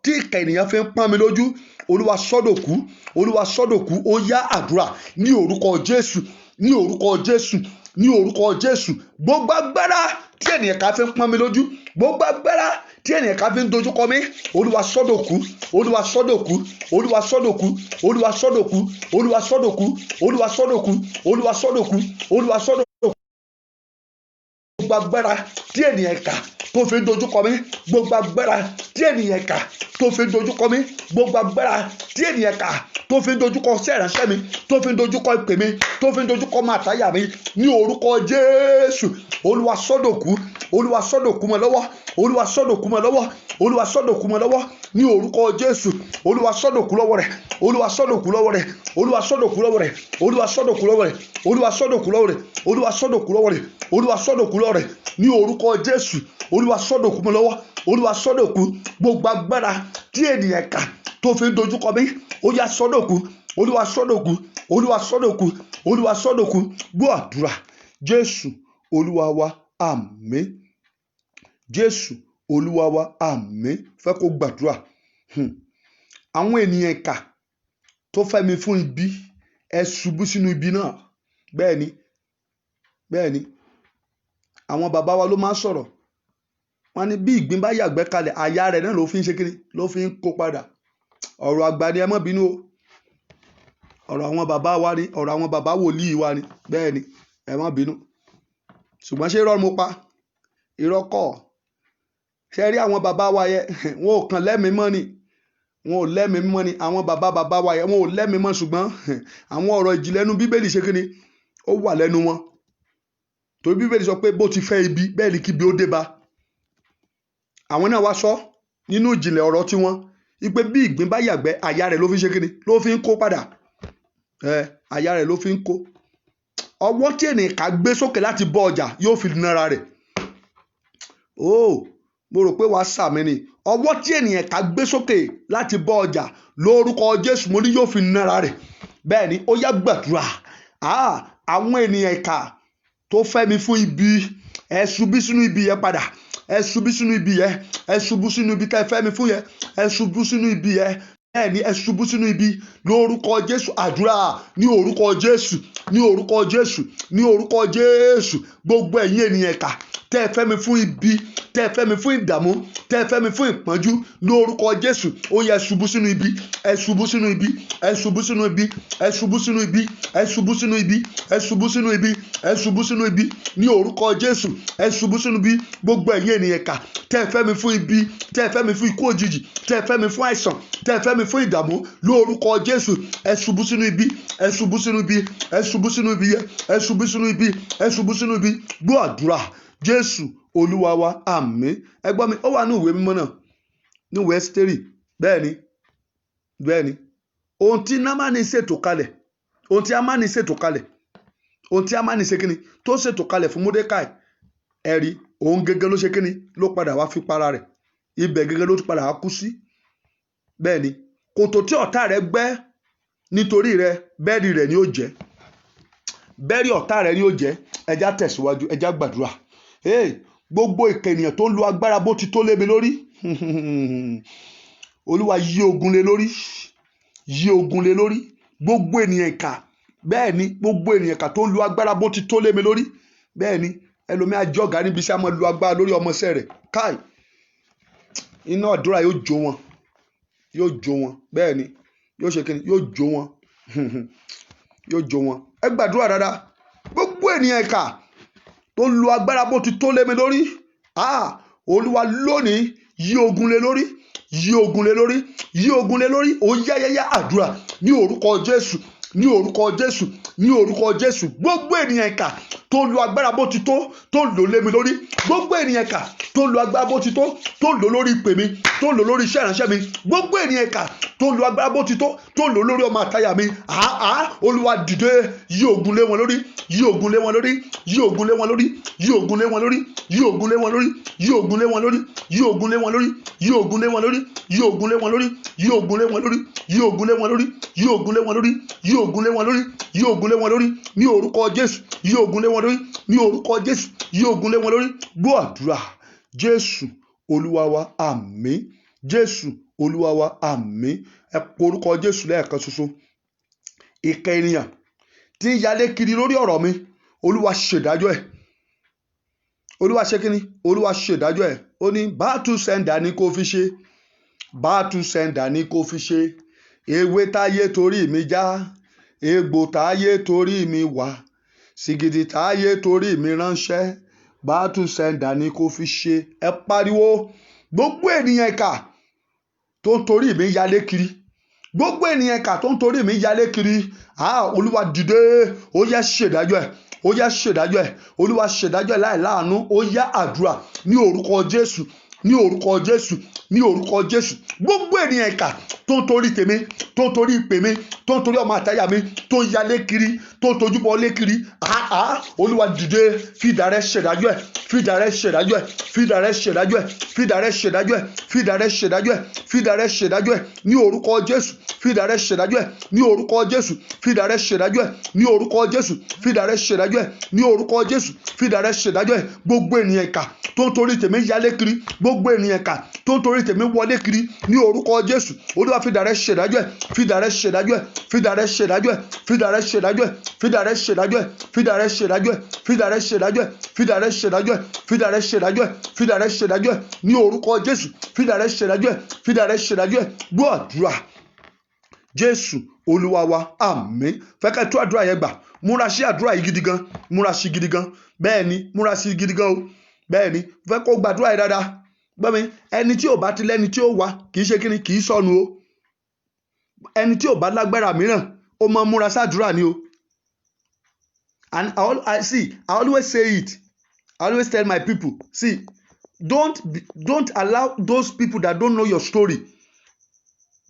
tí ìkà ènìyàn fi ń pọ́n mi lójú, Olúwa sọ́dọ̀kú, Olúwa sọ́dọ̀kú. Ó yá àdúrà ní orúkọ Jésù, ní orúkọ Jésù, ní orúkọ Jésù. Gbogbo agbára tí ènìyàn ká fi ń pọ́n mi lójú, gbogbo agbára tí ènìyàn ká fi ń dojúkọ mi, Olúwa sọ́dọ̀kú, Olúwa sọ́dọ̀kú, Olúwa sọ́dọ̀kú, Olúwa sọ́dọ̀kú, Olúwa sọ́dọ̀kú, Olúwa sọ́dọ̀kú, Olúwa sọ́dọ̀kú, Olúwa sọ́dọ̀kú. Gbogbo agbára tí ènìyàn ká tó fi ń dojúkọ mi, gbogbo agbára tí ènìyàn ká tó fi ń dojúkọ mi, gbogbo agbára tí ènìyàn ká tó fi ń dojúkọ sẹ́ránṣẹ́ mi, tó fi ń dojúkọ ìpè mi, tó fi ń dojúkọ màtáyà mi, ní orúkọ Jésù. Olúwa sọ́dọ̀kú, Olúwa sọ́dọ̀kú mọ́ lọ́wọ́, Olúwa sọ́dọ̀kú mọ́ lọ́wọ́, Olúwa sọ́dọ̀kú mọ́ lọ́wọ́ ní orúkọ Jésù. Olúwa sọ́dọ̀kú lọ́wọ́ rẹ̀, Olúwa sọ́dọ̀kú lọ́wọ́ rẹ̀, Olúwa sọ́dọ̀kú lọ́wọ́ rẹ̀, Olúwa sọ́dọ̀kú lọ́wọ́ rẹ̀, Olúwa sọ́dọ̀kú lọ́wọ́ rẹ̀, Olúwa sọ́dọ̀kú lọ́wọ́ rẹ̀, Olúwa sọ́dọ̀kú lọ́wọ́ rẹ̀ ní orúkọ Jésù. Olúwa sọ́dọ̀kú mọ́ lọ́wọ́, Olúwa sọ́dọ̀kú. Gbogbo agbára tí ènìyàn kà tó fi ń dojúkọ mi, ó yá sọ́dọ̀kú, Olúwa sọ́dọ̀kú, Olúwa sọ́dọ̀kú, Olúwa sọ́dọ̀kú. Gbọ́ àdúrà Jésù Olúwa wa, àmín. Jésù Olúwa wa, àmín. Fẹ́ kó gbàdúrà. Àwọn ènìyàn ìkà tó fẹ́ mi fún ibi, ẹ ṣubú sínú ibi náà. Bẹ́ẹ̀ni, bẹ́ẹ̀ni, àwọn bàbá wa ló máa ń sọ̀rọ̀. Wọ́n ní bí ìgbín bá yàgbẹ́ kalẹ̀, àyà rẹ̀ náà ló fi ń ṣe kiri, ló fi ń kó padà. Ọ̀rọ̀ àgbà ni, ẹ má bínú o. Ọ̀rọ̀ àwọn bàbá wa ni, ọ̀rọ̀ àwọn bàbá wòlíì wa ni. Bẹ́ẹ̀ni, ẹ má bínú. Ṣùgbọ́n ṣé irọ́ mo pa? Irọ́ kọ́. Ṣé rí àwọn bàbá wa yẹ, wọn ò kàn lẹ́mìí mọ́ ni. Wọn ò lẹ́mìí mọ́ ni. Àwọn bàbá wa yẹ, wọn ò lẹ́mìí mọ́, ṣùgbọ́n àwọn ọ̀rọ̀ ìjìnlẹ̀ nínú Bíbélì ṣe kíni, ó wà lẹ́nu wọn. Torí Bíbélì sọ pé bó ti fẹ́ ibi, bẹ́ẹ̀ ni kíbi ó dé bá. Àwọn náà wá sọ nínú ìjìnlẹ̀ ọ̀rọ̀ tiwọn wípé bí ìgbín bá yàgbẹ́, àyà rẹ̀ ló fi ń ṣe kíni, ló fi ń kó padà. Àyà rẹ̀ ló fi ń kó. Ọwọ́ tí ènìyàn ká gbé sókè láti bọ́ ọjà yóò fi nára rẹ̀. Mo rò pé wàá sàmì ni. Ọwọ́ tí ènìyàn ká gbé sókè láti bọ́ ọjà lórúkọ Jésù, mo ní yóò fi nára rẹ̀. Bẹ́ẹ̀ ni, ó yá gbàdúrà. Àwọn ènìyàn ìkà tó fẹ́ mi fún ibi, ẹ ṣubú sínú ibi yẹn padà. Ẹ ṣubú sínú ibi yẹn, ẹ ṣubú sínú ibi tẹ́ fẹ́ mi fún yẹn, ẹ ṣubú sínú ibi yẹn. bẹ́ẹ̀ni ẹ ṣubú sínú ibi lórúkọ Jésù. Àdúrà ní orúkọ Jésù, ní orúkọ Jésù, ní orúkọ Jésù. Gbogbo ẹ̀yin ènìyàn ẹ̀ka tẹ́ ẹ fẹ́ mi fún ibi, tẹ́ ẹ fẹ́ mi fún ìdààmú, tẹ́ ẹ fẹ́ mi fún ìpọ́njú lórúkọ Jésù. Ó yẹ ṣubú sínú ibi, ẹ ṣubú sínú ibi, ẹ ṣubú sínú ibi, ẹ ṣubú sínú ibi, ẹ ṣubú sínú ibi, ẹ ṣubú sínú ibi, ẹ ṣubú sínú ibi ní orúkọ Jésù. Ẹ ṣubú sínú ibi. Gbogbo ẹ̀yin ènìyàn ẹ̀ka tẹ́ ẹ fẹ́ mi fún ibi, tẹ́ ẹ fẹ́ mi fún ikú òjijì, tẹ́ ẹ fẹ́ mi fún àìsàn, tẹ́ ẹ fẹ́ mi fún ìdààmú lórúkọ Jésù. Ẹ ṣubú sínú ibi, ẹ ṣubú sínú ibi, ẹ ṣubú sínú ibi, ẹ ṣubú sínú ibi, ẹ ṣubú sínú ibi. Gbọ́ àdúrà Jésù Olúwa wa, àmín. Ẹ gbọ́ mi, ó wà ní ìwé mímọ́ náà, ní ìwé Ẹ́sítérì. Bẹ́ẹ̀ni ohun tí Námánì ṣètò kalẹ̀, ohun tí Ámánì ṣètò kalẹ̀, ohun tí Ámánì ṣe kíni tó ṣètò kalẹ̀ fún Módékáì, ẹ̀rí òun gẹ́gẹ́ ló ṣe kíni ló padà wá fi para rẹ̀. Ibẹ̀ gẹ́gẹ́ ló ti padà wá kú sí. Bẹ́ẹ̀ni kòtò tí ọ̀tá rẹ̀ gbẹ́ nítorí rẹ̀, bẹ́ẹ̀rì rẹ̀ ni ó jẹ́, bẹ́ẹ̀rì ọ̀tá rẹ̀ ni ó jẹ́. Ẹja tẹ̀síwájú, ẹja gbàdúrà. Gbogbo ìkà ènìyàn tó ń lo agbára bó ti tó lé mi lórí, Olúwa yí ogun lé lórí, yí ogun lé lórí. Gbogbo ènìyàn ìkà, bẹ́ẹ̀ni gbogbo ènìyàn ìkà tó ń lo agbára bó ti tó lé mi lórí. Bẹ́ẹ̀ni ẹlòmíì àjọgà níbi iṣẹ́, a máa lo agbára lórí ọmọọṣẹ́ rẹ̀. Káì, iná àdúrà yóò jó wọn, yóò jó wọn. Bẹ́ẹ̀ni yóò ṣe kíni, yóò jó wọn, yóò jó wọn. Ẹ gbàdúrà dáadáa. Gbogbo ènìyàn ìkà tó ń lo agbára bó ti tó lé mi lórí, Olúwa lónìí yí ogun lé lórí, yí ogun lé lórí, yí ogun lé lórí. Ó yáyáyá àdúrà ní orúkọ Jésù, ní orúkọ Jésù, ní orúkọ Jésù. Gbogbo ènìyàn ìkà tó ń lo agbára bó ti tó ń lò lé mi lórí. Gbogbo ènìyàn ìkà tó ń lo agbára bó ti tó ń lò lórí ìpè mi, tó ń lò lórí iṣẹ́ ìránṣẹ́ mi. Gbogbo ènìyàn ìkà tó ń lo agbára bó ti tó ń lò lórí ọmọ àtayà mi. Olúwa dìde, yí ogun lé wọn lórí, yí ogun lé wọn lórí, yí ogun lé wọn lórí, yí ogun lé wọn lórí, yí ogun lé wọn lórí, yí ogun lé wọn lórí, yí ogun lé wọn lórí, yí ogun lé wọn lórí, yí ogun lé wọn lórí, yí ogun lé wọn lórí, yí ogun lé wọn lórí, yí ogun lé wọn lórí, yí ogun lé wọn lórí, yí ogun lé wọn lórí ní orúkọ Jésù. Yí ogun lé wọn lórí ní orúkọ Jésù. Yí ogun lé wọn lórí. Gbọ́ àdúrà Jésù Olúwa wa, àmín. Jésù Olúwa wa, àmín. Ẹ pe orúkọ Jésù lẹ́ẹ̀kan ṣoṣo. Ìkà ènìyàn tí ń yalé kiri lórí ọ̀rọ̀ mi, Olúwa ṣèdájọ́ ẹ̀. Olúwa ṣe kíni? Olúwa ṣèdájọ́ ẹ̀. Ó ní bátù sẹ́ńdà ni kò fi ṣe, bátù sẹ́ńdà ni kò fi ṣe. Ewé táyé torí mi já, egbò táyé torí mi wà, sìgìdì táyé torí mi ránṣẹ́, bátù sẹ́ńdà ni kò fi ṣe. Ẹ pariwo. Gbogbo ènìyàn ìkà tó ń torí mi yalé kiri, gbogbo ènìyàn ìkà tó ń torí mi yalé kiri, Olúwa dìde, ó yá ṣèdájọ́ ẹ̀, ó yá ṣèdájọ́ ẹ̀. Olúwa ṣèdájọ́ ẹ̀ láì láàánú. Ó yá àdúrà ní orúkọ Jésù, ní orúkọ Jésù, ní orúkọ Jésù. Gbogbo ènìyàn ìkà tó ń torí tèmi, tó ń torí ìpè mi, tó ń torí ọmọ àtayà mi, tó ń yalé kiri, tó ń tojúbọ lé kiri, Olúwa dìde, fìdá rẹ̀ ṣèdájọ́ ẹ̀, fìdá rẹ̀ ṣèdájọ́ ẹ̀, fìdá rẹ̀ ṣèdájọ́ ẹ̀, fìdá rẹ̀ ṣèdájọ́ ẹ̀, fìdá rẹ̀ ṣèdájọ́ ẹ̀, fìdá rẹ̀ ṣèdájọ́ ẹ̀ ní orúkọ Jésù. Fìdá rẹ̀ ṣèdájọ́ ẹ̀ ní orúkọ Jésù. Fìdá rẹ̀ ṣèdájọ́ ẹ̀ ní orúkọ Jésù. Fìdá rẹ̀ ṣèdájọ́ ẹ̀ ní orúkọ Jésù. Fìdá rẹ̀ ṣèdájọ́ ẹ̀. Gbogbo ènìyàn ìkà tó ń torí tèmi yalé kiri, gbogbo ènìyàn ìkà tó ń torí tèmi wọlé kiri ní orúkọ Jésù. Olúwa fìdá rẹ̀ ṣèdájọ́ ẹ̀, fìdá rẹ̀ ṣèdájọ́ ẹ̀, fìdá rẹ̀ ṣèdájọ́ ẹ̀, fìdá rẹ̀ ṣèdájọ́ ẹ̀, fìdá rẹ̀ ṣèdájọ́ ẹ̀, fìdá rẹ̀ ṣèdájọ́ ẹ̀, fìdá rẹ̀ ṣèdájọ́ ẹ̀, fìdá rẹ̀ ṣèdájọ́ ẹ̀, fìdá rẹ̀ ṣèdájọ́ ẹ̀, fìdá rẹ̀ ṣèdájọ́ ẹ̀ ní orúkọ Jésù. Fìdá rẹ̀ ṣèdájọ́ ẹ̀, fìdá rẹ̀ ṣèdájọ́ ẹ̀. Gbọ́ àdúrà Jésù Olúwa wa, àmín. Fẹ́ kẹ́ tó àdúrà yẹn gbà. Múra sí àdúrà yìí gidi gan, múra sí gidi gan. Bẹ́ẹ̀ni múra sí gidi gan o. Bẹ́ẹ̀ni fẹ́ kó gbàdúrà yẹn dáadáa. Gbọ́ mi, ẹni tí ò bá ti lẹ́ni tí ó wá kì í ṣe kíni, kì í sọnù o. Ẹni tí ò bá lágbára mìíràn ó máa múra sádùúrà ni o. And I always say it. I always tell my people, see, don't allow those people that don't know your story,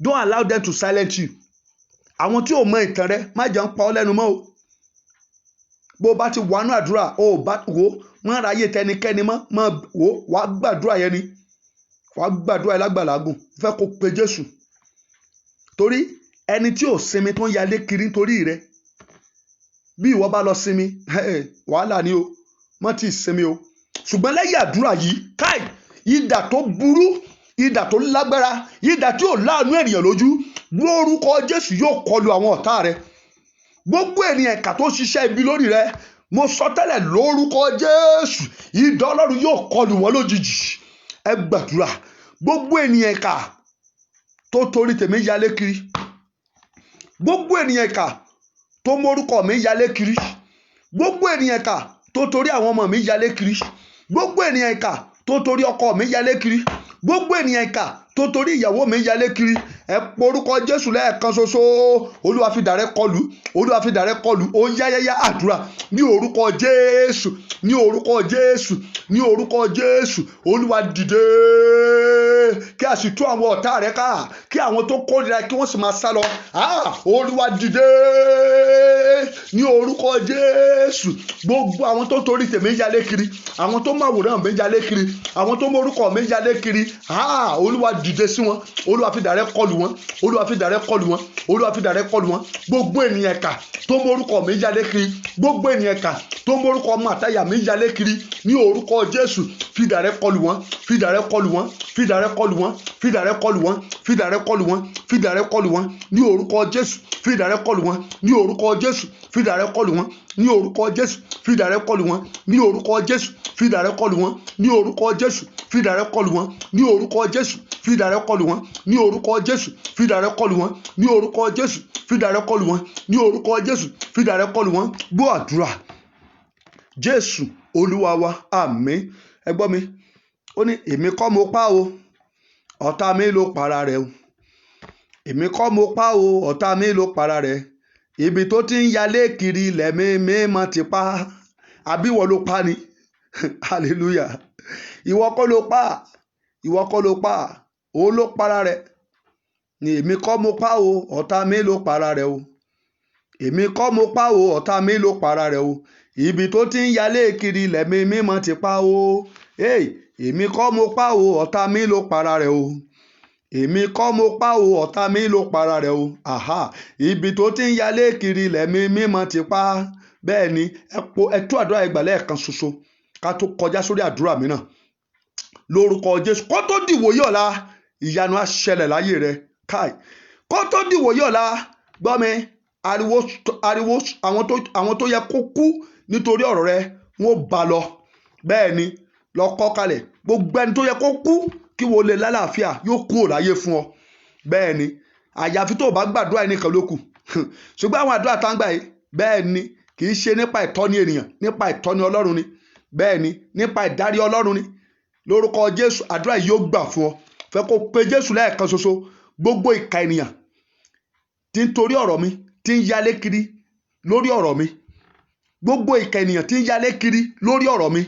don't allow them to silence you. Àwọn tí ò mọ ìtàn rẹ má jẹ́ ń pa ọ́ lẹ́nu mọ́ o. Bó bá ti wà nínú àdúrà, ó bá wò má ráyè tẹnikẹ́ni mọ́, má wò wá gbàdúrà yẹn ni. Wá gbàdúrà yẹn lágbàlágùn. Fẹ́ kó pe Jésù. Torí ẹni tí ò sinmi tó ń yalé kiri nítorí rẹ, bí ìwọ bá lọ sinmi, wàhálà ni o. Má ti sinmi o. Ṣùgbọ́n lẹ́yìn àdúrà yìí, káì, idà tó burú, idà tó lágbára, idà tí ò láàánú ènìyàn lójú, lórúkọ Jésù yóò kọlù àwọn ọ̀tá rẹ. Gbogbo ènìyàn ìkà tó ṣiṣẹ́ ibi lórí rẹ, mo sọ tẹ́lẹ̀ lórúkọ Jésù, idà Ọlọ́run yóò kọlù wọn lójijì. Ẹ gbàdúrà. Gbogbo ènìyàn ìkà tó torí tèmi yalé kiri, gbogbo ènìyàn ìkà tó mórúkọ mi yalé kiri, gbogbo ènìyàn ìkà tó torí àwọn ọmọ mi yalé kiri, gbogbo ènìyàn ìkà tó torí ọkọ mi yalé kiri, gbogbo ènìyàn ìkà tó torí ìyàwó mi yalé kiri, ẹ porúkọ Jésù lẹ́ẹ̀kan ṣoṣo. Olúwa fi idà rẹ kọlù, Olúwa fi idà rẹ kọlù. Ó yáyáyá àdúrà ní orúkọ Jésù, ní orúkọ Jésù, ní orúkọ Jésù. Olúwa dìde kí a sì tú àwọn ọ̀tá rẹ ká, kí àwọn tó kórìíra kí wọ́n sì máa sá lọ. Olúwa dìde ní orúkọ Jésù. Gbogbo àwọn tó torí tèmi yalé kiri, àwọn tó máa wòrán mi yalé kiri, àwọn tó mórúkọ mi yalé kiri, Olúwa dìde sí wọn. Olúwa fi idà rẹ kọlù wọn, Olúwa fi idà rẹ kọlù wọn, Olúwa fi idà rẹ kọlù wọn. Gbogbo ènìyàn ìkà tó mórúkọ mi yalé kiri, gbogbo ènìyàn ìkà tó mórúkọ ọmọ àtàyà mi yalé kiri, ní orúkọ Jésù fi idà rẹ kọlù wọn, fi idà rẹ kọlù wọn, fi idà rẹ kọlù wọn, fi idà rẹ kọlù wọn, fi idà rẹ kọlù wọn, fi idà rẹ kọlù wọn, ní orúkọ Jésù fi idà rẹ kọlù wọn, ní orúkọ Jésù fi idà rẹ kọlù wọn, ní orúkọ Jésù fi idà rẹ kọlù wọn, ní orúkọ Jésù fi idà rẹ kọlù wọn, ní orúkọ Jésù fi idà rẹ kọlù wọn, ní orúkọ Jésù fi idà rẹ kọlù wọn, ní orúkọ Jésù fi idà rẹ kọlù wọn, ní orúkọ Jésù fi idà rẹ kọlù wọn, ní orúkọ Jésù fi idà rẹ kọlù wọn. Gbọ́ àdúrà. Jésù Olúwa wa, àmín. Ẹ gbọ́ mi, ó ní èmi kọ́ mo pa o, ọ̀tá mi ló para rẹ̀ o. Èmi kọ́ mo pa o, ọ̀tá mi ló para rẹ̀. Ibi tó ti ń yalé kiri lẹ̀mí mímọ́ ti pa. Àbí ìwọ ló pa ni? Hallelujah. Ìwọ kọ́ ló pa, ìwọ kọ́ ló pa, òun ló para rẹ̀. Ní èmi kọ́ mo pa o, ọ̀tá mi ló para rẹ̀ o. Èmi kọ́ mo pa o, ọ̀tá mi ló para rẹ̀ o. Ibi tó ti ń yalé kiri lẹ̀mí mímọ́ ti pa o. Èmi kọ́ mo pa o, ọ̀tá mi ló para rẹ̀ o. Èmi kọ́ mo pa o, ọ̀tá mi ló para rẹ̀ o. Ibi tó ti ń yalé kiri lẹ̀mí mímọ́ ti pa. Bẹ́ẹ̀ ni ẹ tú àdúrà ìgbà lẹ́ẹ̀kan ṣoṣo ká tó kọjá sórí àdúrà mìíràn. Lórúkọ Jésù, kó tó dìwòye ọ̀la, ìyanu á ṣẹlẹ̀ láyé rẹ. Káì, kó tó dìwòye ọ̀la, gbọ́ mi, ariwo àwọn tó yẹ kó kú nítorí ọ̀rọ̀ rẹ wọ́n bá lọ. Bẹ́ẹ̀ ni lọ kọ́ kalẹ̀, gbogbo ẹni tó yẹ kó kú kí wọ́n lè lálàáfíà yóò kú òláyé fún ọ. Bẹ́ẹ̀ ni àyàfi tó o bá gbàdúrà ẹnìkan ló kù. Ṣùgbọ́n àwọn àdúrà tá ń gbà yìí, bẹ́ẹ̀ ni kì í ṣe nípa ìtọ́ni ènìyàn, nípa ìtọ́ni Ọlọ́run ni. Bẹ́ẹ̀ ni nípa ìdarí Ọlọ́run ni. Lórúkọ Jésù, àdúrà yìí yóò gbà fún ọ. Fẹ́ kó pe Jésù lẹ́ẹ̀kan ṣoṣo. Gbogbo ìka ènìyàn tí ń torí ọ̀rọ̀ mi tí ń yalé kiri lórí ọ̀rọ̀ mi, gbogbo ìka ènìyàn tí ń yalé kiri lórí ọ̀rọ̀ mi,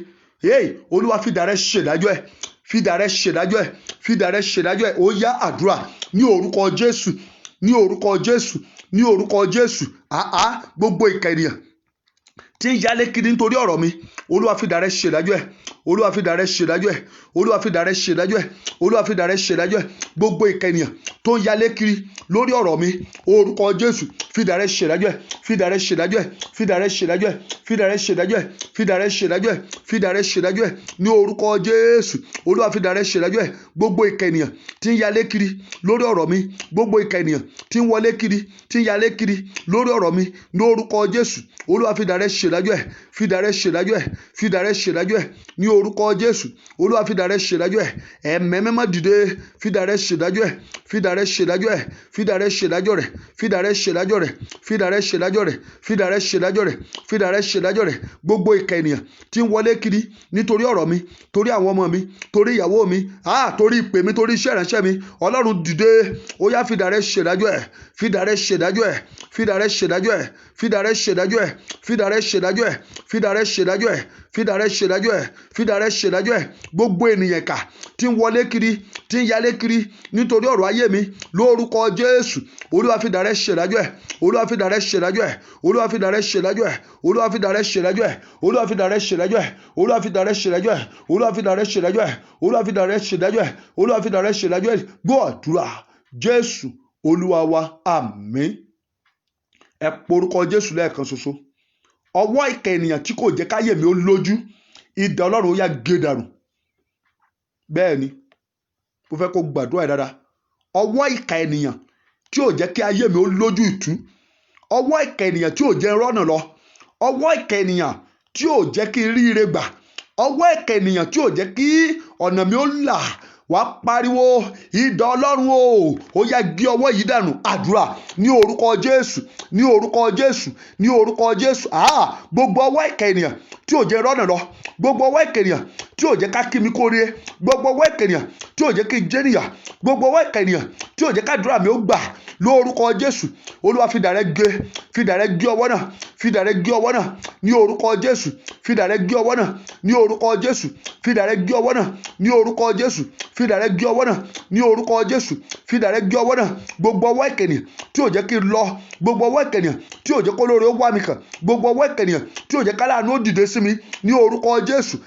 Olúwa fi idà rẹ ṣèdájọ́ ẹ̀, fi idà rẹ ṣèdájọ́ ẹ̀, fi idà rẹ ṣèdájọ́ ẹ̀. Ó yá àdúrà ní orúkọ Jésù, ní orúkọ Jésù, ní orúkọ Jésù. Gbogbo ìka ènìyàn tí ń yalé kiri nítorí ọ̀rọ̀ mi, Olúwa fi idà rẹ ṣèdájọ́ ẹ̀, Olúwa fi idà rẹ ṣèdájọ́ ẹ̀, Olúwa fi idà rẹ ṣèdájọ́ ẹ̀, Olúwa fi idà rẹ ṣèdájọ́ ẹ̀. Gbogbo ìka ènìyàn tó ń yalé kiri lórí ọ̀rọ̀ mi, orúkọ Jésù fi idà rẹ ṣèdájọ́ ẹ̀, fi idà rẹ ṣèdájọ́ ẹ̀, fi idà rẹ ṣèdájọ́ ẹ̀, fi idà rẹ ṣèdájọ́ ẹ̀, fi idà rẹ ṣèdájọ́ ẹ̀, fi idà rẹ ṣèdájọ́ ẹ̀ ní orúkọ Jésù. Olúwa fi idà rẹ ṣèdájọ́ ẹ̀. Gbogbo ìka ènìyàn tí ń yalé kiri lórí ọ̀rọ̀ mi, gbogbo ìka ènìyàn tí ń wọlé kiri, tí ń yalé kiri lórí ọ̀rọ̀ mi, ní orúkọ Jésù. Olúwa fi idà rẹ ṣèdájọ́ ẹ̀, fi idà rẹ ṣèdájọ́ ẹ̀, fi idà rẹ ṣèdájọ́ ẹ̀ ní orúkọ Jésù. Olúwa fi idà rẹ ṣèdájọ́ ẹ̀. Ẹ̀mẹ́ mímọ́ dìde, fi idà rẹ ṣèdájọ́ ẹ̀, fi idà rẹ ṣèdájọ́ ẹ̀, fi idà rẹ ṣèdájọ́ rẹ̀, fi idà rẹ ṣèdájọ́ rẹ̀, fi idà rẹ ṣèdájọ́ rẹ̀, fi idà rẹ ṣèdájọ́ rẹ̀, fi idà rẹ ṣèdájọ́ rẹ̀. Gbogbo ìka ènìyàn tí ń wọlé kiri nítorí ọ̀rọ̀ mi, torí àwọn ọmọ mi, torí ìyàwó mi, torí ìpè mi, torí iṣẹ́ ìránṣẹ́ mi, Ọlọ́run dìde. Ó yá fi idà rẹ ṣèdájọ́ ẹ̀, fi idà rẹ ṣèdájọ́ ẹ̀, fi idà rẹ ṣèdájọ́ ẹ̀, fi idà rẹ ṣèdájọ́ ẹ̀, fi idà rẹ ṣèdájọ́ ẹ̀, fi idà rẹ ṣèdájọ́ ẹ̀, fi idà rẹ ṣèdájọ́ ẹ̀, fi idà rẹ ṣèdájọ́ ẹ̀. Gbogbo ènìyàn ìkà tí ń wọlé kiri, tí ń yalé kiri nítorí ọ̀rọ̀ ayé mi, lórúkọ Jésù. Olúwa fi idà rẹ ṣèdájọ́ ẹ̀, Olúwa fi idà rẹ ṣèdájọ́ ẹ̀, Olúwa fi idà rẹ ṣèdájọ́ ẹ̀, Olúwa fi idà rẹ ṣèdájọ́ ẹ̀, Olúwa fi idà rẹ ṣèdájọ́ ẹ̀, Olúwa fi idà rẹ ṣèdájọ́ ẹ̀, Olúwa fi idà rẹ ṣèdájọ́ ẹ̀, Olúwa fi idà rẹ ṣèdájọ́ ẹ̀, Olúwa fi idà rẹ ṣèdájọ́ ẹ̀. Gbọ́ àdúrà. Jésù Olúwa wa, àmín. Ẹ porúkọ Jésù lẹ́ẹ̀kan ṣoṣo. Ọwọ́ ìka ènìyàn tí kò jẹ́ káyé mi ó lójú, idà Ọlọ́run ó yá gé dànù. Bẹ́ẹ̀ ni mo fẹ́ kó gbàdúrà dáadáa. Ọwọ́ ìka ènìyàn tí ò jẹ́ kí ayé mi ó lójú ìtú, ọwọ́ ìkà ènìyàn tí ò jẹ́ rọ́nà lọ, ọwọ́ ìkà ènìyàn tí ò jẹ́ kí n rí ire gbà, ọwọ́ ìkà ènìyàn tí ò jẹ́ kí ọ̀nà mi ó là. Wà á pariwo, idà Ọlọ́run o, ó yá gé ọwọ́ yìí dànù. Àdúrà ní orúkọ Jésù, ní orúkọ Jésù, ní orúkọ Jésù. Gbogbo ọwọ́ ìkà ènìyàn tí ò jẹ́ rọ́nà lọ, gbogbo ọwọ́ ìkà ènìyàn tí ò jẹ́ ká kí mi kóríire, gbogbo ọwọ́ ìkà ènìyàn tí ò jẹ́ kí n jẹ́ ènìyàn, gbogbo ọwọ́ ìkà ènìyàn tí ò jẹ́ ká àdúrà mi ó gbà, lórúkọ Jésù. Olúwa fi idà rẹ gé, fi idà rẹ gé ọwọ́ náà, fi idà rẹ gé ọwọ́ náà ní orúkọ Jésù, fi idà rẹ gé ọwọ́ náà ní orúkọ Jésù, fi idà rẹ gé ọwọ́ náà ní orúkọ Jésù, fi idà rẹ gé ọwọ́ náà ní orúkọ Jésù, fi idà rẹ gé ọwọ́ náà. Gbogbo ọwọ́ ìkà ènìyàn tí ò jẹ́ kí n lọ, gbogbo ọwọ́ ìkà ènìyàn tí ò jẹ́ kó lóore ó wá mi kàn, gbogbo ọwọ́ ìkà ènìyàn tí ò jẹ́ ká láàánú ó dìde sí mi ní orúkọ Jésù.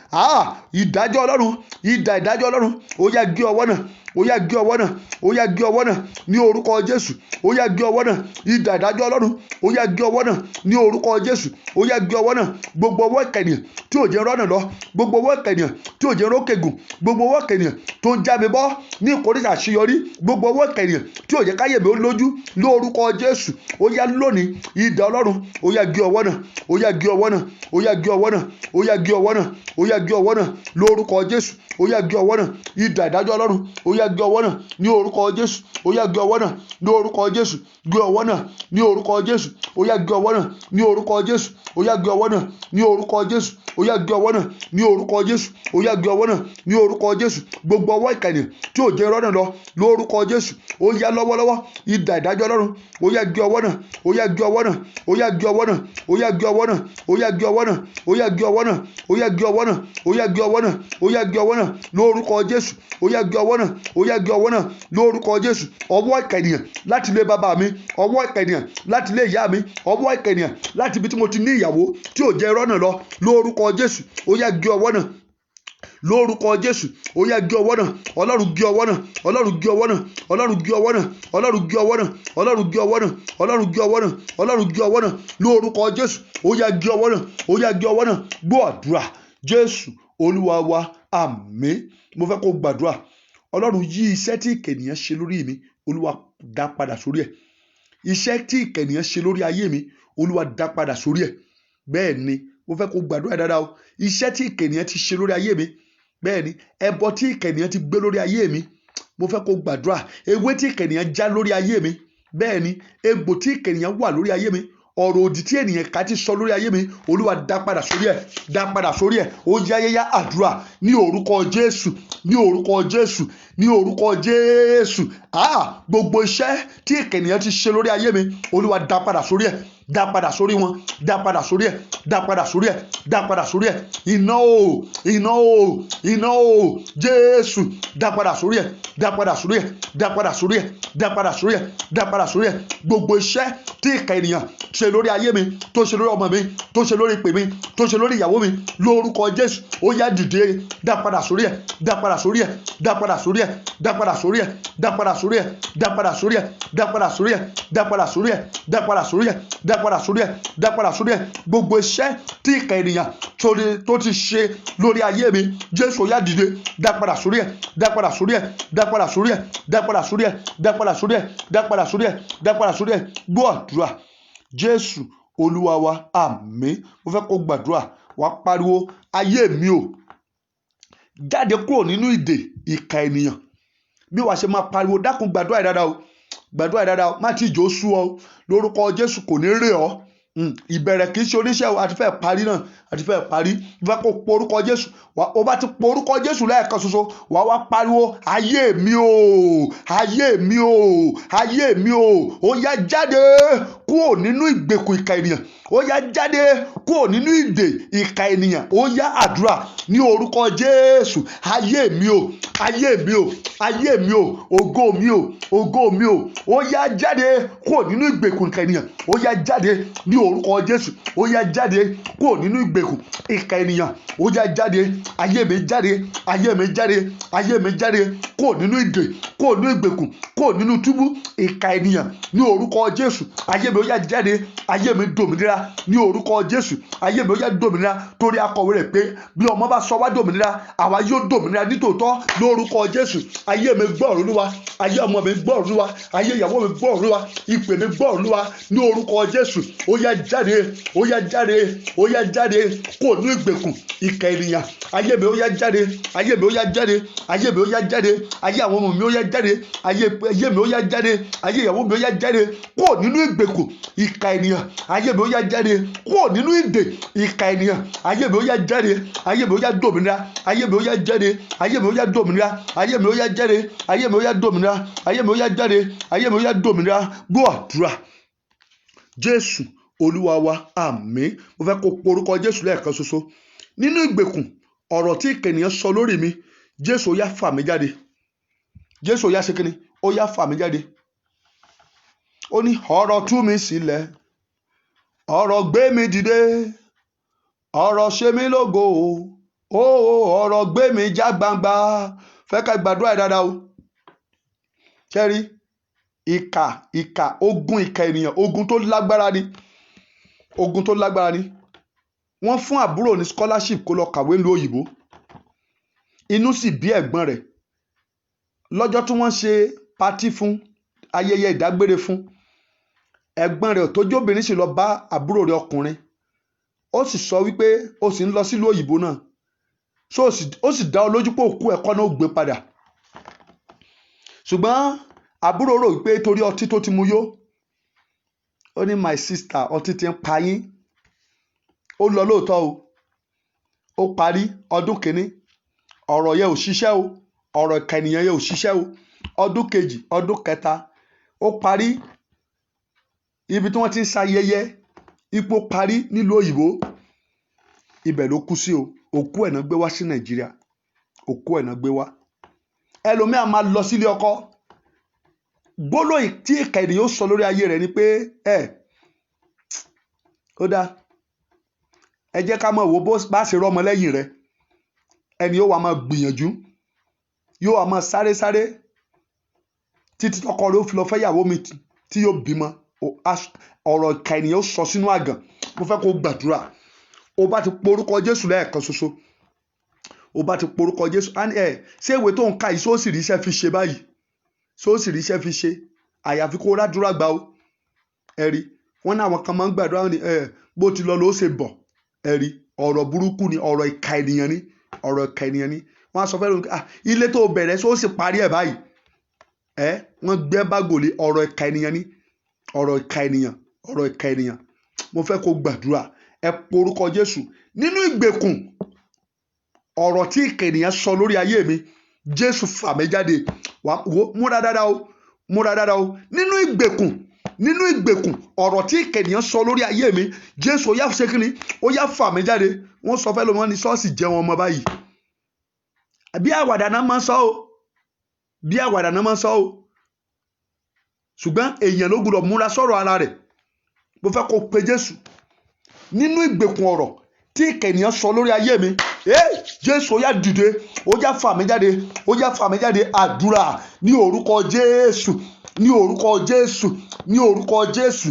Ìdájọ́ Ọlọ́run, ìdájọ́ Ọlọ́run, ó yá gé ọwọ́ náà, ó yá gé ọwọ́ náà, ó yá gé ọwọ́ náà ní orúkọ Jésù, ó yá gé ọwọ́ náà. Ìdájọ́ Ọlọ́run, ó yá gé ọwọ́ náà ní orúkọ Jésù, ó yá gé ọwọ́ náà. Gbogbo ọwọ́ ìkà ènìyàn tí ò jẹ́ rọ́nà lọ, gbogbo ọwọ́ ìkà ènìyàn tí ò jẹ́ rókègùn, gbogbo ọwọ́ ìkà ènìyàn tó ń já mi bọ́ ní ìkórìtà àṣeyọrí, gbogbo ọwọ́ ìkà ènìyàn tí ò jẹ́ káyè mi ó lójú, lórúkọ Jésù. Ó yá lónìí, idà Ọlọ́run, ó yá gé ọwọ́ náà, ó yá gé ọwọ́ náà, ó yá gé ọwọ́ náà, ó yá gé ọwọ́ náà, ó yá gé ọwọ́ náà lórúkọ Jésù. Ó yá gé ọwọ́ náà, idà ìdájọ́ Ọlọ́run, ó yá gé ọwọ́ náà ní orúkọ Jésù, ó yá gé ọwọ́ náà ní orúkọ Jésù, gé ọwọ́ náà ní orúkọ Jésù, ó yá gé ọwọ́ náà ní orúkọ Jésù, ó yá gé ọwọ́ náà ní orúkọ Jésù, ó yá gé ọwọ́ náà ní orúkọ Jésù, ó yá gé ọwọ́ náà ní orúkọ Jésù. Gbogbo ọwọ́ ìkà ènìyàn tí ò jẹ́ rọ́nà lọ, lórúkọ Jésù, ó yá lọ́wọ́lọ́wọ́, idà ìdájọ́ Ọlọ́run, ó yá gé ọwọ́ náà, ó yá gé ọwọ́ náà, ó yá gé ọwọ́ náà, ó yá gé ọwọ́ náà, ó yá gé ọwọ́ náà, ó yá gé ọwọ́ náà, ó yá gé ọwọ́ náà, ó yá gé ọwọ́ náà, ó yá gé ọwọ́ náà lórúkọ Jésù, ó yá gé ọwọ́ náà, ó yá gé ọwọ́ náà lórúkọ Jésù. Ọwọ́ ìkà ènìyàn láti ilé bàbá mi, ọwọ́ ìkà ènìyàn láti ilé ìyá mi, ọwọ́ ìkà ènìyàn láti ibi tí mo ti ní ìyàwó tí ò jẹ́ rọ́nà lọ, lórúkọ Jésù, ó yá gé ọwọ́ náà lórúkọ Jésù, ó yá gé ọwọ́ náà. Ọlọ́run gé ọwọ́ náà, Ọlọ́run gé ọwọ́ náà, Ọlọ́run gé ọwọ́ náà, Ọlọ́run gé ọwọ́ náà, Ọlọ́run gé ọwọ́ náà, Ọlọ́run gé ọwọ́ náà, Ọlọ́run gé ọwọ́ náà lórúkọ Jésù, ó yá gé ọwọ́ náà, ó yá gé ọwọ́ náà. Gbọ́ àdúrà Jésù Olúwa wa, àmín. Mo fẹ́ kó gbàdúrà. Ọlọ́run yí iṣẹ́ tí ìkà ènìyàn ṣe lórí mi, Olúwa dá padà sórí ẹ̀. Iṣẹ́ tí ìkà ènìyàn ṣe lórí ayé mi, Olúwa dá padà sórí ẹ̀. Bẹ́ẹ̀ ni mo fẹ́ kó gbàdúrà dáadáa o. Iṣẹ́ tí ìkà ènìyàn ti ṣe lórí ayé mi, bẹ́ẹ̀ ni ẹbọ tí ìkà ènìyàn ti gbé lórí ayé mi, mo fẹ́ kó gbàdúrà. Ewé tí ìkà ènìyàn já lórí ayé mi, bẹ́ẹ̀ ni egbò tí ìkà ènìyàn wà lórí ayé mi, ọ̀rọ̀ òdì tí ènìyàn ká ti sọ lórí ayé mi, Olúwa dá padà sórí ẹ̀, dá padà sórí ẹ̀. Ó yáyáyá àdúrà ní orúkọ Jésù, ní orúkọ Jésù, ní orúkọ Jésù. Gbogbo iṣẹ́ tí ìkà ènìyàn ti ṣe lórí ayé mi, Olúwa dá padà sórí ẹ̀, dá padà sórí wọn, dá padà sórí ẹ̀, dá padà sórí ẹ̀, dá padà sórí ẹ̀. Iná o, iná o, iná o, Jésù, dá padà sórí ẹ̀, dá padà sórí ẹ̀, dá padà sórí ẹ̀, dá padà sórí ẹ̀, dá padà sórí ẹ̀. Gbogbo iṣẹ́ tí ìkà ènìyàn ṣe lórí ayé mi, tó ṣe lórí ọmọ mi, tó ṣe lórí ìpè mi, tó ṣe lórí ìyàwó mi, lórúkọ Jésù, ó yá dìde, dá padà sórí ẹ̀, dá padà sórí ẹ̀, dá padà sórí ẹ̀, dá padà sórí ẹ̀, dá padà sórí ẹ̀, dá padà sórí ẹ̀, dá padà sórí ẹ̀, dá padà sórí ẹ̀, dá padà sórí ẹ̀, dá padà sórí ẹ̀, dá padà sórí ẹ̀. Gbogbo iṣẹ́ tí ìkà ènìyàn tó ti ṣe lórí ayé mi, Jésù, ó yá dìde, dá padà sórí ẹ̀, dá padà sórí ẹ̀, dá padà sórí ẹ̀, dá padà sórí ẹ̀, dá padà sórí ẹ̀, dá padà sórí ẹ̀, dá padà sórí ẹ̀. Gbọ́ àdúrà Jésù Olúwa wa, àmín. Mo fẹ́ kó gbàdúrà, wá pariwo, ayé mi o, jáde kúrò nínú ìdè ìkà ènìyàn. Bí wàá ṣe máa pariwo, dákun gbàdúrà dáadáa o, gbàdúrà dáadáa o, má tí ìjó sú ọ, lórúkọ Jésù kò ní rè ọ́. Ìbẹ̀rẹ̀ kì í ṣe oníṣẹ́ o, àti fẹ́ parí náà, àti fẹ́ parí. Bí wàá kó porúkọ Jésù, ó bá ti porúkọ Jésù lẹ́ẹ̀kan ṣoṣo, wàá wá pariwo, ayé mi o, ayé mi o, ayé mi o, ó yá jáde kúrò nínú ìgbèkùn ìkà ènìyàn, ó yá jáde kúrò nínú ìdè ìkà ènìyàn. Ó yá àdúrà ní orúkọ Jésù. Ayé mi o, ayé mi o, ayé mi o, ògo mi o, ògo mi o, ó yá jáde kúrò nínú ìgbèkùn ìkà ènìyàn, ó yá jáde ní orúkọ Jésù, ó yá jáde kúrò nínú ìgbèkùn ìkà ènìyàn, ó yá jáde. Ayé mi jáde, ayé mi jáde, ayé mi jáde kúrò nínú ìdè, kúrò nínú ìgbèkùn, kúrò nínú túbú ìka ènìyàn ní orúkọ Jésù. Ayé mi ó yá jáde, ayé mi dòmìnira ní orúkọ Jésù. Ayé mi ó yá dòmìnira torí akọ̀wé rẹ̀ pé bí ọmọ bá sọ wá dòmìnira, àwa yóò dòmìnira nítòótọ́ lórúkọ Jésù. Ayé mi gbọ́ ọ̀rọ̀ Olúwa, ayé ọmọ mi gbọ́ ọ̀rọ̀ Olúwa, ayé ìyàwó mi gbọ́ ọ̀rọ̀ Olúwa, ìpè mi gbọ́ ọ̀rọ̀ Olúwa ní orúkọ Jésù. Ó yá jáde, ó yá jáde, ó yá jáde kó ní ìgbèkùn ìka ènìyàn. Ayé mi ó yá jáde, ayé mi ó yá jáde, ayé mi ó yá jáde, ayé àwọn ọmọ mi ó yá jáde, ayé mi ó yá jáde, ayé ìyàwó mi ó yá jáde kó nínú ìgbèkùn ìka ènìyàn. Ayé mi ó yá jáde kó nínú ìdè ìka ènìyàn. Ayé mi ó yá jáde, ayé mi ó yá dòmìnira, ayé mi ó yá jáde, ayé mi ó yá dòmìnira, ayé mi ó yá jáde, ayé mi ó yá dòmìnira, ayé mi ó yá jáde, ayé mi ó yá dòmìnira. Gbọ́ àdúrà. Jésù Olúwa wa, àmín. Mo fẹ́ kó porúkọ Jésù lẹ́ẹ̀kan ṣoṣo. Nínú ìgbèkùn ọ̀rọ̀ tí ìka ènìyàn sọ lórí mi, Jésù ó yá fà mí jáde. Jésù ó yá ṣe kíni? Ó yá fà mí jáde. Ó ní ọ̀rọ̀ tú mi sílẹ̀, ọ̀rọ̀ gbé mi dìde, ọ̀rọ̀ ṣe mí lógo, ó ọ̀rọ̀ gbé mi já gbangba. Fẹ́ ká gbàdúrà dáadáa o. Kẹ́rí ìka ogun ìka ènìyàn, ogun tó lágbára ni, ogun tó lágbára ni. Wọ́n fún àbúrò ní scholarship kó lọ kàwé ìlú òyìnbó, inú sì bí ẹ̀gbọ́n rẹ̀. Lọ́jọ́ tí wọ́n ṣe pátí fún, ayẹyẹ ìdágbére fún, ẹ̀gbọ́n rẹ̀ tó jóbìnrin sì lọ bá àbúrò rẹ̀ ọkùnrin. Ó sì sọ wípé ó sì ń lọ sílùú òyìnbó náà, so ó sì dá ọ lójú pé òkú ẹ̀kọ́ náà ó gbé padà. Ṣùgbọ́n àbúrò rò wípé torí ọtí tó ti mu yó, ó ní my sister, ọtí ti ń pa yín. Ó lọ lóòótọ́ o, ó parí ọdún kìíní, ọ̀rọ̀ yẹn ò ṣiṣẹ́ o, ọ̀rọ̀ ìka ènìyàn yẹn ò ṣiṣẹ́ o. Ọdún kejì, ọdún kẹta, ó parí ibi tí wọ́n ti ń ṣayẹyẹ ipò parí nílùú òyìnbó. Ibẹ̀ ló kú sí o. Òkú ẹ̀ náà gbé wá sí Nàìjíríà, òkú ẹ̀ náà gbé wá. Ẹlòmíà máa lọ sílé ọkọ, gbólóhùn tí ìka ènìyàn ó sọ lórí ayé rẹ̀ ni pé ó dá, ẹ jẹ́ ká mọ̀ wo bá ṣe rọ́mọ lẹ́yìn rẹ̀. Ẹni yóò wá máa gbìyànjú, yóò wá máa sáré títí tọkọ rẹ̀ ó fi lọ fẹ́ ìyàwó mi tí yóò bímọ. Ọ̀rọ̀ ìka ènìyàn ó sọ sínú àgàn. Mo fẹ́ kó gbàdúrà. O bá ti porúkọ Jésù lẹ́ẹ̀kan ṣoṣo, o bá ti porúkọ Jésù, ṣé ìwé tó ń ka yìí sóò sì rí iṣẹ́ fi ṣe báyìí? Sóò sì rí iṣẹ́ fi ṣe? Àyàfi kó rádúrà gbà o. Ẹ̀rí wọ́n ní àwọn kan máa ń gbàdúrà ní bó ti lọ ló ṣe bọ̀. Ẹ̀rí ọ̀rọ̀ burúkú ni, ọ̀rọ̀ ìka ènìyàn ni, ọ̀rọ̀ ìka ènìyàn ni. Wọ́n á sọ fẹ́ lónìí, ilé tó bẹ̀rẹ̀ sóò sì parí ẹ̀ báyìí. Wọ́n gbẹ́ bágòlè, ọ̀rọ̀ ìka ènìyàn ni, ọ̀rọ̀ ìka ènìyàn, ọ̀rọ̀ ìka ènìyàn. Mo fẹ́ kó gbàdúrà. Ẹ porúkọ Jésù. Nínú ìgbèkùn ọ̀rọ̀ tí ìka ènìyàn sọ lórí ayé mi, Jésù fà mí jáde. Múra dáadáa o, múra dáadáa o. Nínú ìgbèkùn ọ̀rọ̀ tí ìka ènìyàn sọ lórí ayé mi, Jésù ó yá ṣe kíni? Ó yá fà mí jáde. Wọ́n sọ fẹ́ lọ́mọ ní ṣọ́ọ̀ṣì jẹ́ wọn ọmọ báyìí. Bí àwàdà náà máa ń sọ o, bí àwàdà náà máa ń sọ o. Ṣùgbọ́n èèyàn ló gbọ́dọ̀ múra sọ̀rọ̀ ara rẹ̀. Mo fẹ́ kó pe Jésù. Nínú ìgbèkùn ọ̀rọ̀ tí ìka ènìyàn sọ lórí ayé mi, Jésù ó yá dìde, ó yá fà mí jáde, ó yá fà mí jáde. Àdúrà ní orúkọ Jésù, ní orúkọ Jésù, ní orúkọ Jésù.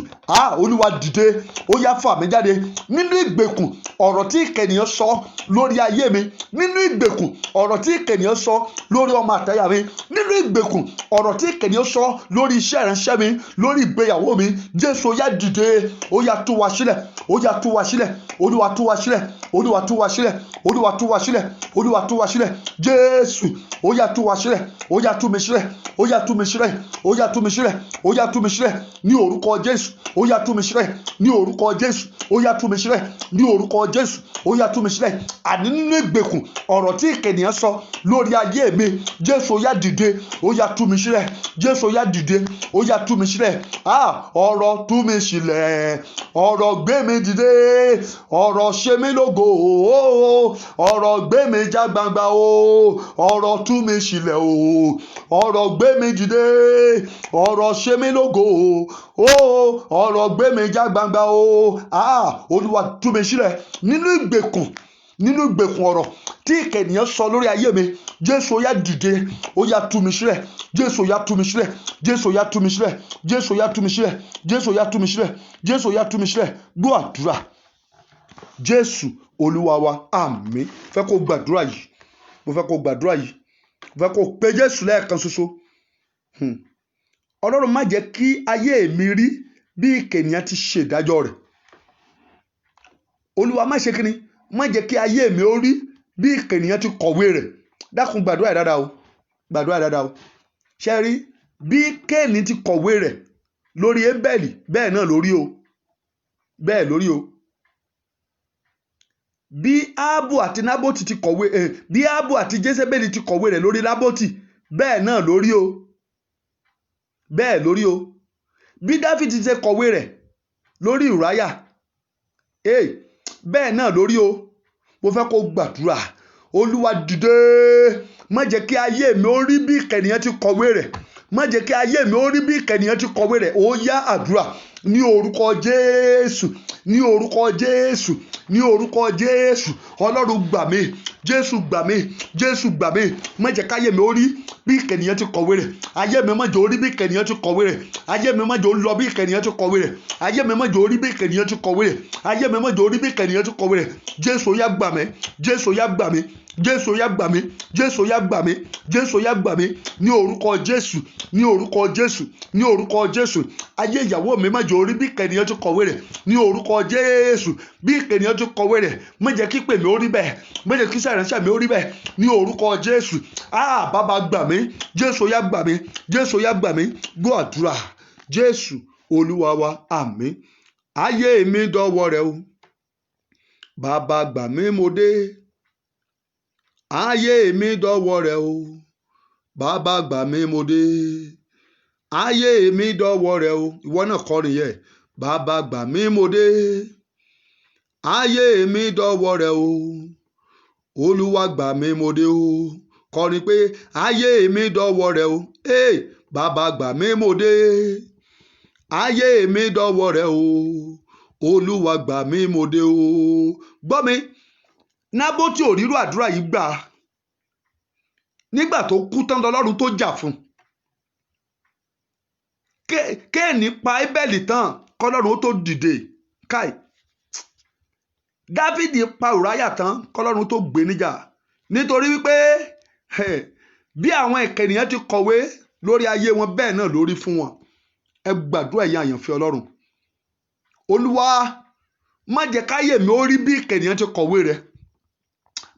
Olúwa dìde, ó yá fà mí jáde. Nínú ìgbèkùn ọ̀rọ̀ tí ìka ènìyàn sọ lórí ayé mi, nínú ìgbèkùn ọ̀rọ̀ tí ìka ènìyàn sọ lórí ọmọ àtayà mi, nínú ìgbèkùn ọ̀rọ̀ tí ìka ènìyàn sọ lórí iṣẹ́ ìránṣẹ́ mi, lórí ìgbéyàwó mi, Jésù ó yá dìde, ó yá tú wa sílẹ̀, ó yá tú wa sílẹ̀, Olúwa tú wa sílẹ̀, Olúwa tú wa sílẹ̀, Olúwa tú wa sílẹ̀, Olúwa tú wa sílẹ̀. Jésù ó yá tú wa sílẹ̀, ó yá tú mi sílẹ̀, ó yá tú mi sílẹ̀, ó yá tú mi sílẹ̀, ó yá tú mi sílẹ̀ ní orúkọ Jésù, ó yá tú mi sílẹ̀ ní orúkọ Jésù, ó yá tú mi sílẹ̀ ní orúkọ Jésù, ó yá tú mi sílẹ̀. Àní nínú ìgbèkùn ọ̀rọ̀ tí ìka ènìyàn sọ lórí ayé mi, Jésù ó yá dìde, ó yá tú mi sílẹ̀, Jésù ó yá dìde, ó yá tú mi sílẹ̀. Ọ̀rọ̀ tú mi sílẹ̀, ọ̀rọ̀ gbé mi dìde, ọ̀rọ̀ ṣe mí lógo, ọ̀rọ̀ gbé mi já gbangba o, ọ̀rọ̀ tú mi sílẹ̀ o, ọ̀rọ̀ gbé mi dìde, ọ̀rọ̀ ṣe mí lógo, ọ̀rọ̀ gbé mi já gbangba o. Olúwa tú mi sílẹ̀ nínú ìgbèkùn ọ̀rọ̀ tí ìkà ènìyàn sọ lórí ayé mi, Jésù ó yá dìde, ó yá tú mi sílẹ̀, Jésù ó yá tú mi sílẹ̀, Jésù ó yá tú mi sílẹ̀, Jésù ó yá tú mi sílẹ̀, Jésù ó yá tú mi sílẹ̀, Jésù ó yá tú mi sílẹ̀. Gbọ́ àdúrà. Jésù Olúwa wa, àmín. Fẹ́ kó gbàdúrà yìí, mo fẹ́ kó gbàdúrà yìí, mo fẹ́ kó pe Jésù lẹ́ẹ̀kan ṣoṣo. Ọlọ́run má jẹ́ kí ayé mi rí bí ìkà ènìyàn ti ṣe ìdájọ́ rẹ̀. Olúwa má ṣe kíni, má jẹ́ kí ayé mi ó rí bí ìkà ènìyàn ti kọ̀wé rẹ̀. Dákun gbàdúrà dáadáa o, gbàdúrà dáadáa o. Ṣé rí bí Kéènì ti kọ̀wé rẹ̀ lórí Ébẹ́lì, bẹ́ẹ̀ náà lórí o, bẹ́ẹ̀ lórí o. Bí Áábù àti Nábótì ti kọ̀wé, bí Áábù àti Jésébélì ti kọ̀wé rẹ̀ lórí Nábótì, bẹ́ẹ̀ náà lórí o, bẹ́ẹ̀ lórí o. Bí Dáfídì ti kọ̀wé rẹ̀ lórí Ùráyà, bẹ́ẹ̀ náà lórí o. Mo fẹ́ kó gbàdúrà. Olúwa dìde, má jẹ́ kí ayé mi ó rí bí ìkà ènìyàn ti kọ̀wé rẹ̀, má jẹ́ kí ayé mi ó rí bí ìkà ènìyàn ti kọ̀wé rẹ̀. Ó yá àdúrà ní orúkọ Jésù, ní orúkọ Jésù, ní orúkọ Jésù. Ọlọ́run gbà mí, Jésù gbà mí, Jésù gbà mí. Má jẹ́ káyé mi ó rí bí ìkà ènìyàn ti kọ̀wé rẹ̀. Ayé mi má jẹ́ ó rí bí ìkà ènìyàn ti kọ̀wé rẹ̀. Ayé mi má jẹ́ ó lọ bí ìkà ènìyàn ti kọ̀wé rẹ̀. Ayé mi má jẹ́ ó rí bí ìkà ènìyàn ti kọ̀wé rẹ̀. Ayé mi má jẹ́ ó rí bí ìkà ènìyàn ti kọ̀wé rẹ̀. Jésù yá gbà mí, Jésù yá gbà mí, Jésù yá gbà mí, Jésù yá gbà mí, Jésù yá gbà mí. Ní orúkọ Jésù, ní orúkọ Jésù, ní orúkọ Jésù. Ayé ìyàwó mi má jẹ́ ó rí bí ìkà ènìyàn ti kọ̀wé rẹ̀. Ní orúkọ Jésù, bí ìkà ènìyàn ti kọ̀wé rẹ̀, má jẹ́ kí pè mí ó rí bẹ́ẹ̀, má jẹ́ kí ìránṣẹ́ mi ó rí bẹ́ẹ̀. Ní orúkọ Jésù. Bàbá gbà mí, Jésù yá gbà mí, Jésù yá gbà mí. Gbọ́ àdúrà. Jésù Olúwa wa, àmín. Ayé mi dọ̀wọ́ rẹ o, bàbá gbà mí mo dé. Ayé mi dọ̀wọ́ rẹ o, bàbá gbà mí mo dé. Ayé mi dọ̀wọ́ rẹ o. Ìwọ náà kọrin yẹ. Bàbá gbà mí mo dé. Ayé mi dọ̀wọ́ rẹ o, Olúwa gbà mí mo dé o. Kọrin pé ayé mi dọ̀wọ́ rẹ o, bàbá gbà mí mo dé. Ayé mi dọ̀wọ́ rẹ o, Olúwa gbà mí mo dé o. Gbọ́ mi, Nábótì ò rírú àdúrà yìí gbà. Nígbà tó kú tán lọ́lọ́run tó jà fún. Kéènì pa Ébẹ́lì tán kọ́lọ́run ó tó dìde. Káì. Dáfídì pa Ùráyà tán kọ́lọ́run tó gbé níjà. Nítorí wípé bí àwọn ìkà ènìyàn ti kọ̀wé lórí ayé wọn, bẹ́ẹ̀ náà lórí fún wọn. Ẹ gbàdúrà ẹ̀yin àyànfẹ́ Ọlọ́run. Olúwa má jẹ́ káyé mi ó rí bí ìkà ènìyàn ti kọ̀wé rẹ̀.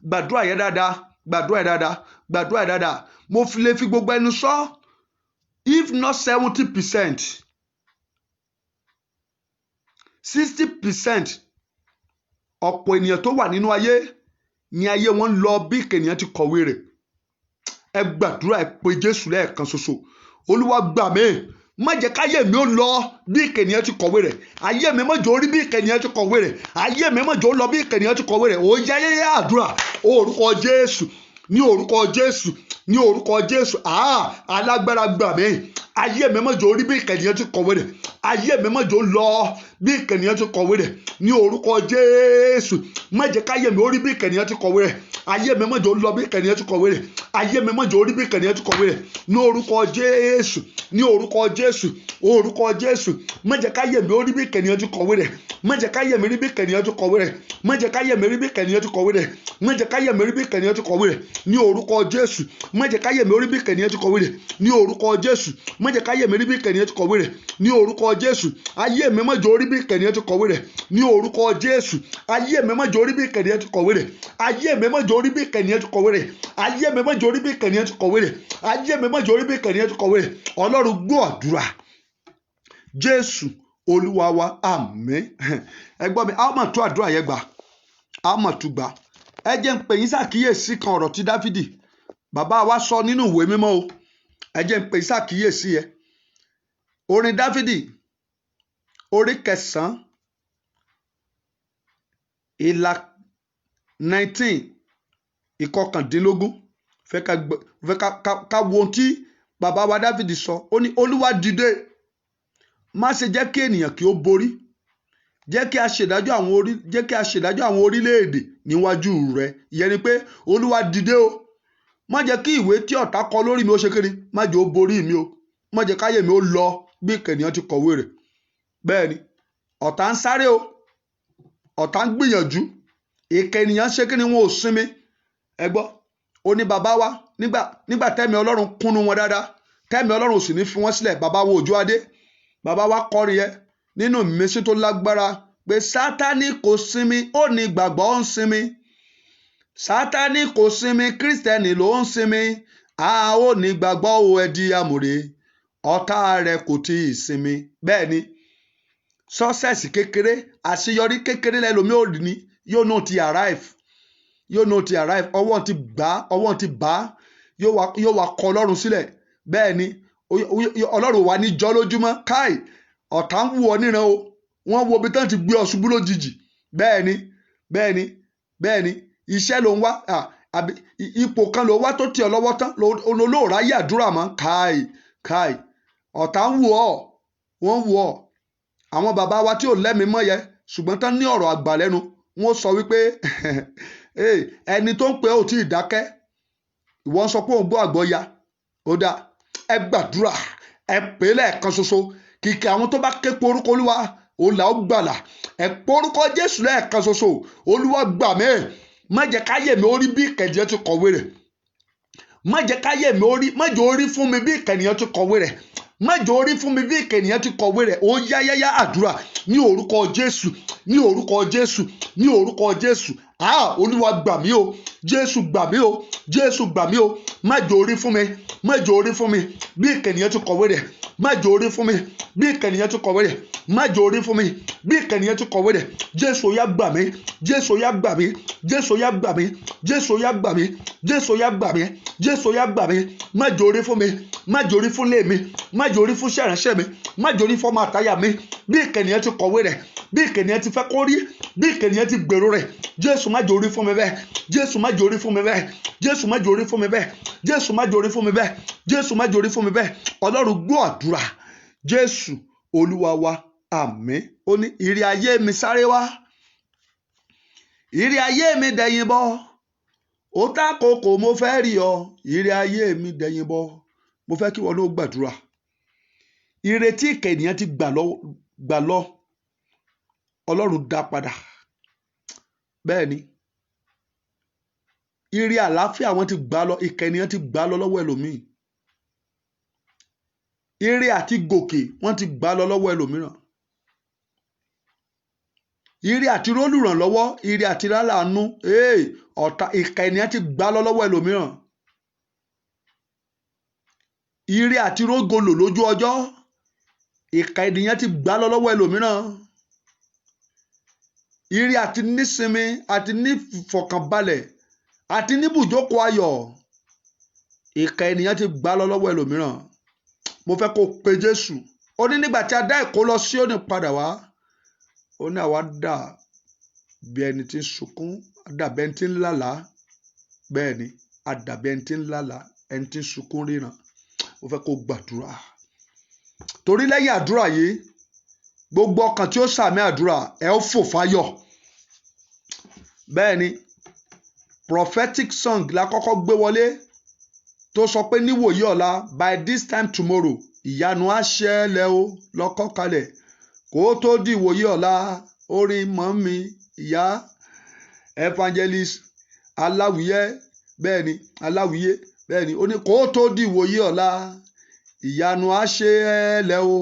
Gbàdúrà yẹn dáadáa, gbàdúrà yẹn dáadáa, gbàdúrà yẹn dáadáa. Mo lè fi gbogbo ẹnu sọ, if not 70%, 60% ọ̀pọ̀ ènìyàn tó wà nínú ayé ni ayé wọn ń lọ bí ìkà ènìyàn ti kọ̀wé rẹ̀. Ẹ gbàdúrà, ẹ pe Jésù lẹ́ẹ̀kan ṣoṣo. Olúwa gbà mí, má jẹ́ káyé mi ó lọ bí ìkà ènìyàn ti kọ̀wé rẹ̀. Ayé mi má jẹ́ ó rí bí ìkà ènìyàn ti kọ̀wé rẹ̀. Ayé mi má jẹ́ ó lọ bí ìkà ènìyàn ti kọ̀wé rẹ̀. Ó yá àdúrà. Orúkọ Jésù, ní orúkọ Jésù, ní orúkọ Jésù. Alágbára gbà mí. Ayé mi má jẹ́ ó rí bí ìkà ènìyàn ti kọ̀wé rẹ̀. Ayé mi má jẹ́ ó lọ bí ìkà ènìyàn ti kọ̀wé rẹ̀. Ní orúkọ Jésù. Má jẹ́ káyé mi ó rí bí ìkà ènìyàn ti kọ̀wé rẹ̀. Ayé mi má jẹ́ ó lọ bí ìkà ènìyàn ti kọ̀wé rẹ̀. Ayé mi má jẹ́ ó rí bí ìkà ènìyàn ti kọ̀wé rẹ̀. Ní orúkọ Jésù, ní orúkọ Jésù, orúkọ Jésù. Má jẹ́ káyé mi ó rí bí ìkà ènìyàn ti kọ̀wé rẹ̀. Má jẹ́ káyé mi rí bí ìkà ènìyàn ti kọ̀wé rẹ̀. Má jẹ́ káyé mi rí bí ìkà ènìyàn ti kọ̀wé rẹ̀. Má jẹ́ káyé mi rí bí ìkà ènìyàn ti kọ̀wé rẹ̀. Ní orúkọ Jésù. Má jẹ́ káyé mi ó rí bí ìkà ènìyàn ti kọ̀wé rẹ̀. Ní orúkọ Jésù. Má jẹ́ káyé mi rí bí ìkà ènìyàn ti kọ̀wé rẹ̀. Ní orúkọ Jésù. Ayé mi má jẹ́ ó rí bí ìkà ènìyàn ti kọ̀wé rẹ̀. Ní orúkọ Jésù. Ayé mi má jẹ́ ó rí bí ìkà ènìyàn ti kọ̀wé rẹ̀. Ayé mi má jẹ́ ó rí bí ìkà ènìyàn ti kọ̀wé rẹ̀. Ayé mi má jẹ́ ó rí bí ìkà ènìyàn ti kọ̀wé rẹ̀. Ayé mi má jẹ́ ó rí bí ìkà ènìyàn ti kọ̀wé rẹ̀. Ọlọ́run gbọ́ àdúrà. Jésù Olúwa wa, àmín. Ẹ gbọ́ mi, a ó máa tú àdúrà yẹn gbà. A ó máa tú gbà. Ẹ jẹ́ ń pè yín ṣàkíyèsí kan ọ̀rọ̀ tí Dáfídì bàbá wa sọ nínú ìwé mímọ́ o. Ẹ jẹ́ ń pè yín ṣàkíyèsí ẹ. Orin Dáfídì orí 9 ìlà 19 ìkọkàndínlógún. Fẹ́ ká wo ohun tí bàbá wa Dáfídì sọ. Ó ní Olúwa dìde, má ṣe jẹ́ kí ènìyàn kí ó borí. jẹ́ kí a ṣèdájọ́ àwọn orílẹ̀-èdè níwájú rẹ. Ìyẹn ni pé Olúwa dìde o, má jẹ́ kí ìwé tí ọ̀tá kọ lórí mi ó ṣe kíni, má jẹ́ ó borí mi o, má jẹ́ káyé mi ó lọ bí ìkẹnìyàn ti kọ̀wé rẹ̀. Bẹ́ẹ̀ ni ọ̀tá ń sáré o, ọ̀tá ń gbìyànjú, ìkẹnìyàn ṣe kíni, wọn ò sinmi. Ẹ gbọ́, ó ní bàbá wa nígbà tẹ́mi Ọlọ́run kúnnú wọn dáadáa, tẹ́mi Ọlọ́run ò sì ní fi wọ́n sílẹ̀. Bàbá wo Òjó Adé, bàbá wa kọrin yẹn nínú ìmísí tó lágbára pé Sátánì kò sinmi, ó ní ìgbàgbọ́ ń sinmi. Sátánì kò sinmi, Kírísítẹ́nì ló ń sinmi. A ó ní ìgbàgbọ́ o, ẹ di àmùrè, ọ̀tá rẹ̀ kò tí ì sinmi. Bẹ́ẹ̀ ni success kékeré, àṣeyọrí kékeré lẹ́lòmí ò ní, yóò náà ti arrive, ọwọ́ ti bá yóò wá kọ Ọlọ́run sílẹ̀. Bẹ́ẹ̀ ni Ọlọ́run wà ní jọ́ lójúmọ́. Káì, ọ̀tá ń wù ọ́ níran o, wọ́n wo ibi tán ti gbé ọ ṣubú lójijì. Bẹ́ẹ̀ ni iṣẹ́ ló ń wá, ipò kan ló wá tó tì ọ́ lọ́wọ́ tán, olóòrá yà àdúrà mọ́. Káì, ọ̀tá ń wù ọ́, wọ́n wù ọ́. Àwọn bàbá wa tí ò lẹ́mìí mọ́ yẹ ṣùgbọ́n tán ní ọ̀rọ̀ àgbà lẹ́nu, wọ́n sọ wípé ẹni tó ń pè ó tí ì dákẹ́, ìwọ ń sọ pé òun gbọ́ àgbọ̀ ya. Ó dáa, ẹ gbàdúrà, ẹ pè é lẹ́ẹ̀kan ṣoṣo. Kìkì àwọn tó bá ké pe orúkọ Olúwa, òun là ó gbàlà. Ẹ pe orúkọ Jésù lẹ́ẹ̀kan ṣoṣo. Olúwa gbà mí, má jẹ́ káyé mi ó rí bí ìkẹnìyàn ti kọ̀wé rẹ̀. Má jẹ́ káyé mi ó rí, má jẹ́ ó rí fún mi bí ìkẹnìyàn ti kọ̀wé rẹ̀. Má jẹ́ ó rí fún mi bí ìkẹnìyàn ti kọ̀wé rẹ̀. Ó yáyáyá àdúrà ní orúkọ Jésù, ní orúkọ Jésù, ní orúkọ Jésù. Olúwa gbà mí o, Jésù gbà mí o, Jésù gbà mí o. Má jẹ́ ó rí fún mi, má jẹ́ ó rí fún mi bí ìkẹnìyàn ti kọ̀wé rẹ̀. Má jẹ́ ó rí fún mi bí ìkẹnìyàn ti kọ̀wé rẹ̀. Má jẹ́ ó rí fún mi bí ìkẹnìyàn ti kọ̀wé rẹ̀. Jésù ó yá gbà mí, Jésù ó yá gbà mí, Jésù ó yá gbà mí, Jésù ó yá gbà mí, Jésù ó yá gbà mí, Jésù ó yá gbà mí. Má jẹ́ ó rí fún mi, má jẹ́ ó rí fún ilé mi, má jẹ́ ó rí fún iṣẹ́ ìránṣẹ́ mi, má jẹ́ ó rí fún ọmọ àtayà mi bí ìkẹnìyàn ti kọ̀wé rẹ̀, bí ìkẹnìyàn ti fẹ́ kó rí, bí ìkẹnìyàn ti gbèrò rẹ̀. Jésù má jẹ́ ó rí fún mi bẹ́ẹ̀, Jésù má jẹ́ ó rí fún mi bẹ́ẹ̀, Jésù má jẹ́ ó rí fún mi bẹ́ẹ̀, Jésù má jẹ́ ó rí fún mi bẹ́ẹ̀, Jésù má jẹ́ ó rí fún mi bẹ́ẹ̀. Ọlọ́run gbọ́ àdúrà Jésù Olúwa wa, àmín. Ó ní ìrì ayé mi sáré wá, ìrì ayé mi dẹ̀yìn bọ̀, ó tákòkò mo fẹ́ rí ọ, ìrì ayé mi dẹ̀yìn bọ̀. Mo fẹ́ kí wọn ló gbàdúrà. Ìrètí ìkẹnìyàn ti gbà lọ, Ọlọ́run dá padà. Bẹ́ẹ̀ ni ìrì àlàáfíà wọn ti gbà lọ, ìkẹnìyàn ti gbà lọ lọ́wọ́ ẹlòmíì. Ìrì àti gòkè wọ́n ti gbà lọ lọ́wọ́ ẹlòmíràn. Ìrì àti rólùrànlọ́wọ́, ìrì àti rálàánú, ọ̀tá ìkẹnìyàn ti gbà lọ lọ́wọ́ ẹlòmíràn. Ìrì àti rógolò lójú ọjọ́, ìkẹnìyàn ti gbà lọ lọ́wọ́ ẹlòmíràn. Ìrì àti nísinmi, àti nífọ̀kànbalẹ̀, àti níbùjókòó ayọ̀, ìkẹnìyàn ti gbà lọ lọ́wọ́ ẹlòmíràn. Mo fẹ́ kó pe Jésù. Ó ní nígbà tí a dá ìkó lọ Síónì padà wá, ó ní àwa dà bí ẹni tí ń sunkún, dàbí ẹni tí ń lálàá. Bẹ́ẹ̀ ni a dàbí ẹni tí ń lálàá, ẹni tí ń sunkún ríran. Mo fẹ́ kó gbàdúrà. Torí lẹ́yìn àdúrà yìí, gbogbo ọkàn tí ó sàmì àdúrà ẹ ó fò fáyọ̀. Bẹ́ẹ̀ ni prophetic song la kọ́kọ́ gbé wọlé tó sọ pé níwòyí ọ̀la, by this time tomorrow, ìyanu á ṣẹlẹ̀ o, lọ́kọ́ kalẹ̀ kó tó di ìwòyí ọ̀la. Orin mọ́mí ìyá evangelist aláwìyé, bẹ́ẹ̀ ni aláwìyé, bẹ́ẹ̀ ni ó ní kó tó di ìwòyí ọ̀la, ìyanu á ṣẹlẹ̀ o,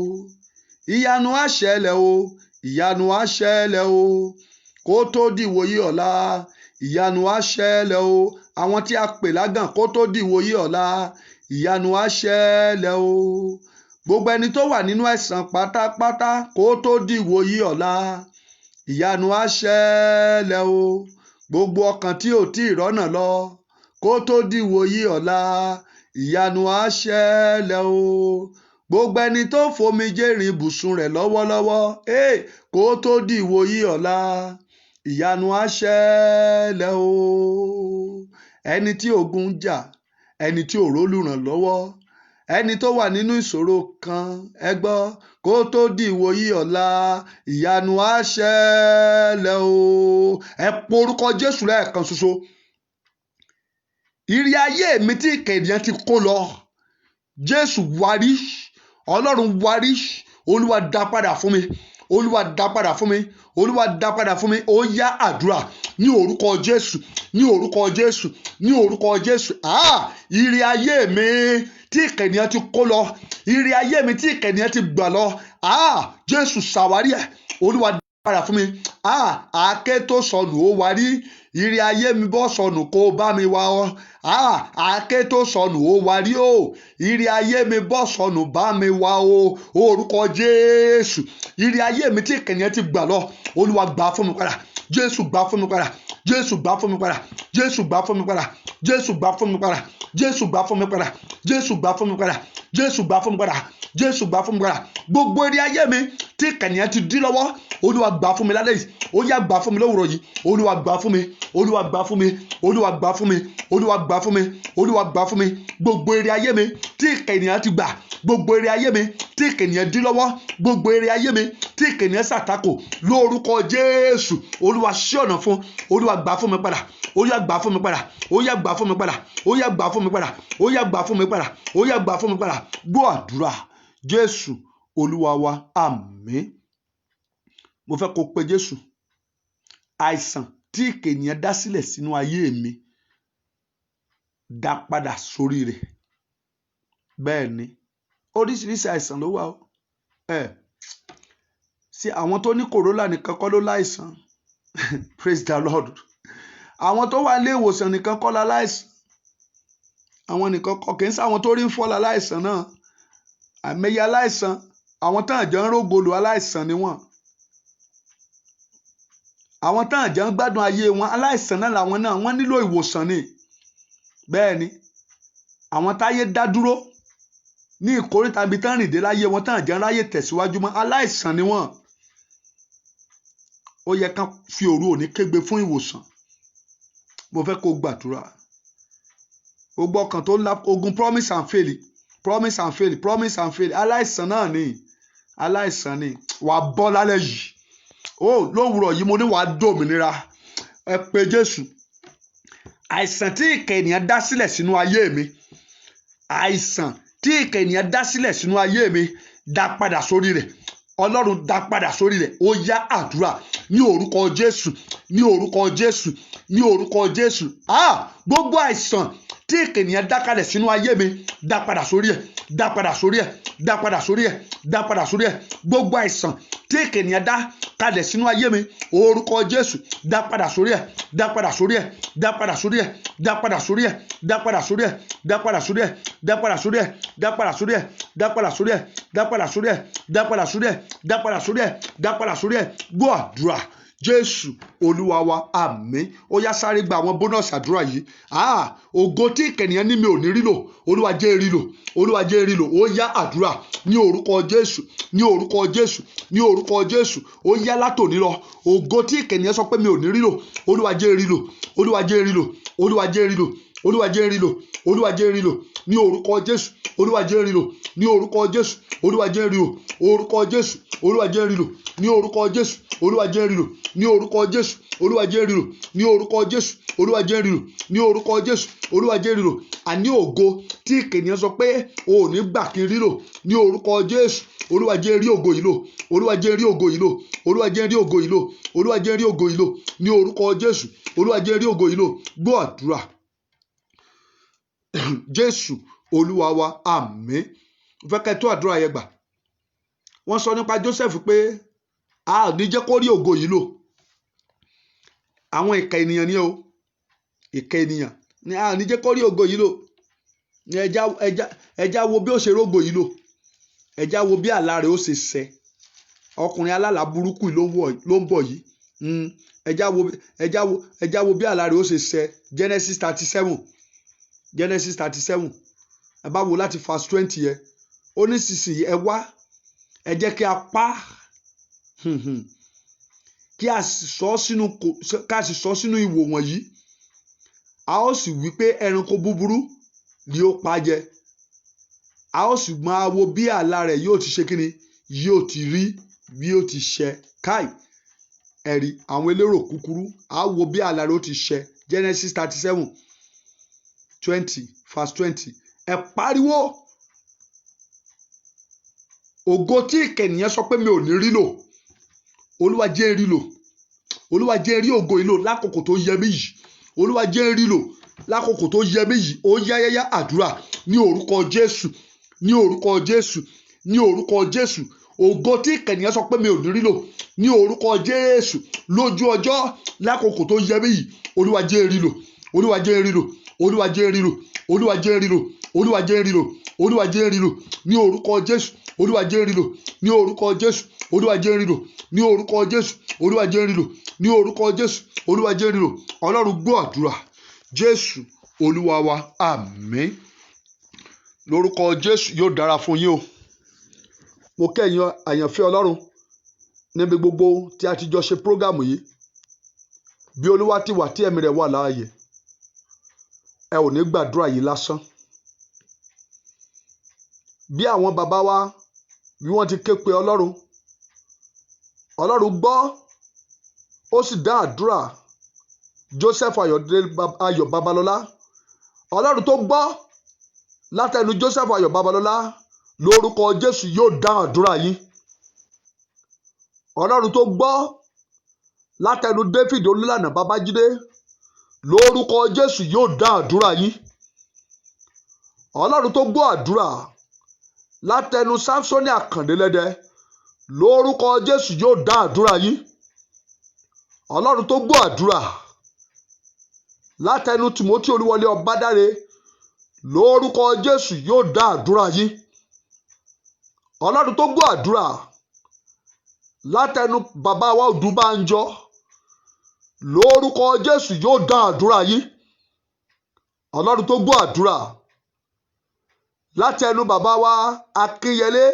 ìyanu á ṣẹlẹ̀ o, ìyanu á ṣẹlẹ̀ o, kó tó di ìwòyí ọ̀la, ìyanu á ṣẹlẹ̀ o. Àwọn tí a pè lágàn, kó tó di ìwòyí ọ̀la, ìyanu á ṣẹlẹ̀ o. Gbogbo ẹni tó wà nínú àìsàn pátápátá, kó tó di ìwòyí ọ̀la, ìyanu á ṣẹlẹ̀ o. Gbogbo ọkàn tí ò tí ì rọ́nà lọ, kó tó di ìwòyí ọ̀la, ìyanu á ṣẹlẹ̀ o. Gbogbo ẹni tó fomijé rìn ibùsùn rẹ̀ lọ́wọ́lọ́wọ́, kó tó di ìwòyí ọ̀la, ìyanu á ṣẹlẹ̀ o. Ẹni tí ogun jà, ẹni tí ò rólùrànlọ́wọ́, ẹni tó wà nínú ìṣòro kan ẹ gbọ́ kó tó di ìwòyí ọ̀la ìyanu á ṣẹlẹ̀ o. Ẹ porúkọ Jésù lẹ́ẹ̀kan ṣoṣo. Ìrì ayé mi tí ènìyàn ti kó lọ, Jésù wárí, Ọlọ́run wárí, Olúwa dá padà fún mi, Olúwa dá padà fún mi, Olúwa dá padà fún mi. Ó yá àdúrà ní orúkọ Jésù, ní orúkọ Jésù, ní orúkọ Jésù. Ìrì ayé mi tí ènìyàn ti kó lọ, ìrì ayé mi tí ènìyàn ti gbà lọ, Jésù ṣàwárí ẹ̀, Olúwa dá padà fún mi. Àáké tó sọnù ó wárí, ìrì ayé mi bọ́ sọnù kó bá mi wá ọ. Àáké tó sọnù ó wárí o, ìrì ayé mi bọ́ sọnù bá mi wá o. Orúkọ Jésù. Ìrì ayé mi tí ènìyàn ti gbà lọ, Olúwa gbà fún mi padà. Jésù gbà fún mi padà. Jésù gbà fún mi padà. Jésù gbà fún mi padà. Jésù gbà fún mi padà. Jésù gbà fún mi padà. Jésù gbà fún mi padà. Jésù gbà fún mi padà. Jésù gbà fún mi padà. Gbogbo ìrì ayé mi tí ènìyàn ti dí lọ́wọ́, Olúwa gbà fún mi lálẹ́ yìí. Ó yá gbà fún mi lówùrọ̀ yìí. Olúwa gbà fún mi. Olúwa gbà fún mi. Olúwa gbà fún mi. Olúwa gbà fún mi. Olúwa gbà fún mi. Gbogbo ìrì ayé mi tí ènìyàn ti gbà, gbogbo ìrì ayé mi tí ènìyàn dí lọ́wọ́, gbogbo ìrì ayé mi tí ènìyàn ṣàtakò, lórúkọ Jésù, Olúwa ṣí ọ̀nà fún. Olúwa gbà fún mi padà. Ó yá gbà fún mi padà. Ó yá gbà fún mi padà. Ó yá gbà fún mi padà. Ó yá gbà fún mi padà. Ó yá gbà fún mi padà. Gbọ́ àdúrà Jésù Olúwa wa, àmín. Mo fẹ́ kó pe Jésù. Àìsàn tí ènìyàn dá sílẹ̀ sínú ayé mi, dá padà sórí rẹ̀. Bẹ́ẹ̀ ni, oríṣiríṣi àìsàn ló wà o. Sí àwọn tó ní kòrólà nìkan kọ́ ló láìsàn. Praise the Lord. Àwọn tó wà ilé ìwòsàn nìkan kọ́ la láìsàn. Àwọn nìkan kọ́, kì í ṣe àwọn tó rí ń fọ́ la láìsàn náà. Àìmọye aláìsàn, àwọn tán àjọ ń rógbòlò aláìsàn ni wọ́n. Àwọn tán àjọ ń gbádùn ayé wọn aláìsàn náà làwọn náà, wọ́n nílò ìwòsàn ni. Bẹ́ẹ̀ ni, àwọn táyé dá dúró ní ìkórìtà ibi tán rìn dé láyé wọn tán àjọ ń ráyè tẹ̀síwájú mọ́, aláìsàn ni wọ́n. Ó yẹ kán fi òru òní kégbe fún ìwòsàn. Mo fẹ́ kó gbàdúrà. Gbogbo ọkàn tó ń la ogun promise and fail, promise and fail, promise and fail, aláìsàn náà ni, aláìsàn ni. Wàá bọ́ lálẹ́ yìí. Lówùrọ̀ yìí mo ní wàá dòmìnira. Ẹ pe Jésù. Àìsàn tí ènìyàn dá sílẹ̀ sínú ayé mi, àìsàn tí ènìyàn dá sílẹ̀ sínú ayé mi, dá padà sórí rẹ̀. Ọlọ́run dá padà sórí rẹ̀. Ó yá àdúrà ní orúkọ Jésù, ní orúkọ Jésù, ní orúkọ Jésù. Gbogbo àìsàn tí ènìyàn dá kalẹ̀ sínú ayé mi, dá padà sórí ẹ̀, dá padà sórí ẹ̀, dá padà sórí ẹ̀, dá padà sórí ẹ̀. Gbogbo àìsàn tí ènìyàn dá kalẹ̀ sínú ayé mi, orúkọ Jésù, dá padà sórí ẹ̀, dá padà sórí ẹ̀, dá padà sórí ẹ̀, dá padà sórí ẹ̀, dá padà sórí ẹ̀, dá padà sórí ẹ̀, dá padà sórí ẹ̀, dá padà sórí ẹ̀, dá padà sórí ẹ̀, dá padà sórí ẹ̀, dá padà sórí ẹ̀, dá padà sórí ẹ̀, dá padà sórí ẹ̀. Gbọ́ àdúrà Jésù Olúwa wa, àmín. Ó yá sáré gba àwọn bónọ́ọ̀sì àdúrà yìí. Ògo tí ènìyàn ní mi ò ní rí lò, Olúwa jẹ́ rí lò, Olúwa jẹ́ rí lò. Ó yá àdúrà ní orúkọ Jésù, ní orúkọ Jésù, ní orúkọ Jésù. Ó yá látòní lọ. Ògo tí ènìyàn sọ pé mi ò ní rí lò, Olúwa jẹ́ rí lò, Olúwa jẹ́ rí lò, Olúwa jẹ́ rí lò, Olúwa jẹ́ rí lò, Olúwa jẹ́ rí lò. Ní orúkọ Jésù, Olúwa jẹ́ rí lò. Ní orúkọ Jésù, Olúwa jẹ́ rí lò. Orúkọ Jésù, Olúwa jẹ́ rí lò. Ní orúkọ Jésù, Olúwa jẹ́ rí lò. Ní orúkọ Jésù, Olúwa jẹ́ rí lò. Ní orúkọ Jésù, Olúwa jẹ́ rí lò. Ní orúkọ Jésù, Olúwa jẹ́ rí lò. Àní ògo tí ènìyàn sọ pé o ò ní gbà kí n rí lò, ní orúkọ Jésù, Olúwa jẹ́ rí ògo yìí lò. Olúwa jẹ́ rí ògo yìí lò. Olúwa jẹ́ rí ògo yìí lò. Olúwa jẹ́ rí ògo yìí lò. Ní orúkọ Jésù, Olúwa jẹ́ rí ògo yìí lò. Gbọ́ àdúrà Jésù Olúwa wa, àmín. Fẹ́ kẹ́ tó àdúrà yẹn gbà. Wọ́n sọ nípa Joseph pé a ò ní jẹ́ kó rí ògo yìí lò. Àwọn ìkà ènìyàn ni o, ìkà ènìyàn ni a ò ní jẹ́ kó rí ògo yìí lò. Ẹja wo bí ó ṣe rógo yìí lò. Ẹja wo bí àlá rẹ̀ ó ṣe ṣẹ. Ọkùnrin alálà burúkú ló ń bọ̀ yìí. Ẹja wo bí àlá rẹ̀ ó ṣe ṣẹ. Genesis 37. Genesis 37. Ẹ bá wo láti verse 20 yẹn. Ó ní sísìnyí ẹ wá, ẹ jẹ́ kí a pa kí a sì sọ sínú ìwò wọ̀nyí. A ó sì wí pé ẹranko búburú ni ó pa jẹ. a ó sì máa wo bí àlá rẹ̀ yóò ti ṣe kíni yóò ti rí bí yóò ti ṣẹ. Káì ẹ̀rí àwọn elérò kúkúrú a wo bí àlá rẹ̀ ó ti ṣẹ. Genesis 37:20 ẹ pariwo ògo tí ìkẹnìyàn sọ pé mi ò ní rí lò Olúwa jẹ́ rí lò. Olúwa jẹ́ rí ògo ìlò lákòókò tó yẹ mí yìí. Olúwa jẹ́ rí lò lákòókò tó yẹ mí yìí. Ó yáyáyá àdúrà ní orúkọ Jésù, ní orúkọ Jésù, ní orúkọ Jésù. Ògo tí ìkẹnìyàn sọ pé mi ò ní rí lò ní orúkọ Jésù lójú ọjọ́ lákòókò tó yẹ mí yìí. Olúwa jẹ́ rí lò. Olúwa jẹ́ rí lò. Olúwa jẹ́ rí lò. Olúwa jẹ́ rí lò. Olúwa jẹ́ rí lò. Olúwa jẹ́ rí lò ní orúkọ Jésù. Olúwa jẹ́ rí lò ní orúkọ Jésù. Olúwa jẹ́ rí lò ní orúkọ Jésù. Olúwa jẹ́ rí lò ní orúkọ Jésù. Olúwa jẹ́ rí lò. Ọlọ́run gbọ́ àdúrà Jésù Olúwa wa, àmín. Lórúkọ Jésù yóò dára fún yín o. Mo kẹ́yìn àyànfẹ́ Ọlọ́run níbi gbogbo tí a ti jọ ṣe prógámù yìí. Bí Olúwa ti wà tí ẹ̀mí rẹ̀ wà láàyè, ẹ ò ní gbàdúrà yìí lásán. Bí àwọn bàbá wa bí wọ́n ti ké pe Ọlọ́run, Ọlọ́run gbọ́ ó sì dá àdúrà Joseph Ayọ̀ Babalọ́lá. Ọlọ́run tó gbọ́ látẹnu Joseph Ayọ̀ Babalọ́lá lórúkọ Jésù yóò dá àdúrà yín. Ọlọ́run tó gbọ́ látẹnu David Olúlànà Babájídé lórúkọ Jésù yóò dá àdúrà yín. Ọlọ́run tó gbọ́ àdúrà látẹnu Samsoni Àkàndélẹ́dẹ lórúkọ Jésù yóò dá àdúrà yín. Ọlọ́run tó gbọ́ àdúrà látẹnu Timothy Olúwọlé Ọbádáre lórúkọ Jésù yóò dá àdúrà yín. Ọlọ́run tó gbọ́ àdúrà látẹnu bàbá wa Odúbánjọ lórúkọ Jésù yóò dá àdúrà yín. Ọlọ́run tó gbọ́ àdúrà látẹnu bàbá wa Akínyẹlé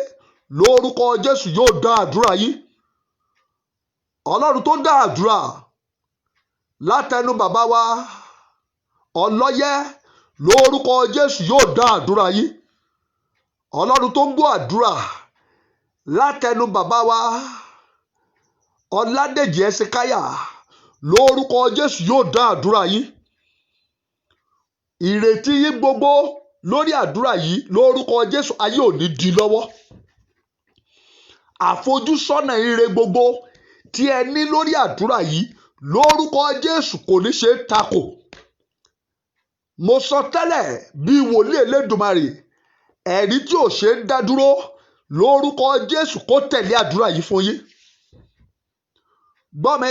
lórúkọ Jésù yóò dá àdúrà yín. Ọlọ́run tó dá àdúrà látẹnu bàbá wa Ọlọ́yẹ lórúkọ Jésù yóò dá àdúrà yín. Ọlọ́run tó gbọ́ àdúrà látẹnu bàbá wa Ọládèjì Ẹsẹkáyà lórúkọ Jésù yóò dá àdúrà yín. Ìrètí yín gbogbo lórí àdúrà yìí lórúkọ Jésù ayé ò ní dí lọ́wọ́. Àfojúsọ́nà ire gbogbo tí ẹ ní lórí àdúrà yìí lórúkọ Jésù kò ní ṣe é takò. Mo sọ tẹ́lẹ̀ bí wòlíì Elédùmarè, ẹ̀rí tí ò ṣe é dá dúró lórúkọ Jésù kó tẹ̀lé àdúrà yìí fún yín. Gbọ́ mi,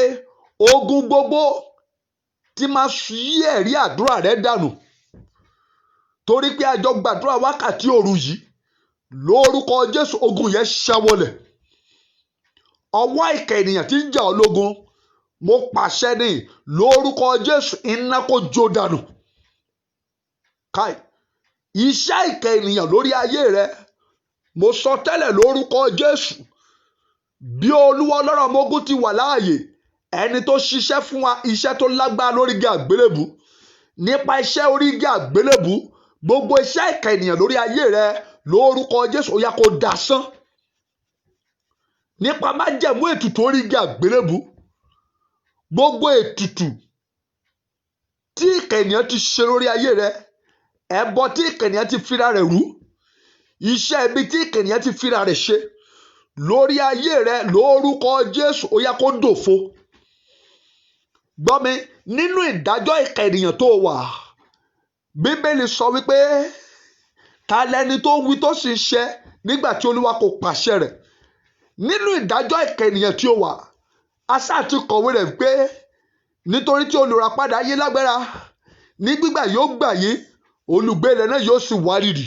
ogun gbogbo tí máa yí ẹ̀rí àdúrà rẹ dànù torí pé a jọ gbàdúrà wákàtí òru yìí lórúkọ Jésù ogun yẹn ṣẹ́wọlẹ̀. Ọwọ́ ìkà ènìyàn tí ń jà ọ́ lógun, mo pàṣẹ ní lórúkọ Jésù iná kó jó dànù. Káì iṣẹ́ ìkà ènìyàn lórí ayé rẹ, mo sọ tẹ́lẹ̀ lórúkọ Jésù bí Olúwa Ọlọ́run ọmọ ogun ti wà láàyè, ẹni tó ṣiṣẹ́ fún wa iṣẹ́ tó lágbára lórí igi àgbélébù, nípa iṣẹ́ orí igi àgbélébù gbogbo iṣẹ́ ìkà ènìyàn lórí ayé rẹ lórúkọ Jésù ó yá kó dasán. Nípa májẹ̀mú ètùtù orí igi àgbélébù, gbogbo ètùtù tí ìkà ènìyàn ti ṣe lórí ayé rẹ, ẹbọ tí ìkà ènìyàn ti fira rẹ̀ rú, iṣẹ́ ibi tí ìkà ènìyàn ti fira rẹ̀ ṣe lórí ayé rẹ lórúkọ Jésù ó yá kó dòfo. Gbọ́ mi, nínú ìdájọ́ ìkà ènìyàn tó wà, Bíbélì sọ wípé ta lẹni tó wí tó sì ń ṣẹ nígbà tí Olúwa kò pàṣẹ rẹ̀. Nínú ìdájọ́ ìkà ènìyàn tí ó wà, asá ti kọ̀wé rẹ̀ pé nítorí tí olùràpadà yín lágbára ní gbígbà yóò gbà yín, olùgbé ilẹ̀ náà yóò sì wárìrì.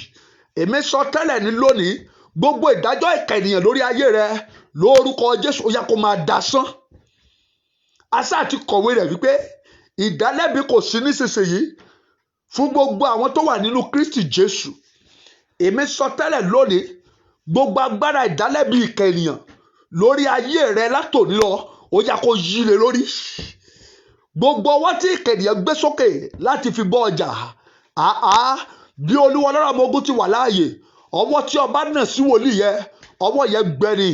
Èmi sọ tẹ́lẹ̀ ní lónìí, gbogbo ìdájọ́ ìkà ènìyàn lórí ayé rẹ lórúkọ Jésù ó yá kó máa dasán. Asá ti kọ̀wé rẹ̀ wípé ìdálẹ́bi kò sí nísinsìnyí fún gbogbo àwọn tó wà nínú Kristi Jésù. Èmi sọ tẹ́lẹ̀ lónìí, gbogbo agbára ìdálẹ́bi ìkà ènìyàn lórí ayé rẹ látòní lọ ó yá kó yí lé lórí. Gbogbo ọwọ́ tí ìkà ènìyàn gbé sókè láti fi bọ́ ọjà, bí Olúwa Ọlọ́run ọmọ ogun ti wà láàyè, ọwọ́ tí ọba náà sí wòlíì yẹn ọwọ́ yẹn gbẹ̀rì,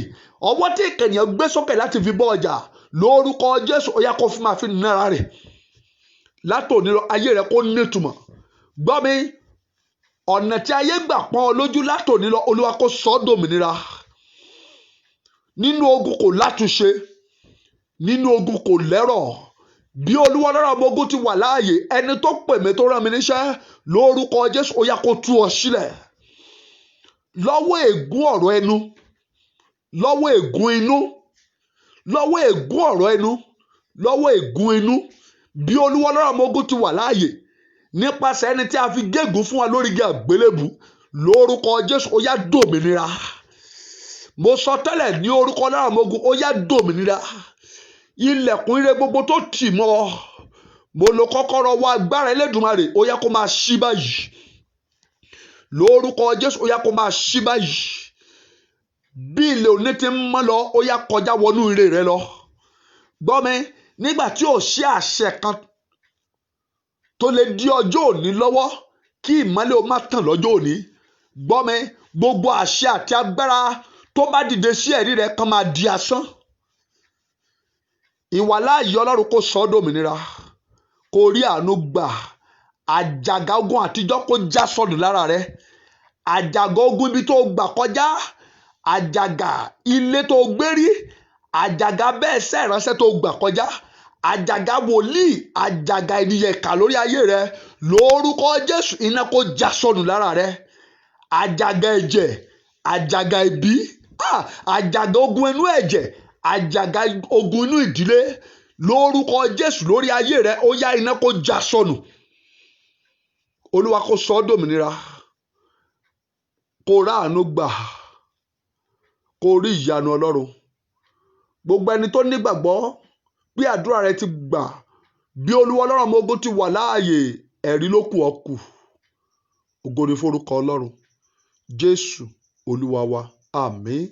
ọwọ́ tí ènìyàn gbé sókè láti fi bọ́ ọjà lórúkọ Jésù ó yá kó fi máa fi nára rẹ̀ látòní lọ ayé rẹ̀ kó nítumọ̀. Gbọ́ mi, ọ̀nà tí ayé gbà pọ́n ọ lójú látòní lọ Olúwa kó sọ ọ́ dòmìnira. Nínú ogun kò látúnṣe, nínú ogun kò lẹ́rọ̀. Bí Olúwa Ọlọ́run ọmọ ogun ti wà láàyè, ẹni tó pè mí tó rán mi níṣẹ́ lórúkọ Jésù ó yá kó tú ọ sílẹ̀ lọ́wọ́ ègún ọ̀rọ̀ ẹnu, lọ́wọ́ ègún inú, lọ́wọ́ ègún ọ̀rọ̀ ẹnu, lọ́wọ́ ègún inú. Bí Olúwa Ọlọ́run ọmọ ogun ti wà láàyè nípasẹ̀ ẹni tí a fi gégùn fún wa lórí igi àgbélébù lórúkọ Jésù ó yá dòmìnira. Mo sọ tẹ́lẹ̀ ní orúkọ Ọlọ́run ọmọ ogun ó yá dòmìnira. Ilẹ̀kùn ire gbogbo tó tì mọ́ ọ, mo lo kọ́kọ́rọ́ wọ agbára Elédùmarè ó yá kó máa ṣí báyìí lórúkọ Jésù ó yá kó máa ṣí báyìí. Bí ilẹ̀ òní ti ń mọ́ lọ ó yá kọjá wọnú ire rẹ lọ. Gbọ́ mi, nígbà tí ò sí àṣẹ kan tó lè di ọjọ́ òní lọ́wọ́ kí ìmọ́lẹ̀ ó má tàn lọ́jọ́ òní. Gbọ́ mi, gbogbo àṣẹ àti agbára tó bá dìde sí ẹ̀rí rẹ kan máa di asán. Ìwàláàyè Ọlọ́run kó sọ ọ́ dòmìnira, kó rí àánú gbà. Àjàgà ogun àtijọ́ kó já sọnù lára rẹ. Àjàgà ogun ibi tó gbà kọjá, àjàgà ilé tó gbé rí, àjàgà bẹ́ẹ̀ sẹ́ ìránṣẹ́ tó gbà kọjá, àjàgà wòlíì, àjàgà ènìyàn ìkà lórí ayé rẹ lórúkọ Jésù iná kó já sọnù lára rẹ. Àjàgà ẹ̀jẹ̀, àjàgà ìbí, àjàgà ogun inú ẹ̀jẹ̀, àjàgà ogun inú ìdílé lórúkọ Jésù lórí ayé rẹ ó yá iná kó já sọnù. Olúwa kó sọ ọ́ dòmìnira, kó ráàánú gbà, kó rí ìyanu Ọlọ́run. Gbogbo ẹni tó nígbàgbọ́ bí àdúrà rẹ ti gbà, bí Olúwa Ọlọ́run ọmọ ogun ti wà láàyè, ẹ̀rí ló kù ọ́ kù. Ògo ni forúkọ Ọlọ́run. Jésù Olúwa wa, àmín,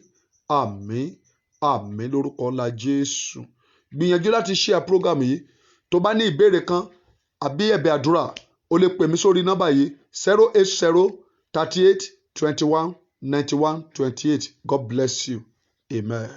àmín, àmín lórúkọ ńlá Jésù. Gbìyànjú láti share program yìí. Tó bá ní ìbéèrè kan àbí ẹ̀bẹ̀ àdúrà, o lè pè mí sórí nọ́mbà yìí 08038219128. God bless you. Amen.